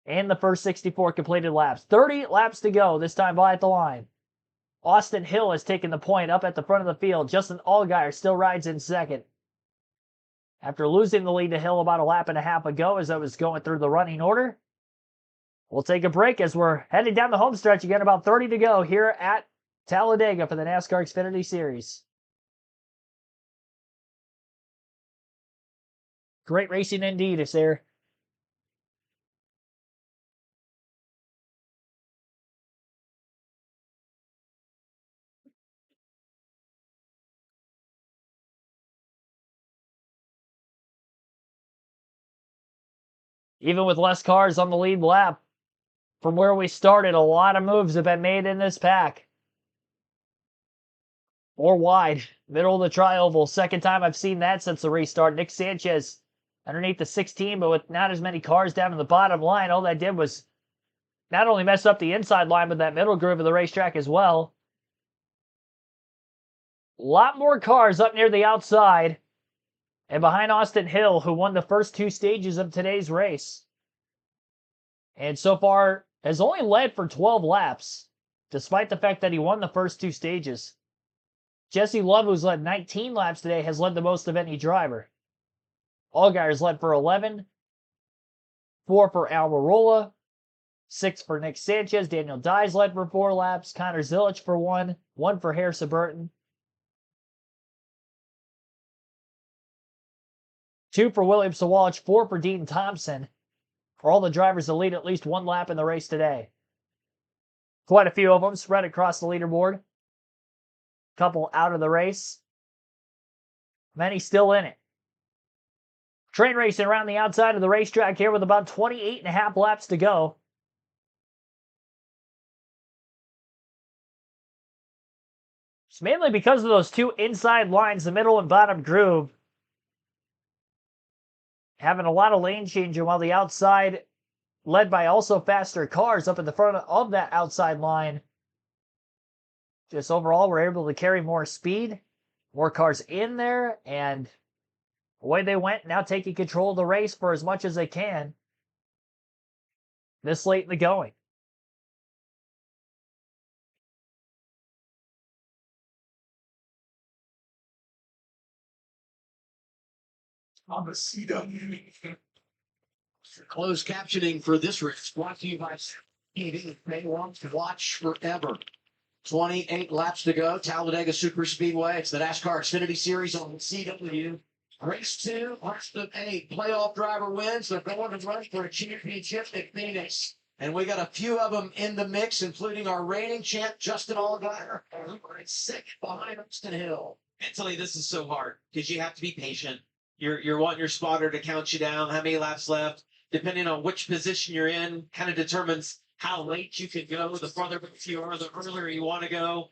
in the first 64 completed laps. 30 laps to go this time by at the line. Austin Hill has taken the point up at the front of the field. Justin Allgaier still rides in 2nd. After losing the lead to Hill about a lap and a half ago as I was going through the running order. We'll take a break as we're heading down the home stretch again. About 30 to go here at Talladega for the NASCAR Xfinity Series. Great racing indeed, is there. Even with less cars on the lead lap, from where we started, a lot of moves have been made in this pack. 4 wide, middle of the tri-oval. 2nd time I've seen that since the restart. Nick Sanchez underneath the 16, but with not as many cars down in the bottom line, all that did was not only mess up the inside line, but that middle groove of the racetrack as well. A lot more cars up near the outside. And behind Austin Hill, who won the first 2 stages of today's race. And so far has only led for 12 laps, despite the fact that he won the first 2 stages. Jesse Love, who's led 19 laps today, has led the most of any driver. Allgaier's led for 11. 4 for Almirola. 6 for Nick Sanchez. Daniel Dye's led for 4 laps. Connor Zilich for 1. 1 for Harrison Burton. 2 for William Sawalich, 4 for Dean Thompson. For all the drivers to lead at least 1 lap in the race today. Quite a few of them spread across the leaderboard. Couple out of the race. Many still in it. Train racing around the outside of the racetrack here with about 28.5 laps to go. It's mainly because of those two inside lines, the middle and bottom groove, having a lot of lane changing, while the outside, led by also faster cars up in the front of that outside line, just overall we're able to carry more speed, more cars in there, and away they went, now taking control of the race for as much as they can this late in the going. On the CW. Closed captioning for this race brought to you by TV. They want to watch forever. 28 laps to go. Talladega Super Speedway. It's the NASCAR Xfinity Series on CW. Race 2, race of 8. Playoff driver wins. They're going to run for a championship at Phoenix. And we got a few of them in the mix, including our reigning champ, Justin Allgaier, second behind Austin Hill. Mentally, this is so hard because you have to be patient. You're wanting your spotter to count you down, how many laps left, depending on which position you're in, kind of determines how late you can go. The farther back you are, the earlier you want to go.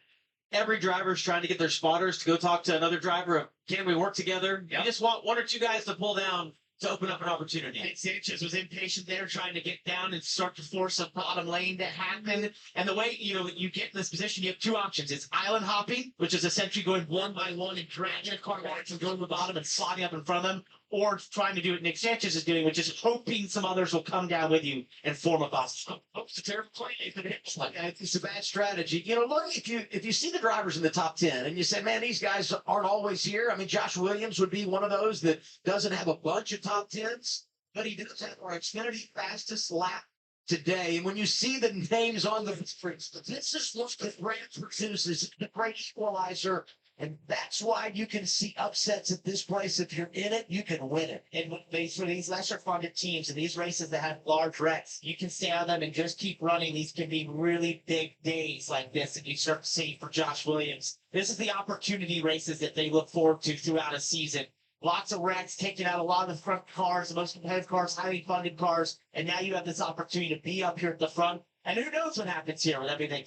Every driver's trying to get their spotters to go talk to another driver of, can we work together? Yep. You just want one or two guys to pull down to open up an opportunity. And Sanchez was impatient there, trying to get down and start to force a bottom lane to happen. And the way, you get in this position, you have two options. It's island hopping, which is essentially going one by one and dragging a car back and going to the bottom and sliding up in front of them, or trying to do what Nick Sanchez is doing, which is hoping some others will come down with you and form a bus. It's a terrible play. It's a bad strategy. Look, if you see the drivers in the top 10 and you say, man, these guys aren't always here. I mean, Josh Williams would be one of those that doesn't have a bunch of top 10s, but he does have our Xfinity fastest lap today. And when you see the names on the screens, this is what the brand produces, the great equalizer. And that's why you can see upsets at this place. If you're in it, you can win it. And for these lesser funded teams and these races that have large wrecks, you can stay on them and just keep running. These can be really big days like this that you start to see for Josh Williams. This is the opportunity races that they look forward to throughout a season. Lots of wrecks, taking out a lot of the front cars, the most competitive cars, highly funded cars, and now you have this opportunity to be up here at the front. And who knows what happens here with everything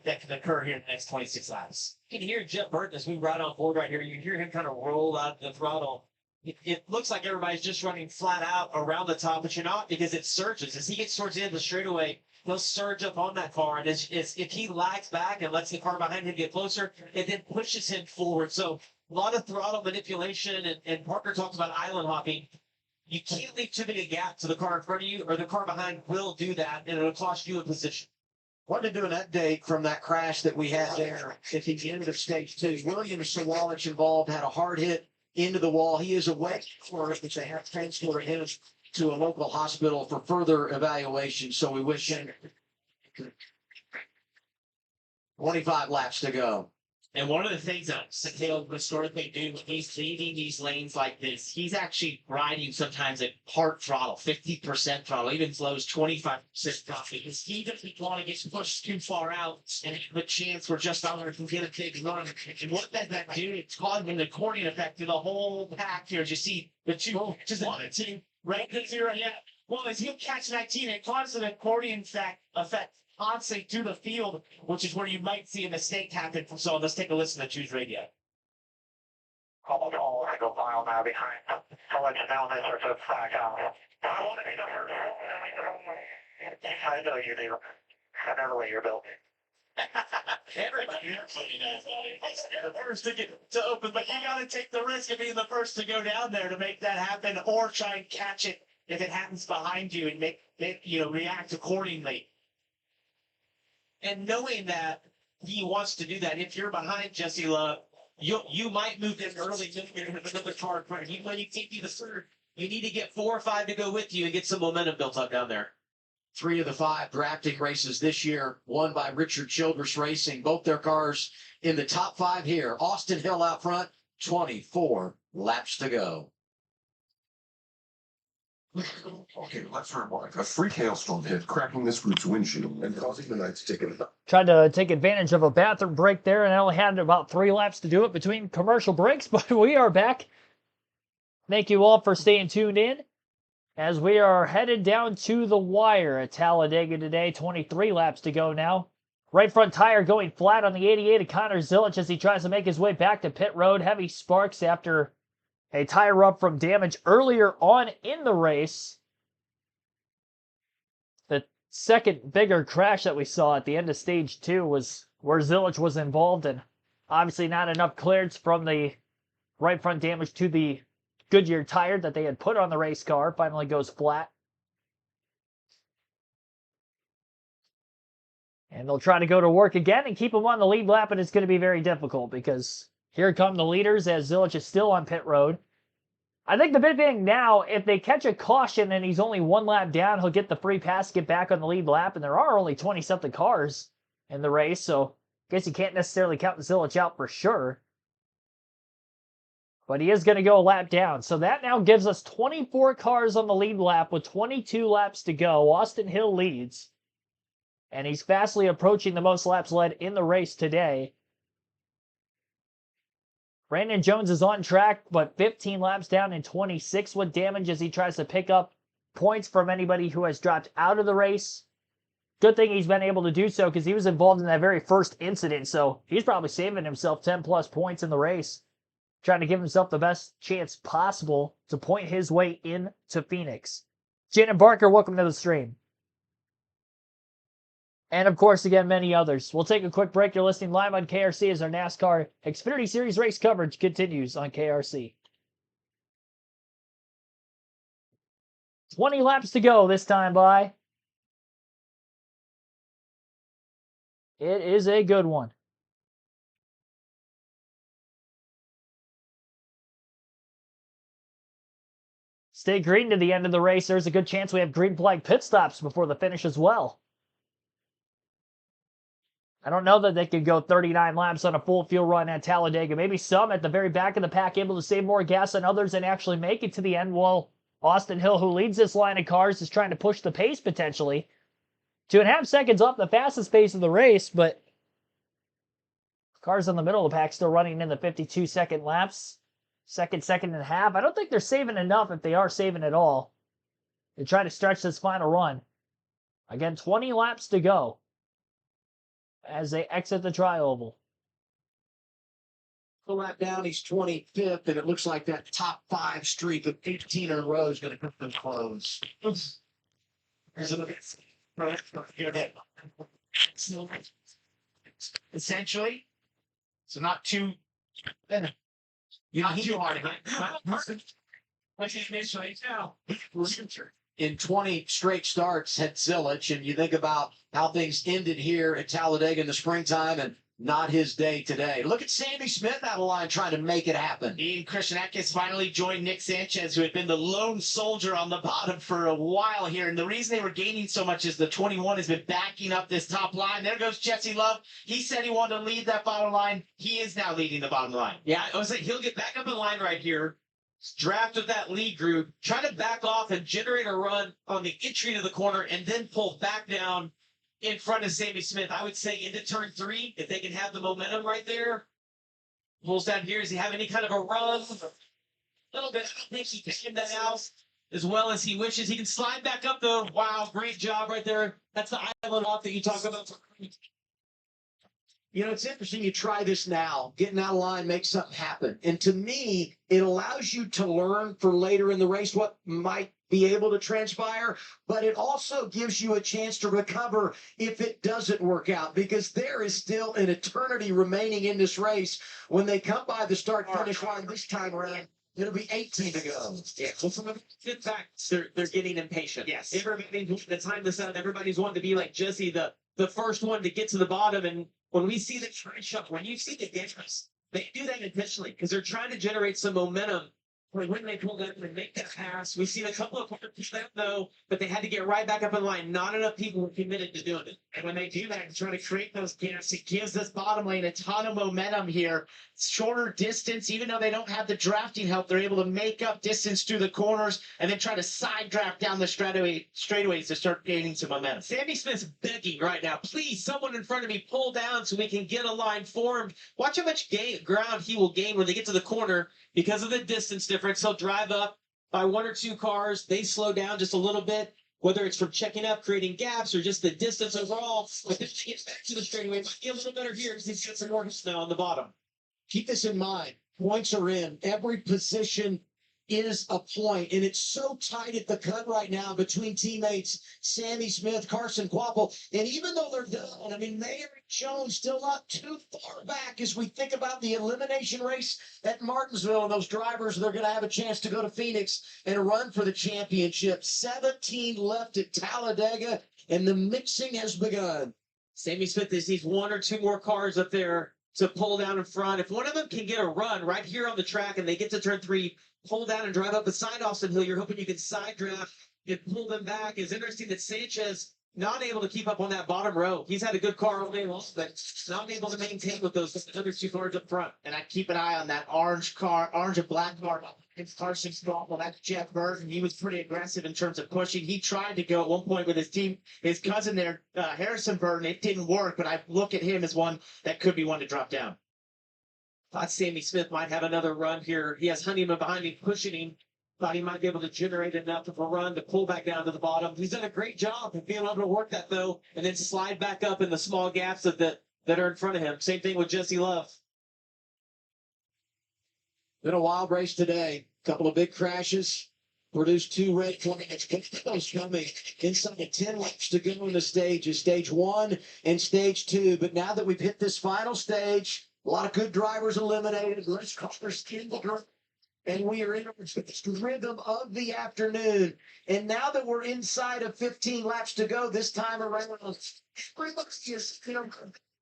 that can occur here in the next 26 laps. You can hear Jeff Burton as we ride on board right here. You can hear him kind of roll out the throttle. It looks like everybody's just running flat out around the top, but you're not, because it surges. As he gets towards the end of the straightaway, he'll surge up on that car. And if he lags back and lets the car behind him get closer, it then pushes him forward. So a lot of throttle manipulation, and Parker talks about island hopping. You can't leave too big a gap to the car in front of you, or the car behind will do that, and it'll cost you a position. Wanted to do an update from that crash that we had there at the end of stage 2. William Sawalich involved, had a hard hit into the wall. He is awake for it, which they have transported him to a local hospital for further evaluation. So we wish him 25 laps to go. And one of the things that Sakale historically do when he's leaving these lanes like this, he's actually riding sometimes at part throttle, 50% throttle, even as low as 25% throttle, because he doesn't want to get pushed too far out and have a chance where just others can get a big run. And what does that do? It's causing an accordion effect to the whole pack here. As you see, the two, just the 19, right? The 0, yeah. Well, as he'll catch 19, it causes an accordion effect. Constantly to the field, which is where you might see a mistake happen. So let's take a listen to Choose Radio. Almost all single file now behind. I'll let you know when they start to back out. I want to be the first one. I know you do. I never let your bill. Everybody does. The first to open, but you got to take the risk of being the first to go down there to make that happen, or try and catch it if it happens behind you and make react accordingly. And knowing that he wants to do that, if you're behind Jesse Love, you might move in early to another car in front of you. When you can't be the third, you need to get 4 or 5 to go with you and get some momentum built up down there. 3 of the 5 drafting races this year, won by Richard Childress Racing. Both their cars in the top 5 here. Austin Hill out front, 24 laps to go. Okay, let's rewind. A freak hailstorm hit, cracking this group's windshield and causing the Knights to take it. Tried to take advantage of a bathroom break there, and I only had about 3 laps to do it between commercial breaks, but we are back. Thank you all for staying tuned in as we are headed down to the wire at Talladega today. 23 laps to go now. Right front tire going flat on the 88 of Connor Zilic as he tries to make his way back to pit road. Heavy sparks after a tire rub from damage earlier on in the race. The second bigger crash that we saw at the end of stage 2 was where Zilic was involved, and obviously not enough clearance from the right front damage to the Goodyear tire that they had put on the race car. Finally goes flat. And they'll try to go to work again and keep him on the lead lap, and it's going to be very difficult because here come the leaders as Zilic is still on pit road. I think the big thing now, if they catch a caution and he's only 1 lap down, he'll get the free pass, get back on the lead lap, and there are only 20-something cars in the race, so I guess you can't necessarily count Zilic out for sure. But he is going to go a lap down. So that now gives us 24 cars on the lead lap with 22 laps to go. Austin Hill leads. And he's fastly approaching the most laps led in the race today. Brandon Jones is on track, but 15 laps down in 26 with damage as he tries to pick up points from anybody who has dropped out of the race. Good thing he's been able to do so because he was involved in that very first incident, so he's probably saving himself 10-plus points in the race, trying to give himself the best chance possible to point his way into Phoenix. Shannon Barker, welcome to the stream. And, of course, again, many others. We'll take a quick break. You're listening live on KRC as our NASCAR Xfinity Series race coverage continues on KRC. 20 laps to go this time by. It is a good one. Stay green to the end of the race. There's a good chance we have green flag pit stops before the finish as well. I don't know that they could go 39 laps on a full fuel run at Talladega. Maybe some at the very back of the pack able to save more gas than others and actually make it to the end. While Austin Hill, who leads this line of cars, is trying to push the pace potentially. 2.5 seconds off the fastest pace of the race, but cars in the middle of the pack still running in the 52-second laps. Second and a half. I don't think they're saving enough if they are saving at all. They try to stretch this final run. Again, 20 laps to go as they exit the tri-oval. A lap down, he's 25th, and it looks like that top 5 streak of 18 in a row is going to cut them close. Essentially, so not too, not too hard. In 20 straight starts at Zilic, and you think about how things ended here at Talladega in the springtime, and not his day today. Look at Sammy Smith out of line trying to make it happen. Ian Christian Atkins finally joined Nick Sanchez, who had been the lone soldier on the bottom for a while here. And the reason they were gaining so much is the 21 has been backing up this top line. There goes Jesse Love. He said he wanted to lead that bottom line. He is now leading the bottom line. Yeah, I was like, he'll get back up in line right here, draft with that lead group, try to back off and generate a run on the entry to the corner, and then pull back down in front of Sammy Smith. I would say into turn 3, if they can have the momentum right there. Pulls down here. Does he have any kind of a run? A little bit. I think he can that out as well as he wishes. He can slide back up, though. Wow, great job right there. That's the island off that you talk about. You know, it's interesting you try this now, getting out of line, make something happen. And to me, it allows you to learn for later in the race what might be able to transpire, but it also gives you a chance to recover if it doesn't work out, because there is still an eternity remaining in this race. When they come by the start-finish line this time around, it'll be 18 to go. Yeah, well, from a good fact, they're getting impatient. Yes. The time this out, everybody's wanting to be like Jesse, the first one to get to the bottom. And when we see the try shot, when you see the difference, they do that intentionally because they're trying to generate some momentum. When they pull that and make that pass, we've seen a couple of parts that though, but they had to get right back up in line. Not enough people were committed to doing it. And when they do that and try to create those gaps, it gives this bottom lane a ton of momentum here. Shorter distance, even though they don't have the drafting help, they're able to make up distance through the corners and then try to side draft down the straightaways to start gaining some momentum. Sammy Smith's begging right now. Please, someone in front of me, pull down so we can get a line formed. Watch how much ground he will gain when they get to the corner. Because of the distance difference, he'll drive up by 1 or 2 cars. They slow down just a little bit. whether it's from checking up, creating gaps, or just the distance overall. But if he gets back to the straightaway, it might be a little better here because he's got some more snow on the bottom. Keep this in mind. Points are in. Every position is a point, and it's so tight at the cut right now between teammates Sammy Smith, Carson Quapple, and even though they're done, I mean, Mayer and Jones still not too far back as we think about the elimination race at Martinsville, and those drivers, they're going to have a chance to go to Phoenix and run for the championship. 17 left at Talladega, and the mixing has begun. Sammy Smith just needs one or two more cars up there to pull down in front. If one of them can get a run right here on the track and they get to turn 3, pull down and drive up beside Austin Hill, you're hoping you can side draft and pull them back. It's interesting that Sanchez not able to keep up on that bottom row. He's had a good car all day long, but not able to maintain with those other 2 cars up front. And I keep an eye on that orange and black car. It's Carson Quapple. That's Jeff Burton. He was pretty aggressive in terms of pushing. He tried to go at one point with his team, his cousin there, Harrison Burton. It didn't work, but I look at him as one that could be one to drop down. Thought Sammy Smith might have another run here. He has Honeyman behind him, pushing him. Thought he might be able to generate enough of a run to pull back down to the bottom. He's done a great job of being able to work that, though, and then slide back up in the small gaps that are in front of him. Same thing with Jesse Love. Been a wild race today. Couple of big crashes. Produced 2 red flags. Coming inside of 10 laps to go in the stages. Stage 1 and Stage 2. But now that we've hit this final stage, a lot of good drivers eliminated. Let's cars in the group. And we are in the rhythm of the afternoon. And now that we're inside of 15 laps to go this time around, everybody's just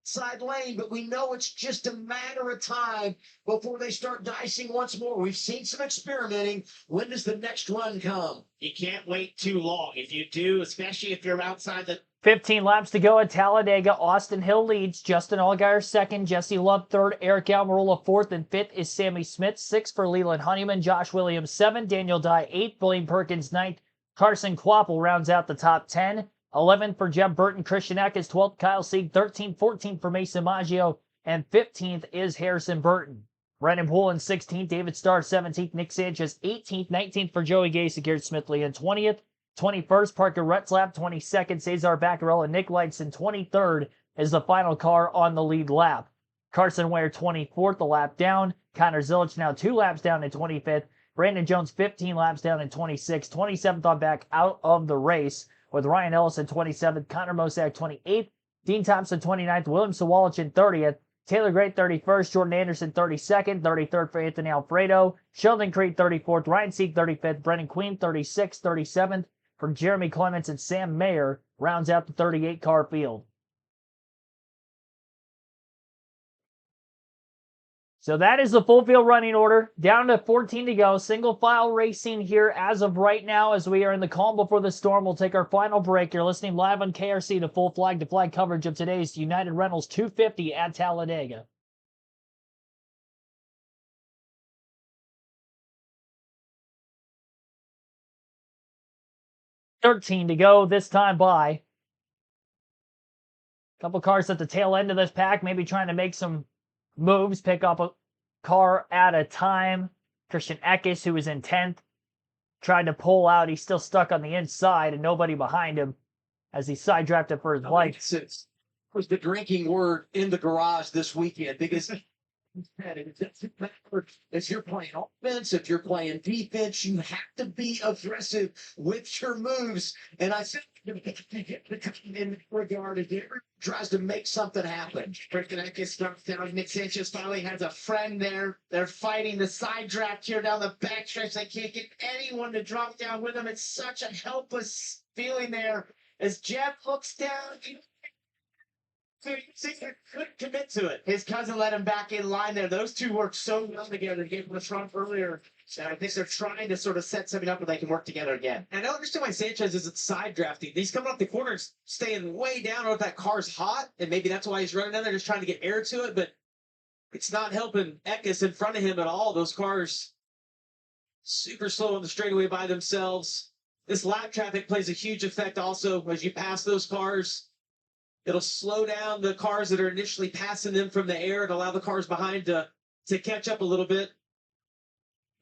side lane, but we know it's just a matter of time before they start dicing once more. We've seen some experimenting. When does the next run come? You can't wait too long. If you do, especially if you're outside the 15 laps to go at Talladega. Austin Hill leads. Justin Allgaier second. Jesse Love third. Eric Almirola fourth. And fifth is Sammy Smith. Sixth for Leland Honeyman. Josh Williams 7. Daniel Dye 8. William Perkins 9th. Carson Quapple rounds out the top 10. 11th for Jeb Burton. Christian Eckes 12th. Kyle Sieg 13th. 14th for Mason Maggio. And 15th is Harrison Burton. Brendan Poole 16th. David Starr 17th. Nick Sanchez 18th. 19th for Joey Gase. Garrett Smithley and 20th. 21st, Parker Retzlaff, 22nd, Cesar Becquerel, and Nick Lightson, 23rd, is the final car on the lead lap. Carson Ware, 24th, a lap down. Connor Zilic now 2 laps down in 25th. Brandon Jones, 15 laps down in 26th. 27th on back out of the race, with Ryan Ellison, 27th, Connor Mosack, 28th, Dean Thompson, 29th, William Sawalich in 30th, Taylor Gray, 31st, Jordan Anderson, 32nd, 33rd for Anthony Alfredo, Sheldon Creed, 34th, Ryan Sieg, 35th, Brendan Queen, 36th, 37th, for Jeremy Clements, and Sam Mayer rounds out the 38-car field. So that is the full field running order. Down to 14 to go. Single file racing here as of right now as we are in the calm before the storm. We'll take our final break. You're listening live on KRC to full flag-to-flag coverage of today's United Rentals 250 at Talladega. $13 to go this time by. Couple cars at the tail end of this pack, maybe trying to make some moves, pick up a car at a time. Christian Eckes, who was in 10th, tried to pull out. He's still stuck on the inside and nobody behind him as he side drafted for his life. It was the drinking word in the garage this weekend because if you're playing offense, if you're playing defense, you have to be aggressive with your moves. And I said in regard, if everyone tries to make something happen. Christian Eckes starts down. Nick Sanchez finally has a friend there. They're fighting the side draft here down the backstretch. They can't get anyone to drop down with them. It's such a helpless feeling there as Jeff looks down. Couldn't commit to it. His cousin let him back in line there. Those two worked so well together. He gave him the front earlier. And I think they're trying to sort of set something up where they can work together again. And I don't understand why Sanchez isn't side drafting. He's coming off the corner and staying way down, or if that car's hot, and maybe that's why he's running down there just trying to get air to it, but it's not helping Eckes in front of him at all. Those cars super slow on the straightaway by themselves. This lap traffic plays a huge effect also as you pass those cars. It'll slow down the cars that are initially passing them from the air and allow the cars behind to catch up a little bit.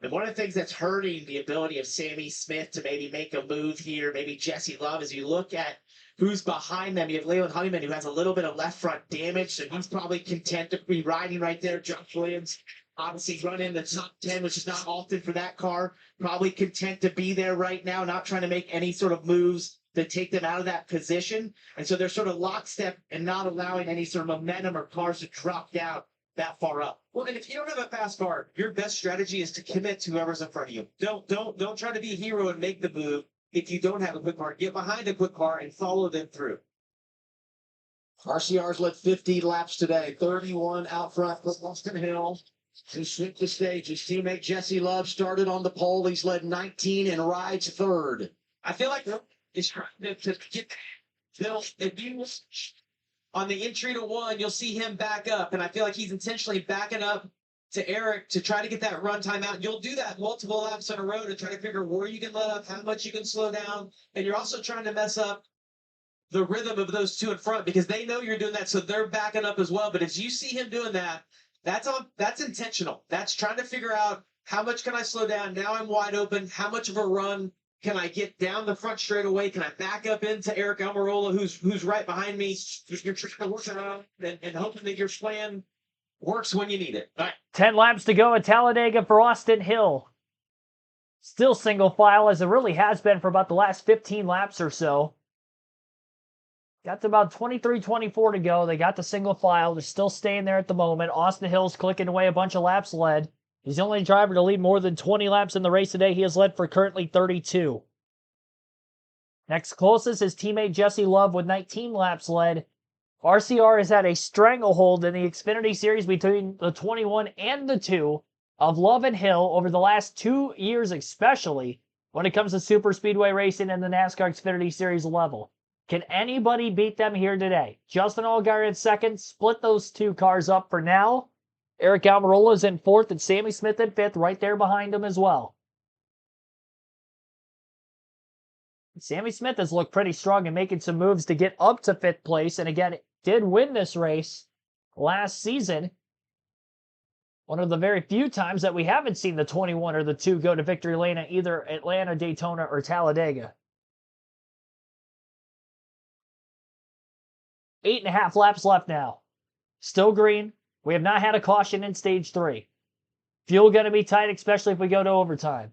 And one of the things that's hurting the ability of Sammy Smith to maybe make a move here, maybe Jesse Love, as you look at who's behind them. You have Leland Honeyman, who has a little bit of left front damage, so he's probably content to be riding right there. Josh Williams, obviously running in the top 10, which is not often for that car. Probably content to be there right now, not trying to make any sort of moves to take them out of that position. And so they're sort of lockstep and not allowing any sort of momentum or cars to drop down that far up. Well, and if you don't have a fast car, your best strategy is to commit to whoever's in front of you. Don't try to be a hero and make the move. If you don't have a quick car, get behind a quick car and follow them through. RCR's led 50 laps today, 31 out front with Austin Hill. He swept the stage. His teammate Jesse Love started on the pole. He's led 19 and rides third. I feel like it's trying to get Phil. If you on the entry to one, you'll see him back up, and I feel like he's intentionally backing up to Eric to try to get that run time out. You'll do that multiple laps in a row to try to figure where you can let up, how much you can slow down, and you're also trying to mess up the rhythm of those two in front because they know you're doing that, so they're backing up as well. But as you see him doing that, that's intentional. That's trying to figure out how much can I slow down. Now I'm wide open. How much of a run can I get down the front straightaway? Can I back up into Eric Almirola, who's right behind me? You're trying to work around and hoping that your plan works when you need it. All right. 10 laps to go at Talladega for Austin Hill. Still single file, as it really has been for about the last 15 laps or so. Got to about 23, 24 to go. They got the single file. They're still staying there at the moment. Austin Hill's clicking away a bunch of laps led. He's the only driver to lead more than 20 laps in the race today. He has led for currently 32. Next closest is teammate Jesse Love with 19 laps led. RCR has had a stranglehold in the Xfinity Series between the 21 and the 2 of Love and Hill over the last 2 years, especially when it comes to super speedway racing and the NASCAR Xfinity Series level. Can anybody beat them here today? Justin Allgaier in second. Split those two cars up for now. Eric Almirola is in fourth and Sammy Smith in fifth, right there behind him as well. Sammy Smith has looked pretty strong in making some moves to get up to fifth place, and again, did win this race last season. One of the very few times that we haven't seen the 21 or the 2 go to victory lane at either Atlanta, Daytona, or Talladega. 8.5 laps left now. Still green. We have not had a caution in stage 3. Fuel going to be tight, especially if we go to overtime.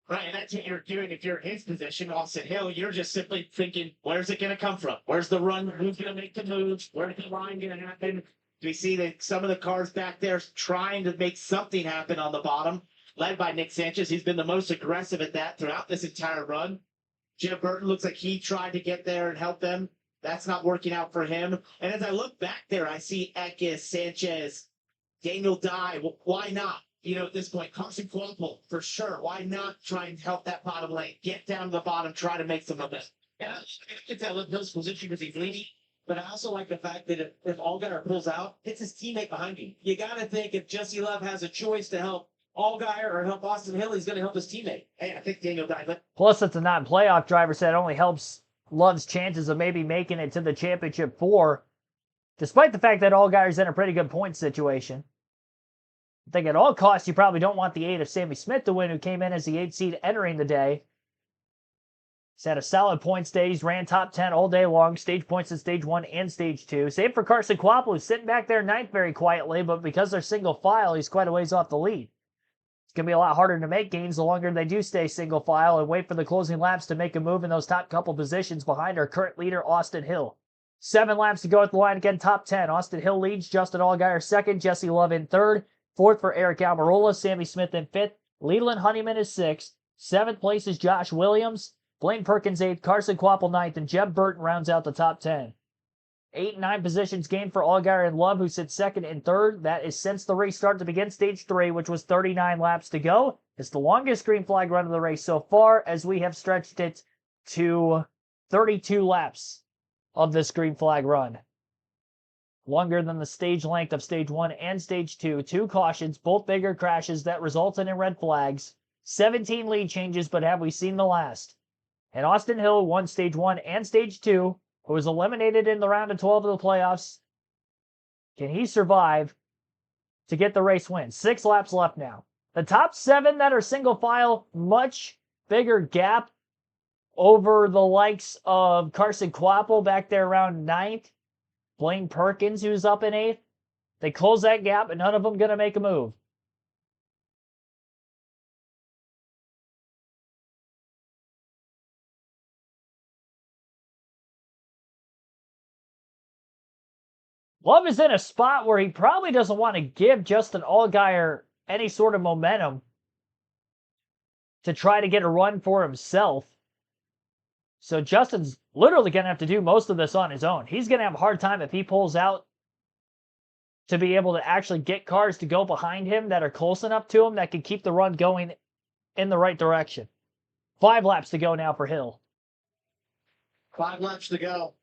Right, and that's what you're doing if you're in his position, Austin Hill. You're just simply thinking, where's it going to come from? Where's the run? Who's going to make the moves? Where's the line going to happen? We see that some of the cars back there trying to make something happen on the bottom, led by Nick Sanchez. He's been the most aggressive at that throughout this entire run. Jim Burton looks like he tried to get there and help them. That's not working out for him. And as I look back there, I see Eckes, Sanchez, Daniel Dye. Well, why not? You know, at this point, Carson Quapple, for sure. Why not try and help that bottom lane? Get down to the bottom, try to make some of it. Yeah, I get that Hill's position because he's leading. But I also like the fact that if Allgaier pulls out, it's his teammate behind him. You got to think if Jesse Love has a choice to help Allgaier or help Austin Hill, he's going to help his teammate. Hey, I think Daniel Dye. Plus, it's a non-playoff driver, so that only helps Love's chances of maybe making it to the championship 4, despite the fact that Allgaier's in a pretty good point situation. I think at all costs, you probably don't want the 8 of Sammy Smith to win, who came in as the 8th seed entering the day. He's had a solid points day. He's ran top 10 all day long, stage points in stage 1 and stage 2. Same for Carson Quapple, who's sitting back there 9th very quietly, but because they're single file, he's quite a ways off the lead. It's going to be a lot harder to make gains the longer they do stay single file and wait for the closing laps to make a move in those top couple positions behind our current leader, Austin Hill. 7 laps to go at the line again, top 10. Austin Hill leads, Justin Allgaier second, Jesse Love in third. 4th for Eric Almirola, Sammy Smith in 5th. Leland Honeyman is 6th. 7th place is Josh Williams. Blaine Perkins 8th, Carson Quapple 9th, and Jeb Burton rounds out the top 10. 8 and 9 positions gained for Allgaier and Love, who sit 2nd and 3rd. That is since the restart to begin stage 3, which was 39 laps to go. It's the longest green flag run of the race so far, as we have stretched it to 32 laps of this green flag run. Longer than the stage length of stage 1 and stage 2. 2 cautions, both bigger crashes that resulted in red flags. 17 lead changes, but have we seen the last? And Austin Hill won stage 1 and stage 2, who was eliminated in the round of 12 of the playoffs. Can he survive to get the race win? 6 laps left now. The top 7 that are single file, much bigger gap over the likes of Carson Quapple back there around 9th. Blaine Perkins, who's up in 8th. They close that gap, and none of them going to make a move. Love is in a spot where he probably doesn't want to give Justin Allgaier any sort of momentum to try to get a run for himself. So Justin's literally going to have to do most of this on his own. He's going to have a hard time if he pulls out to be able to actually get cars to go behind him that are close enough to him that can keep the run going in the right direction. 5 laps to go now for Hill. 5 laps to go.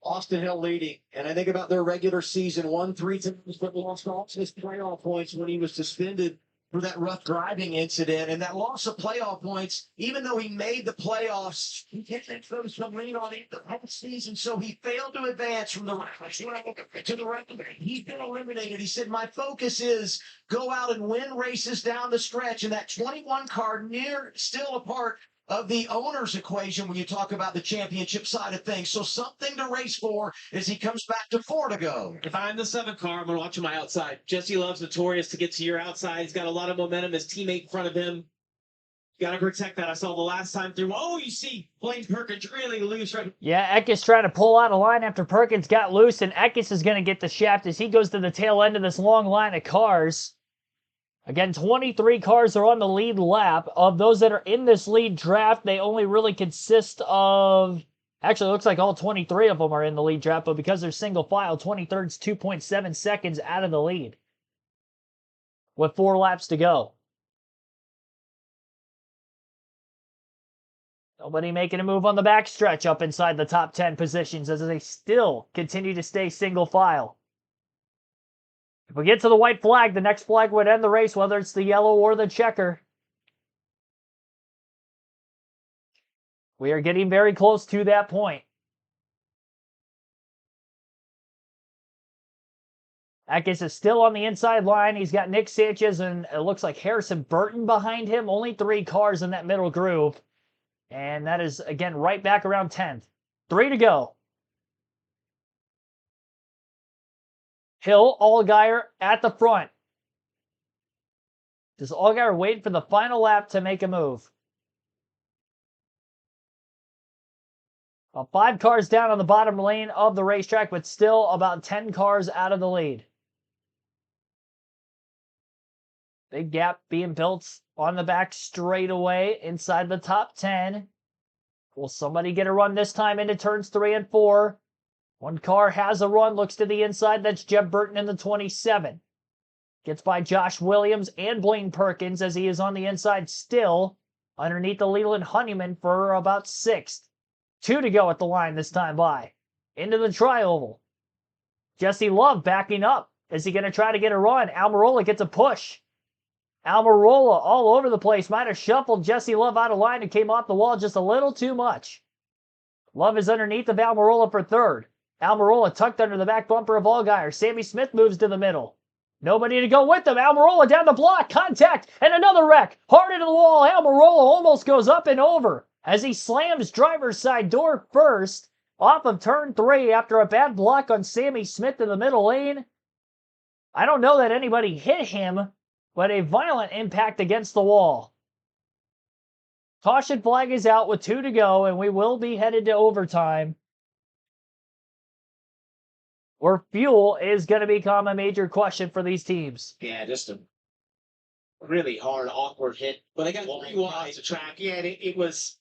Austin Hill leading. And I think about their regular season, won 3 times, but lost all his playoff points when he was suspended for that rough driving incident. And that loss of playoff points, even though he made the playoffs, he didn't throw some lean on it the whole season. So he failed to advance from the to the right. He's been eliminated. He said, my focus is go out and win races down the stretch. And that 21 car still a part of the owner's equation when you talk about the championship side of things. So something to race for as he comes back to 4 to go. If I'm the 7 car, I'm going to watch my outside. Jesse Love's notorious to get to your outside. He's got a lot of momentum. His teammate in front of him. You got to protect that. I saw the last time through. Oh, you see Blaine Perkins really loose right. Yeah, Eckes trying to pull out a line after Perkins got loose, and Eckes is going to get the shaft as he goes to the tail end of this long line of cars. Again, 23 cars are on the lead lap. Of those that are in this lead draft, they only really consist of... Actually, it looks like all 23 of them are in the lead draft, but because they're single file, 23rd's 2.7 seconds out of the lead with 4 laps to go. Nobody making a move on the backstretch up inside the top 10 positions as they still continue to stay single file. If we get to the white flag, the next flag would end the race, whether it's the yellow or the checker. We are getting very close to that point. Eckes is still on the inside line. He's got Nick Sanchez and it looks like Harrison Burton behind him. Only 3 cars in that middle groove. And that is, again, right back around 10th. 3 to go. Hill, Allgaier at the front. Does Allgaier wait for the final lap to make a move? Well, 5 cars down on the bottom lane of the racetrack, but still about 10 cars out of the lead. Big gap being built on the back straightaway inside the top 10. Will somebody get a run this time into turns 3 and 4? One car has a run, looks to the inside. That's Jeb Burton in the 27. Gets by Josh Williams and Blaine Perkins as he is on the inside still underneath the Leland Honeyman for about 6th. 2 to go at the line this time by. Into the tri-oval. Jesse Love backing up. Is he going to try to get a run? Almirola gets a push. Almirola all over the place. Might have shuffled Jesse Love out of line and came off the wall just a little too much. Love is underneath of Almirola for 3rd. Almirola tucked under the back bumper of Allgaier. Sammy Smith moves to the middle. Nobody to go with him. Almirola down the block. Contact and another wreck. Hard into the wall. Almirola almost goes up and over as he slams driver's side door first off of turn 3 after a bad block on Sammy Smith in the middle lane. I don't know that anybody hit him, but a violent impact against the wall. Caution flag is out with 2 to go, and we will be headed to overtime, where fuel is going to become a major question for these teams. Yeah, just a really hard, awkward hit. But they got the track. Yeah, it was.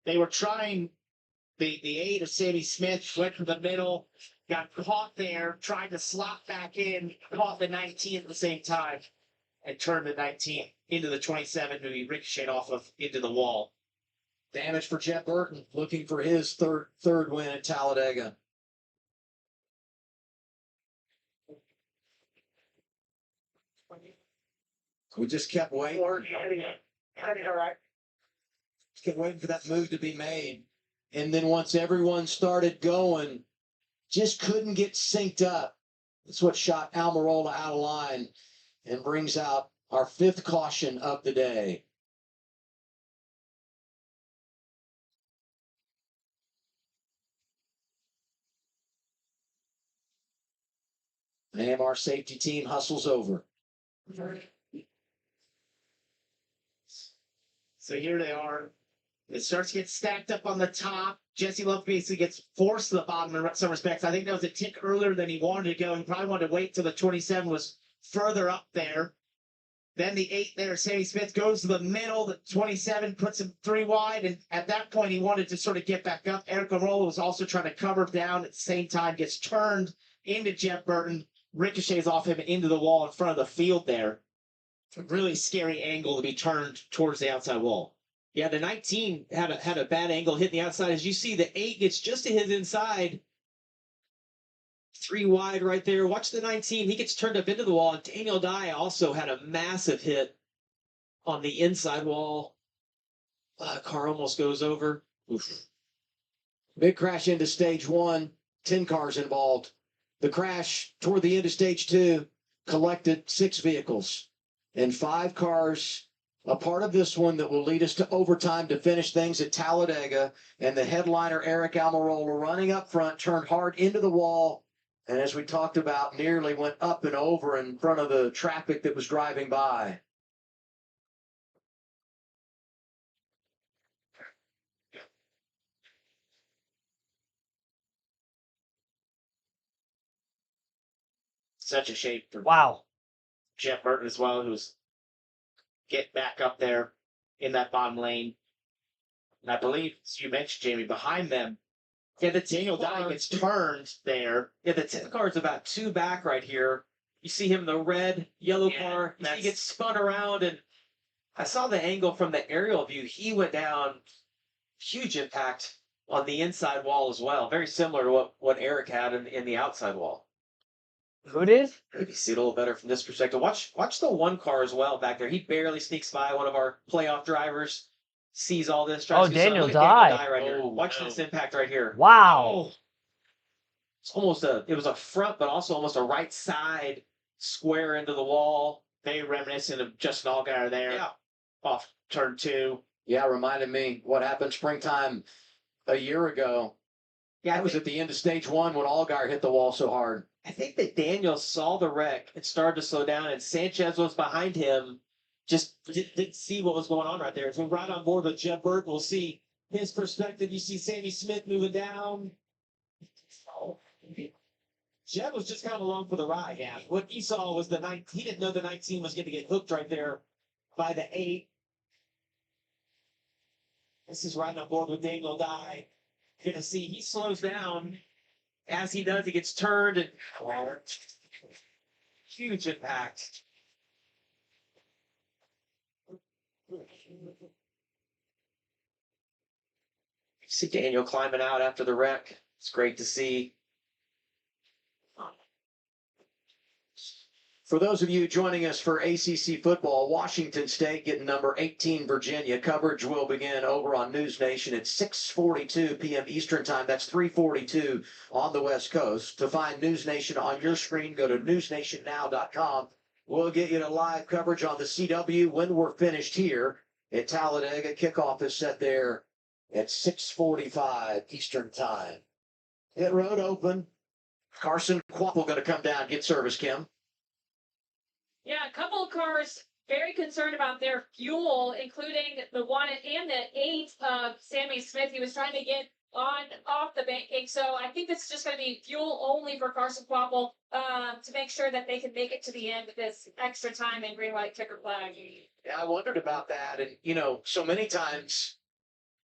They were trying. The 8 of Sammy Smith went to the middle, got caught there, tried to slot back in, caught the 19 at the same time, and turned the 19 into the 27, who he ricocheted off of into the wall. Damage for Jeff Burton, looking for his third win at Talladega. We just kept waiting. All right. Kept waiting for that move to be made. And then once everyone started going, just couldn't get synced up. That's what shot Almirola out of line and brings out Our 5th caution of the day. AMR safety team hustles over. So here they are. It starts to get stacked up on the top. Jesse Love basically gets forced to the bottom in some respects. I think that was a tick earlier than he wanted to go. He probably wanted to wait till the 27 was further up there. Then the 8 there, Sammy Smith goes to the middle. The 27 puts him 3 wide. And at that point, he wanted to sort of get back up. Eric Almirola was also trying to cover down at the same time, gets turned into Jeff Burton, ricochets off him into the wall in front of the field there. A really scary angle to be turned towards the outside wall. Yeah, the 19 had a bad angle hitting the outside. As you see, the 8 gets just to his inside. 3 wide right there. Watch the 19. He gets turned up into the wall. And Daniel Dye also had a massive hit on the inside wall. Car almost goes over. Oof. Big crash into stage 1. 10 cars involved. The crash toward the end of stage 2 collected 6 vehicles and 5 cars. A part of this one that will lead us to overtime to finish things at Talladega. And the headliner, Eric Almirola, running up front, turned hard into the wall. And as we talked about, nearly went up and over in front of the traffic that was driving by. Such a shame for Jeff Burton as well, who's get back up there in that bottom lane. And I believe, as you mentioned, Jamie, behind them, the Daniel Dye gets turned there. Yeah, the 10 car is about 2 back right here. You see him in the red, yellow car. He gets spun around, and I saw the angle from the aerial view. He went down, huge impact on the inside wall as well. Very similar to what Eric had in the outside wall. Who did? Maybe see it a little better from this perspective. Watch the 1 car as well back there. He barely sneaks by. One of our playoff drivers sees all this. Oh, Daniel Dye. Daniel Dye right here. Watch this impact right here. Wow. It's almost it was a front, but also almost a right side square into the wall. Very reminiscent of Justin Allgaier there. Yeah. Off turn 2. Yeah, reminded me what happened springtime a year ago. Yeah, that was at the end of stage 1 when Allgaier hit the wall so hard. I think that Daniel saw the wreck and started to slow down, and Sanchez was behind him. Just didn't see what was going on right there. So right on board with Jeff Burton, we'll see his perspective. You see Sammy Smith moving down. Jeff was just kind of along for the ride. Yeah. What he saw was the 19. He didn't know the 19 was going to get hooked right there by the 8. This is right on board with Daniel Dye. You're going to see he slows down. As he does, he gets turned and huge impact. See Daniel climbing out after the wreck. It's great to see. For those of you joining us for ACC football, Washington State getting number 18 Virginia. Coverage will begin over on News Nation at 6:42 p.m. Eastern Time. That's 3:42 on the West Coast. To find News Nation on your screen, go to newsnationnow.com. We'll get you to live coverage on the CW when we're finished here at Talladega. Kickoff is set there at 6:45 Eastern Time. Pit road open. Carson Quapple going to come down and get service, Kim. Yeah, a couple of cars very concerned about their fuel, including the 1 and the 8 of Sammy Smith. He was trying to get off the banking. So I think this is just going to be fuel only for Carson Quapple to make sure that they can make it to the end with this extra time and green light checker flag. Yeah, I wondered about that. And, so many times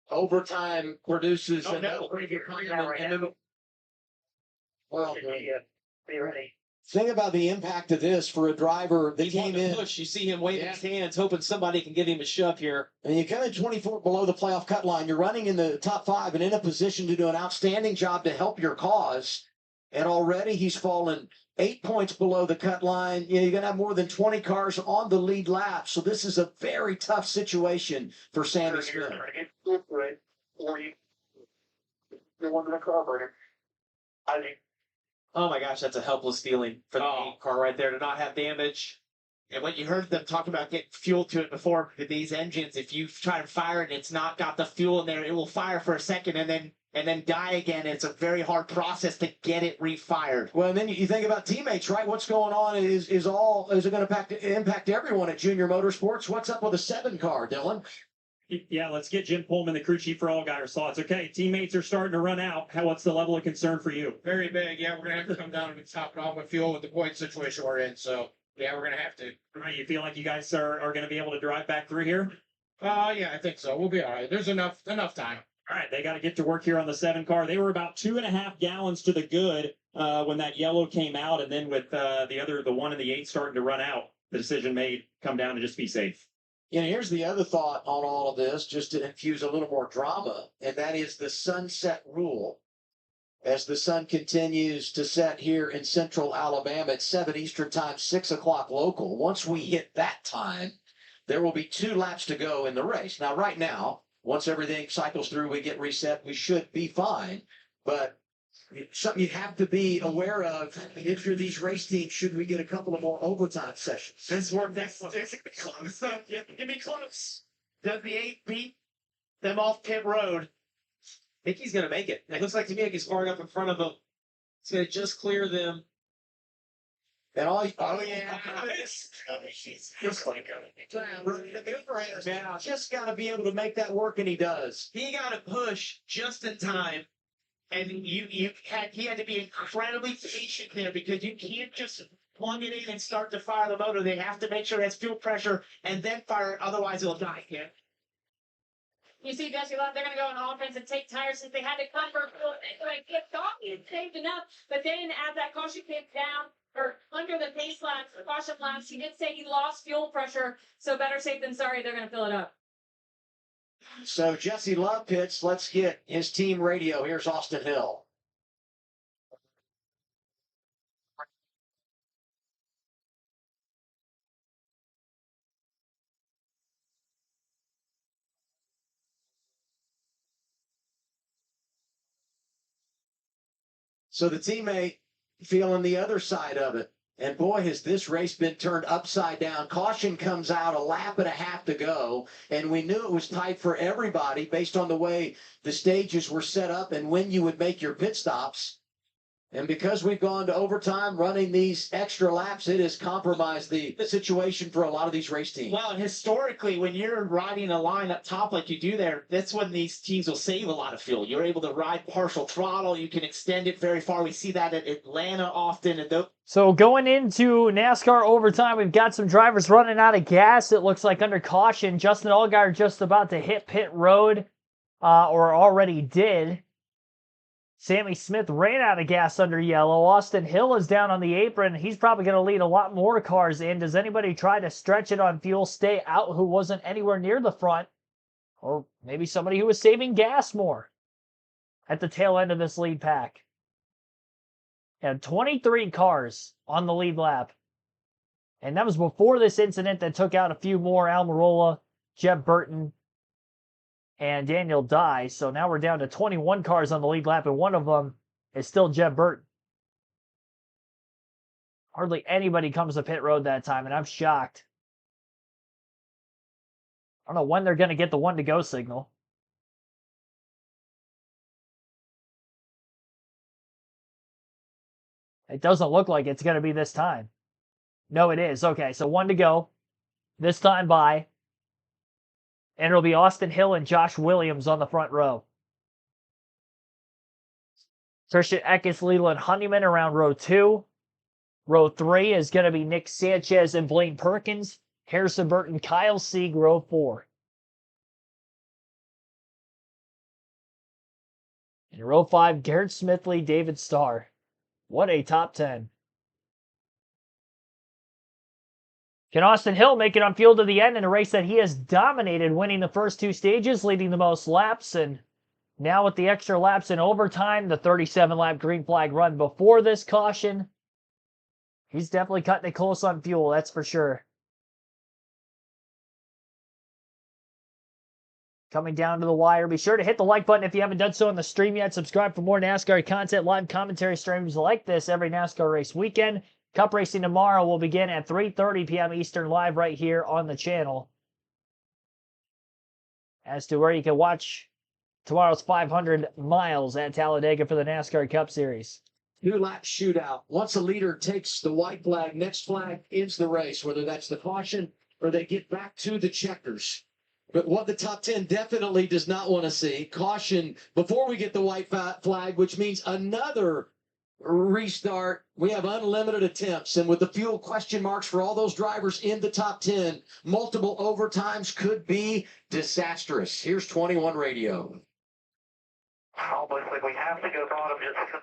overtime produces well, be ready. Think about the impact of this for a driver that came in. Push. You see him waving his hands, hoping somebody can give him a shove here. And you come in 24 below the playoff cut line. You're running in the top 5 and in a position to do an outstanding job to help your cause. And already he's fallen 8 points below the cut line. You're going to have more than 20 cars on the lead lap. So this is a very tough situation for Sammy Smith. You're one of the carburetor. I think. Oh my gosh, that's a helpless feeling for the 8 car right there to not have damage. And when you heard them talk about getting fuel to it before with these engines, if you try to fire it and it's not got the fuel in there, it will fire for a second and then die again. It's a very hard process to get it refired. Well, and then you think about teammates, right? What's going on is it going to impact everyone at Junior Motorsports? What's up with the 7 car, Dylan? Yeah, let's get Jim Pullman, the crew chief for All Guys thoughts. Okay, teammates are starting to run out. What's the level of concern for you? Very big. Yeah, we're gonna have to come down and top it off with fuel with the point situation we're in. So yeah, we're gonna have to. Right, you feel like you guys are going to be able to drive back through here? Yeah, I think so. We'll be all right. There's enough time. All right, they got to get to work here on the 7 car. They were about 2.5 gallons to the good when that yellow came out, and then with the 1 and the 8 starting to run out, the decision made come down to just be safe. And here's the other thought on all of this, just to infuse a little more drama, and that is the sunset rule. As the sun continues to set here in central Alabama at 7 Eastern time, 6 o'clock local. Once we hit that time, there will be 2 laps to go in the race. Now, right now, once everything cycles through, we get reset, we should be fine. But something you have to be aware of if you're these race teams, should we get a couple of more overtime sessions? This work next close. Yeah, give me close. Does the 8 beat them off pit road? I think he's going to make it. It looks like to me like he's far enough in front of them. He's going to just clear them. And just got to be able to make that work, and he does. He got to push just in time, and he had to be incredibly patient there because you can't just plug it in and start to fire the motor. They have to make sure it has fuel pressure and then fire it, otherwise it'll die. Yeah. You see, Jesse Love, they're going to go on offense and take tires since they had to come for get coffee and saved enough. But then as that caution came down, or under the pace laps, the caution laps, he did say he lost fuel pressure. So better safe than sorry, they're going to fill it up. So Jesse Love pits. Let's get his team radio. Here's Austin Hill. So the teammate feeling the other side of it. And boy, has this race been turned upside down. Caution comes out, 1.5 laps to go. And we knew it was tight for everybody based on the way the stages were set up and when you would make your pit stops. And because we've gone to overtime running these extra laps, it has compromised the situation for a lot of these race teams. Well, historically, when you're riding a line up top like you do there, that's when these teams will save a lot of fuel. You're able to ride partial throttle. You can extend it very far. We see that at Atlanta often. So going into NASCAR overtime, we've got some drivers running out of gas. It looks like under caution. Justin Allgaier just about to hit pit road, or already did. Sammy Smith ran out of gas under yellow. Austin Hill is down on the apron. He's probably going to lead a lot more cars in. Does anybody try to stretch it on fuel, stay out who wasn't anywhere near the front? Or maybe somebody who was saving gas more at the tail end of this lead pack. And 23 cars on the lead lap. And that was before this incident that took out a few more. Almirola, Jeb Burton, and Daniel Dye. So now we're down to 21 cars on the lead lap, and one of them is still Jeb Burton. Hardly anybody comes to pit road that time, and I'm shocked. I don't know when they're going to get the 1 to go signal. It doesn't look like it's going to be this time. No, it is. Okay, so 1 to go. This time by. And it'll be Austin Hill and Josh Williams on the front row. Christian Eckes, Leland Honeyman around row 2. Row 3 is going to be Nick Sanchez and Blaine Perkins. Harrison Burton, Kyle Sieg, row 4. In row 5, Garrett Smithley, David Starr. What a top 10. Can Austin Hill make it on fuel to the end in a race that he has dominated, winning the first 2 stages, leading the most laps, and now with the extra laps in overtime, the 37-lap green flag run before this caution, he's definitely cutting it close on fuel, that's for sure. Coming down to the wire. Be sure to hit the like button if you haven't done so on the stream yet. Subscribe for more NASCAR content, live commentary streams like this every NASCAR race weekend. Cup racing tomorrow will begin at 3:30 p.m. Eastern live right here on the channel. As to where you can watch tomorrow's 500 miles at Talladega for the NASCAR Cup Series. 2-lap shootout. Once a leader takes the white flag, next flag ends the race, whether that's the caution or they get back to the checkers. But what the top 10 definitely does not want to see, caution before we get the white flag, which means another restart. We have unlimited attempts, and with the fuel question marks for all those drivers in the top 10, multiple overtimes could be disastrous. Here's 21 radio. Obviously, we have to go bottom just because.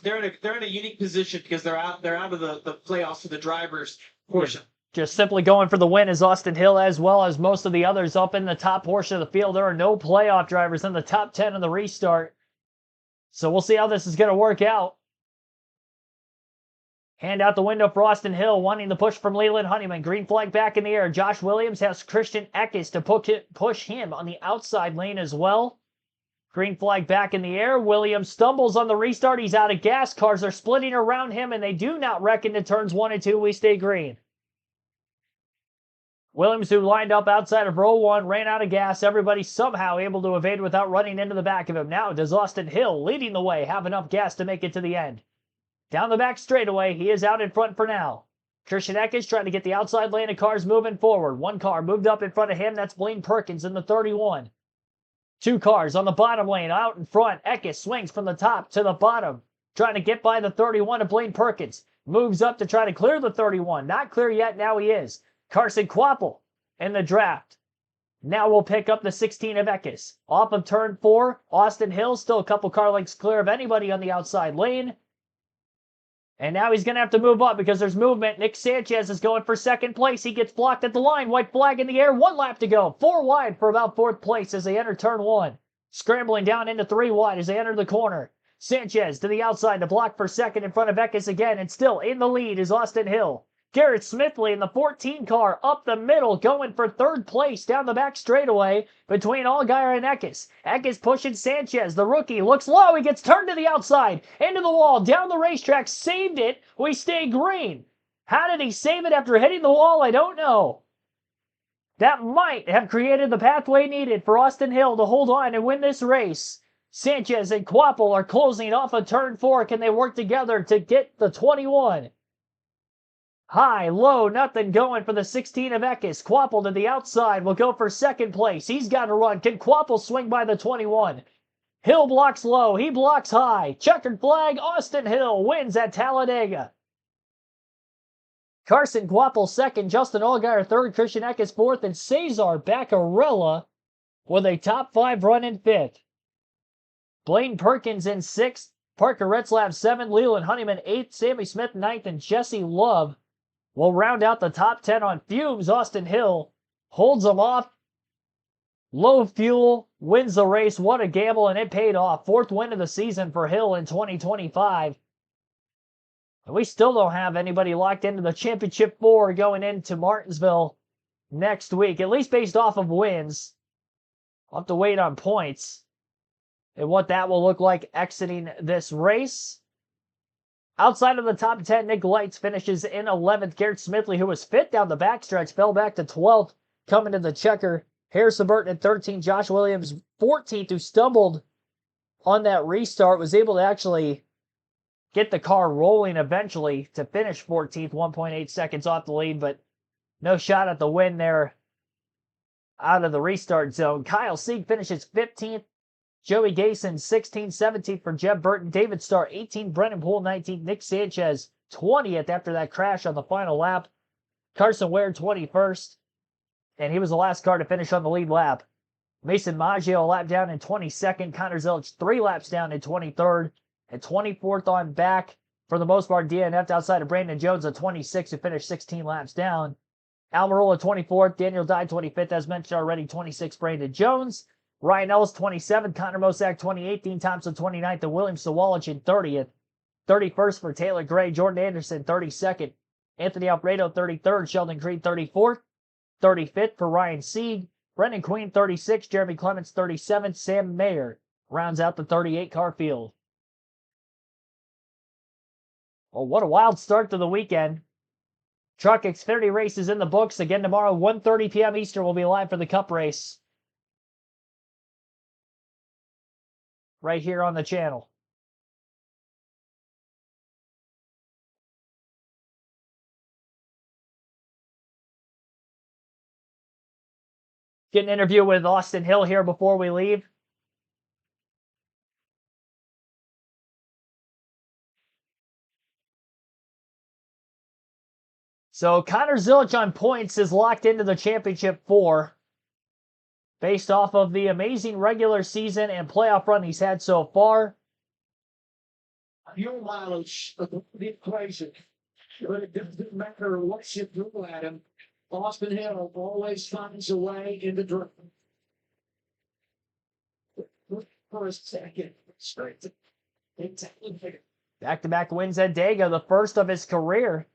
They're in a unique position because they're out of the playoffs for the drivers portion. Just simply going for the win is Austin Hill, as well as most of the others up in the top portion of the field. There are no playoff drivers in the top 10 of the restart. So we'll see how this is going to work out. Hand out the window for Austin Hill, wanting the push from Leland Honeyman. Green flag back in the air. Josh Williams has Christian Eckes to push him on the outside lane as well. Green flag back in the air. Williams stumbles on the restart. He's out of gas. Cars are splitting around him, and they do not reckon to turns 1 and 2. We stay green. Williams, who lined up outside of row 1, ran out of gas. Everybody somehow able to evade without running into the back of him. Now does Austin Hill, leading the way, have enough gas to make it to the end? Down the back straightaway, he is out in front for now. Christian Eckes trying to get the outside lane of cars moving forward. One car moved up in front of him. That's Blaine Perkins in the 31. 2 cars on the bottom lane out in front. Eckes swings from the top to the bottom, trying to get by the 31 of Blaine Perkins. Moves up to try to clear the 31. Not clear yet. Now he is. Carson Quapple in the draft. Now we'll pick up the 16 of Eckes. Off of turn 4, Austin Hill still a couple car lengths clear of anybody on the outside lane. And now he's going to have to move up because there's movement. Nick Sanchez is going for second place. He gets blocked at the line. White flag in the air. 1 lap to go. 4 wide for about 4th place as they enter turn 1. Scrambling down into 3 wide as they enter the corner. Sanchez to the outside to block for second in front of Eckes again. And still in the lead is Austin Hill. Garrett Smithley in the 14 car up the middle, going for 3rd place down the back straightaway between Allgaier and Eckes. Eckes pushing Sanchez. The rookie looks low. He gets turned to the outside, into the wall, down the racetrack, saved it. We stay green. How did he save it after hitting the wall? I don't know. That might have created the pathway needed for Austin Hill to hold on and win this race. Sanchez and Quapple are closing off of turn 4. Can they work together to get the 21? High, low, nothing going for the 16 of Eckes. Quapple to the outside will go for second place. He's got to run. Can Quapple swing by the 21? Hill blocks low. He blocks high. Checkered flag. Austin Hill wins at Talladega. Carson Quapple second. Justin Allgaier third. Christian Eckes fourth. And Cesar Baccarella with a top 5 run in 5th. Blaine Perkins in 6th. Parker Retzlaff 7th. Leland Honeyman 8th. Sammy Smith 9th. And Jesse Love will round out the top 10 on fumes. Austin Hill holds them off. Low fuel, wins the race. What a gamble, and it paid off. 4th win of the season for Hill in 2025. And we still don't have anybody locked into the Championship 4 going into Martinsville next week, at least based off of wins. We'll have to wait on points and what that will look like exiting this race. Outside of the top 10, Nick Lights finishes in 11th. Garrett Smithley, who was 5th down the backstretch, fell back to 12th, coming to the checker. Harrison Burton at 13th. Josh Williams, 14th, who stumbled on that restart, was able to actually get the car rolling eventually to finish 14th, 1.8 seconds off the lead, but no shot at the win there out of the restart zone. Kyle Sieg finishes 15th. Joey Gason, 16th, 17th for Jeb Burton. David Starr, 18th. Brennan Poole, 19th. Nick Sanchez, 20th after that crash on the final lap. Carson Ware, 21st. And he was the last car to finish on the lead lap. Mason Maggio, a lap down in 22nd. Connor Zilic, 3 laps down in 23rd. And 24th on back, for the most part, DNF'd outside of Brandon Jones at 26, who finished 16 laps down. Almirola, 24th. Daniel Dye, 25th. As mentioned already, 26th. Brandon Jones. Ryan Ellis, 27th. Connor Mosack, 28th. Dean Thompson, 29th. And William Sawalich in 30th. 31st for Taylor Gray. Jordan Anderson, 32nd. Anthony Alfredo, 33rd. Sheldon Creed, 34th. 35th for Ryan Sieg. Brendan Queen, 36. Jeremy Clements, 37. Sam Mayer rounds out the 38-car field. Well, what a wild start to the weekend. Truck Xfinity race is in the books. Again tomorrow, 1:30 p.m. Eastern, will be live for the Cup race. Right here on the channel. Get an interview with Austin Hill here before we leave. So Connor Zilic on points is locked into the championship 4. Based off of the amazing regular season and playoff run he's had so far. Fuel mileage of the equation, but it doesn't matter what you throw at him. Austin Hill always finds a way into drive. For a second, straight. Back-to-back wins at Dega, the first of his career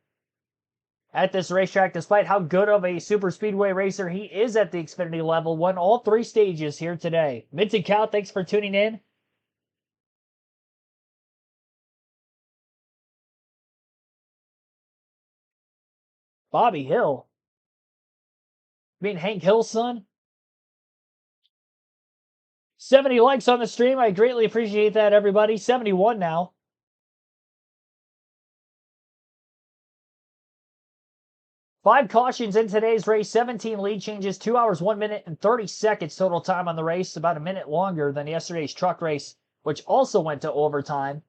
at this racetrack, despite how good of a super speedway racer he is at the Xfinity level. Won all 3 stages here today. Mitz and Cal, thanks for tuning in. Bobby Hill. You mean Hank Hill's son? 70 likes on the stream. I greatly appreciate that, everybody. 71 now. Five cautions in today's race, 17 lead changes, 2 hours, 1 minute, and 30 seconds total time on the race, about a minute longer than yesterday's truck race, which also went to overtime.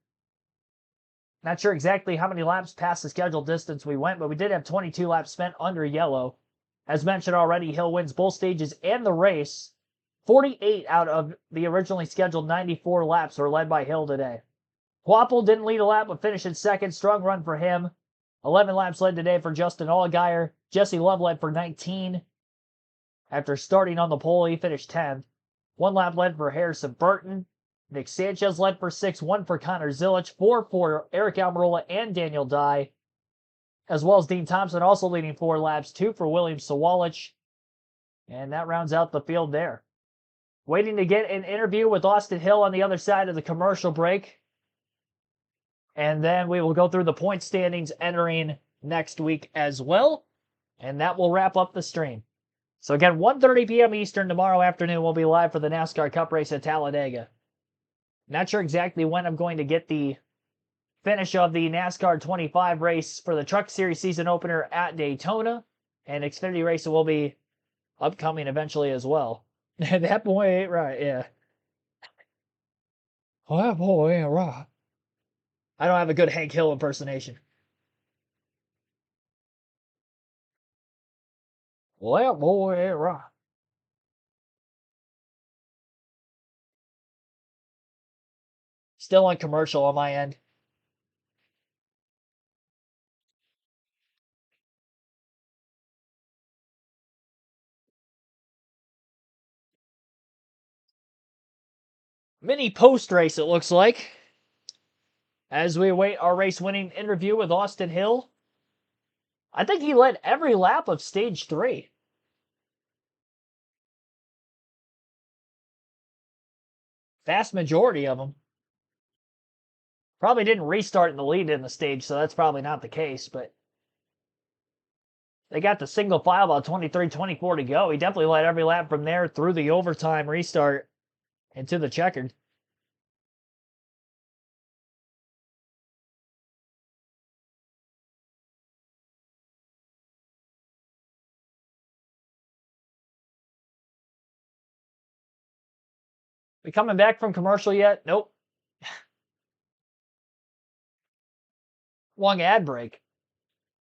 Not sure exactly how many laps past the scheduled distance we went, but we did have 22 laps spent under yellow. As mentioned already, Hill wins both stages and the race. 48 out of the originally scheduled 94 laps were led by Hill today. Quapple didn't lead a lap, but finished in second. Strong run for him. 11 laps led today for Justin Allgaier. Jesse Love led for 19. After starting on the pole, he finished 10th. 1 lap led for Harrison Burton. Nick Sanchez led for 6. 1 for Connor Zilic. 4 for Eric Almirola and Daniel Dye. As well as Dean Thompson also leading 4 laps. 2 for William Sawalich. And that rounds out the field there. Waiting to get an interview with Austin Hill on the other side of the commercial break. And then we will go through the point standings entering next week as well. And that will wrap up the stream. So again, 1:30 p.m. Eastern tomorrow afternoon, we'll be live for the NASCAR Cup race at Talladega. Not sure exactly when I'm going to get the finish of the NASCAR 25 race for the Truck Series season opener at Daytona. And Xfinity racing will be upcoming eventually as well. That boy ain't right, yeah. Oh, that boy ain't right. I don't have a good Hank Hill impersonation. Well, that boy ain't right. Still on commercial on my end. Mini post race, it looks like. As we await our race winning interview with Austin Hill. I think he led every lap of stage 3. Vast majority of them. Probably didn't restart in the lead in the stage, so that's probably not the case, but they got the single file about 23-24 to go. He definitely led every lap from there through the overtime restart into the checkered. We coming back from commercial yet? Nope. Long ad break.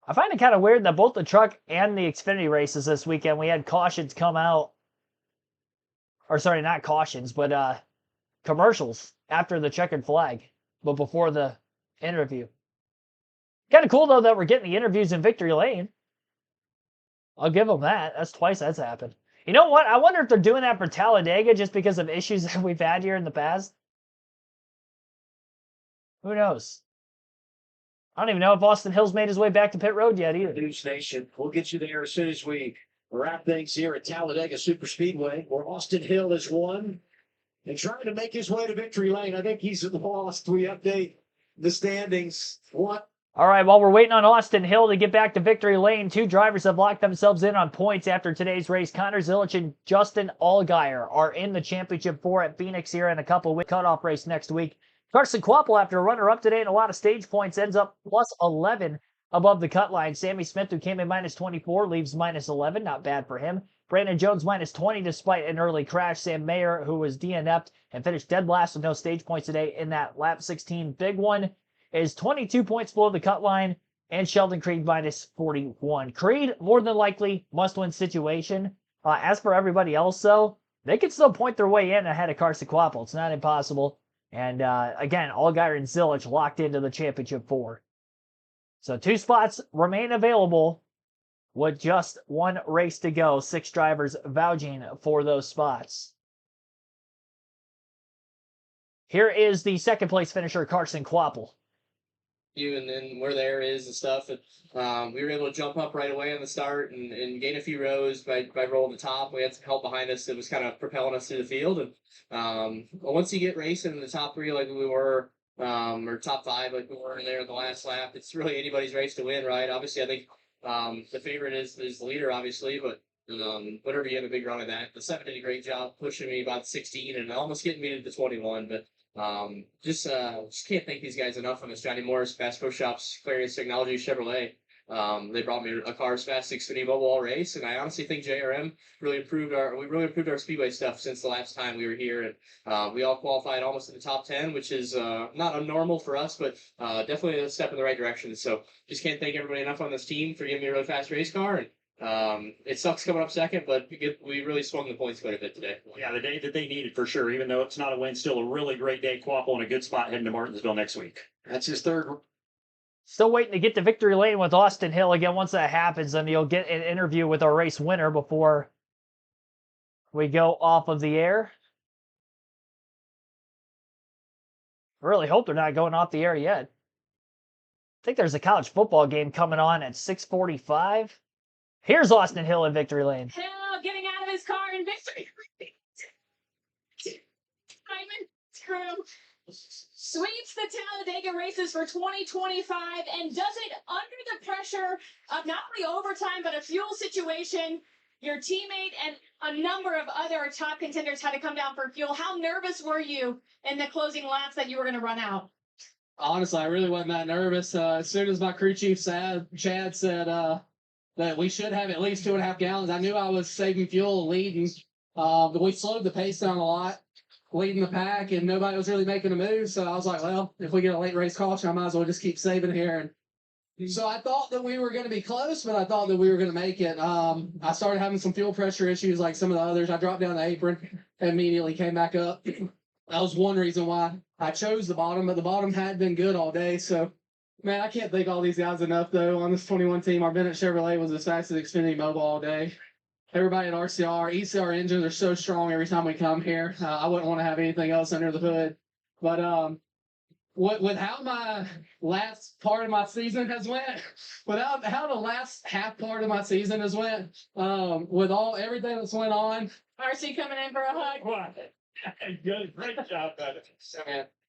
I find it kind of weird that both the truck and the Xfinity races this weekend, we had cautions come out. Or sorry, not cautions, but commercials after the checkered flag, but before the interview. Kind of cool, though, that we're getting the interviews in Victory Lane. I'll give them that. That's twice that's happened. You know what? I wonder if they're doing that for Talladega just because of issues that we've had here in the past. Who knows? I don't even know if Austin Hill's made his way back to pit road yet either. News Nation, we'll get you there as soon as we wrap things here at Talladega Superspeedway, where Austin Hill has won and trying to make his way to victory lane. I think he's lost. We update the standings. What? All right, while we're waiting on Austin Hill to get back to victory lane, two drivers have locked themselves in on points after today's race. Connor Zilich and Justin Allgaier are in the championship 4 at Phoenix here in a couple of weeks. Cutoff race next week. Carson Kvapil, after a runner-up today and a lot of stage points, ends up plus 11 above the cut line. Sammy Smith, who came in minus 24, leaves minus 11. Not bad for him. Brandon Jones minus 20 despite an early crash. Sam Mayer, who was DNF'd and finished dead last with no stage points today in that lap 16 big one, is 22 points below the cut line. And Sheldon Creed minus 41. Creed, more than likely, must-win situation. As for everybody else, though, they can still point their way in ahead of Carson Kvapil. It's not impossible. And again, Allgaier and Zilich locked into the championship 4. So 2 spots remain available with just 1 race to go. 6 drivers vouching for those spots. Here is the second place finisher, Carson Kvapil. And then where there is and stuff. And, we were able to jump up right away on the start and gain a few rows by rolling the top. We had some help behind us that was kind of propelling us through the field. And once you get racing in the top 3 like we were, or top 5 like we were in there in the last lap, it's really anybody's race to win, right? Obviously, I think the favorite is the leader, obviously, but whenever you have a big run of that, the 7 did a great job pushing me about 16 and almost getting me to 21, but just can't thank these guys enough on this. Johnny Morris, Bass Pro Shops, Clarion Technology, Chevrolet. They brought me a car as fast as Xfinity Mobile all race, and I honestly think JRM really improved our speedway stuff since the last time we were here, and we all qualified almost in the top 10, which is not abnormal for us, but definitely a step in the right direction. So just can't thank everybody enough on this team for giving me a really fast race car, and it sucks coming up second, but we really swung the points quite a bit today. Yeah, the day that they needed for sure. Even though it's not a win, still a really great day. Kvapil in a good spot heading to Martinsville next week. That's his third. Still waiting to get to victory lane with Austin Hill. Again, once that happens, then you'll get an interview with our race winner before we go off of the air. I really hope they're not going off the air yet. I think there's a college football game coming on at 6:45. Here's Austin Hill in victory lane. Hill getting out of his car in victory. Simon Screw sweeps the Talladega races for 2025 and does it under the pressure of not only overtime but a fuel situation. Your teammate and a number of other top contenders had to come down for fuel. How nervous were you in the closing laps that you were going to run out? Honestly, I really wasn't that nervous. As soon as my crew chief Chad said that we should have at least 2.5 gallons, I knew I was saving fuel, leading. We slowed the pace down a lot, leading the pack, and nobody was really making a move. So I was like, well, if we get a late race caution, I might as well just keep saving here. And so I thought that we were going to be close, but I thought that we were going to make it. I started having some fuel pressure issues like some of the others. I dropped down the apron and immediately came back up. That was one reason why I chose the bottom, but the bottom had been good all day. So, man, I can't thank all these guys enough, though. On this 21 team, our Bennett Chevrolet was as fast as Xfinity Mobile all day. Everybody at RCR, ECR engines are so strong every time we come here. I wouldn't want to have anything else under the hood. But with how my last part of my season has went, without how the last half part of my season has went, with everything that's went on. RC coming in for a hug. Good, great job, buddy.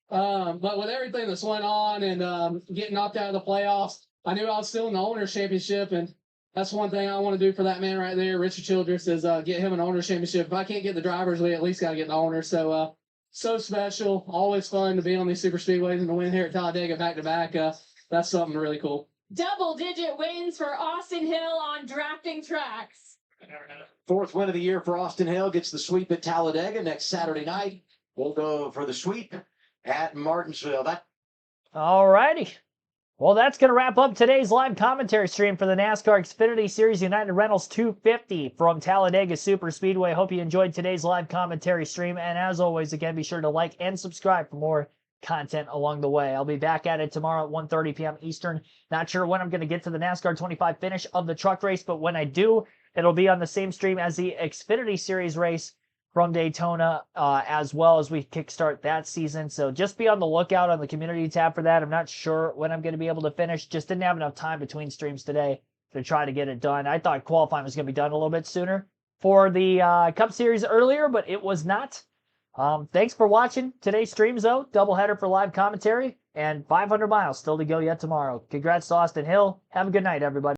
But with everything that's went on and getting knocked out of the playoffs, I knew I was still in the Owners Championship, and that's one thing I want to do for that man right there, Richard Childress, is get him an Owners Championship. If I can't get the drivers, we at least got to get the owners. So, so special. Always fun to be on these super speedways and to win here at Talladega back-to-back. That's something really cool. Double-digit wins for Austin Hill on drafting tracks. Fourth win of the year for Austin Hill. Gets the sweep at Talladega next Saturday night. We'll go for the sweep at Martinsville. All righty. Well, that's going to wrap up today's live commentary stream for the NASCAR Xfinity Series United Rentals 250 from Talladega Super Speedway. Hope you enjoyed today's live commentary stream. And as always, again, be sure to like and subscribe for more content along the way. I'll be back at it tomorrow at 1:30 p.m. Eastern. Not sure when I'm going to get to the NASCAR 25 finish of the truck race, but when I do, it'll be on the same stream as the Xfinity Series race from Daytona, as well as we kickstart that season. So just be on the lookout on the community tab for that. I'm not sure when I'm going to be able to finish. Just didn't have enough time between streams today to try to get it done. I thought qualifying was going to be done a little bit sooner for the Cup Series earlier, but it was not. Thanks for watching today's streams, though. Doubleheader for live commentary, and 500 miles still to go yet tomorrow. Congrats to Austin Hill. Have a good night, everybody.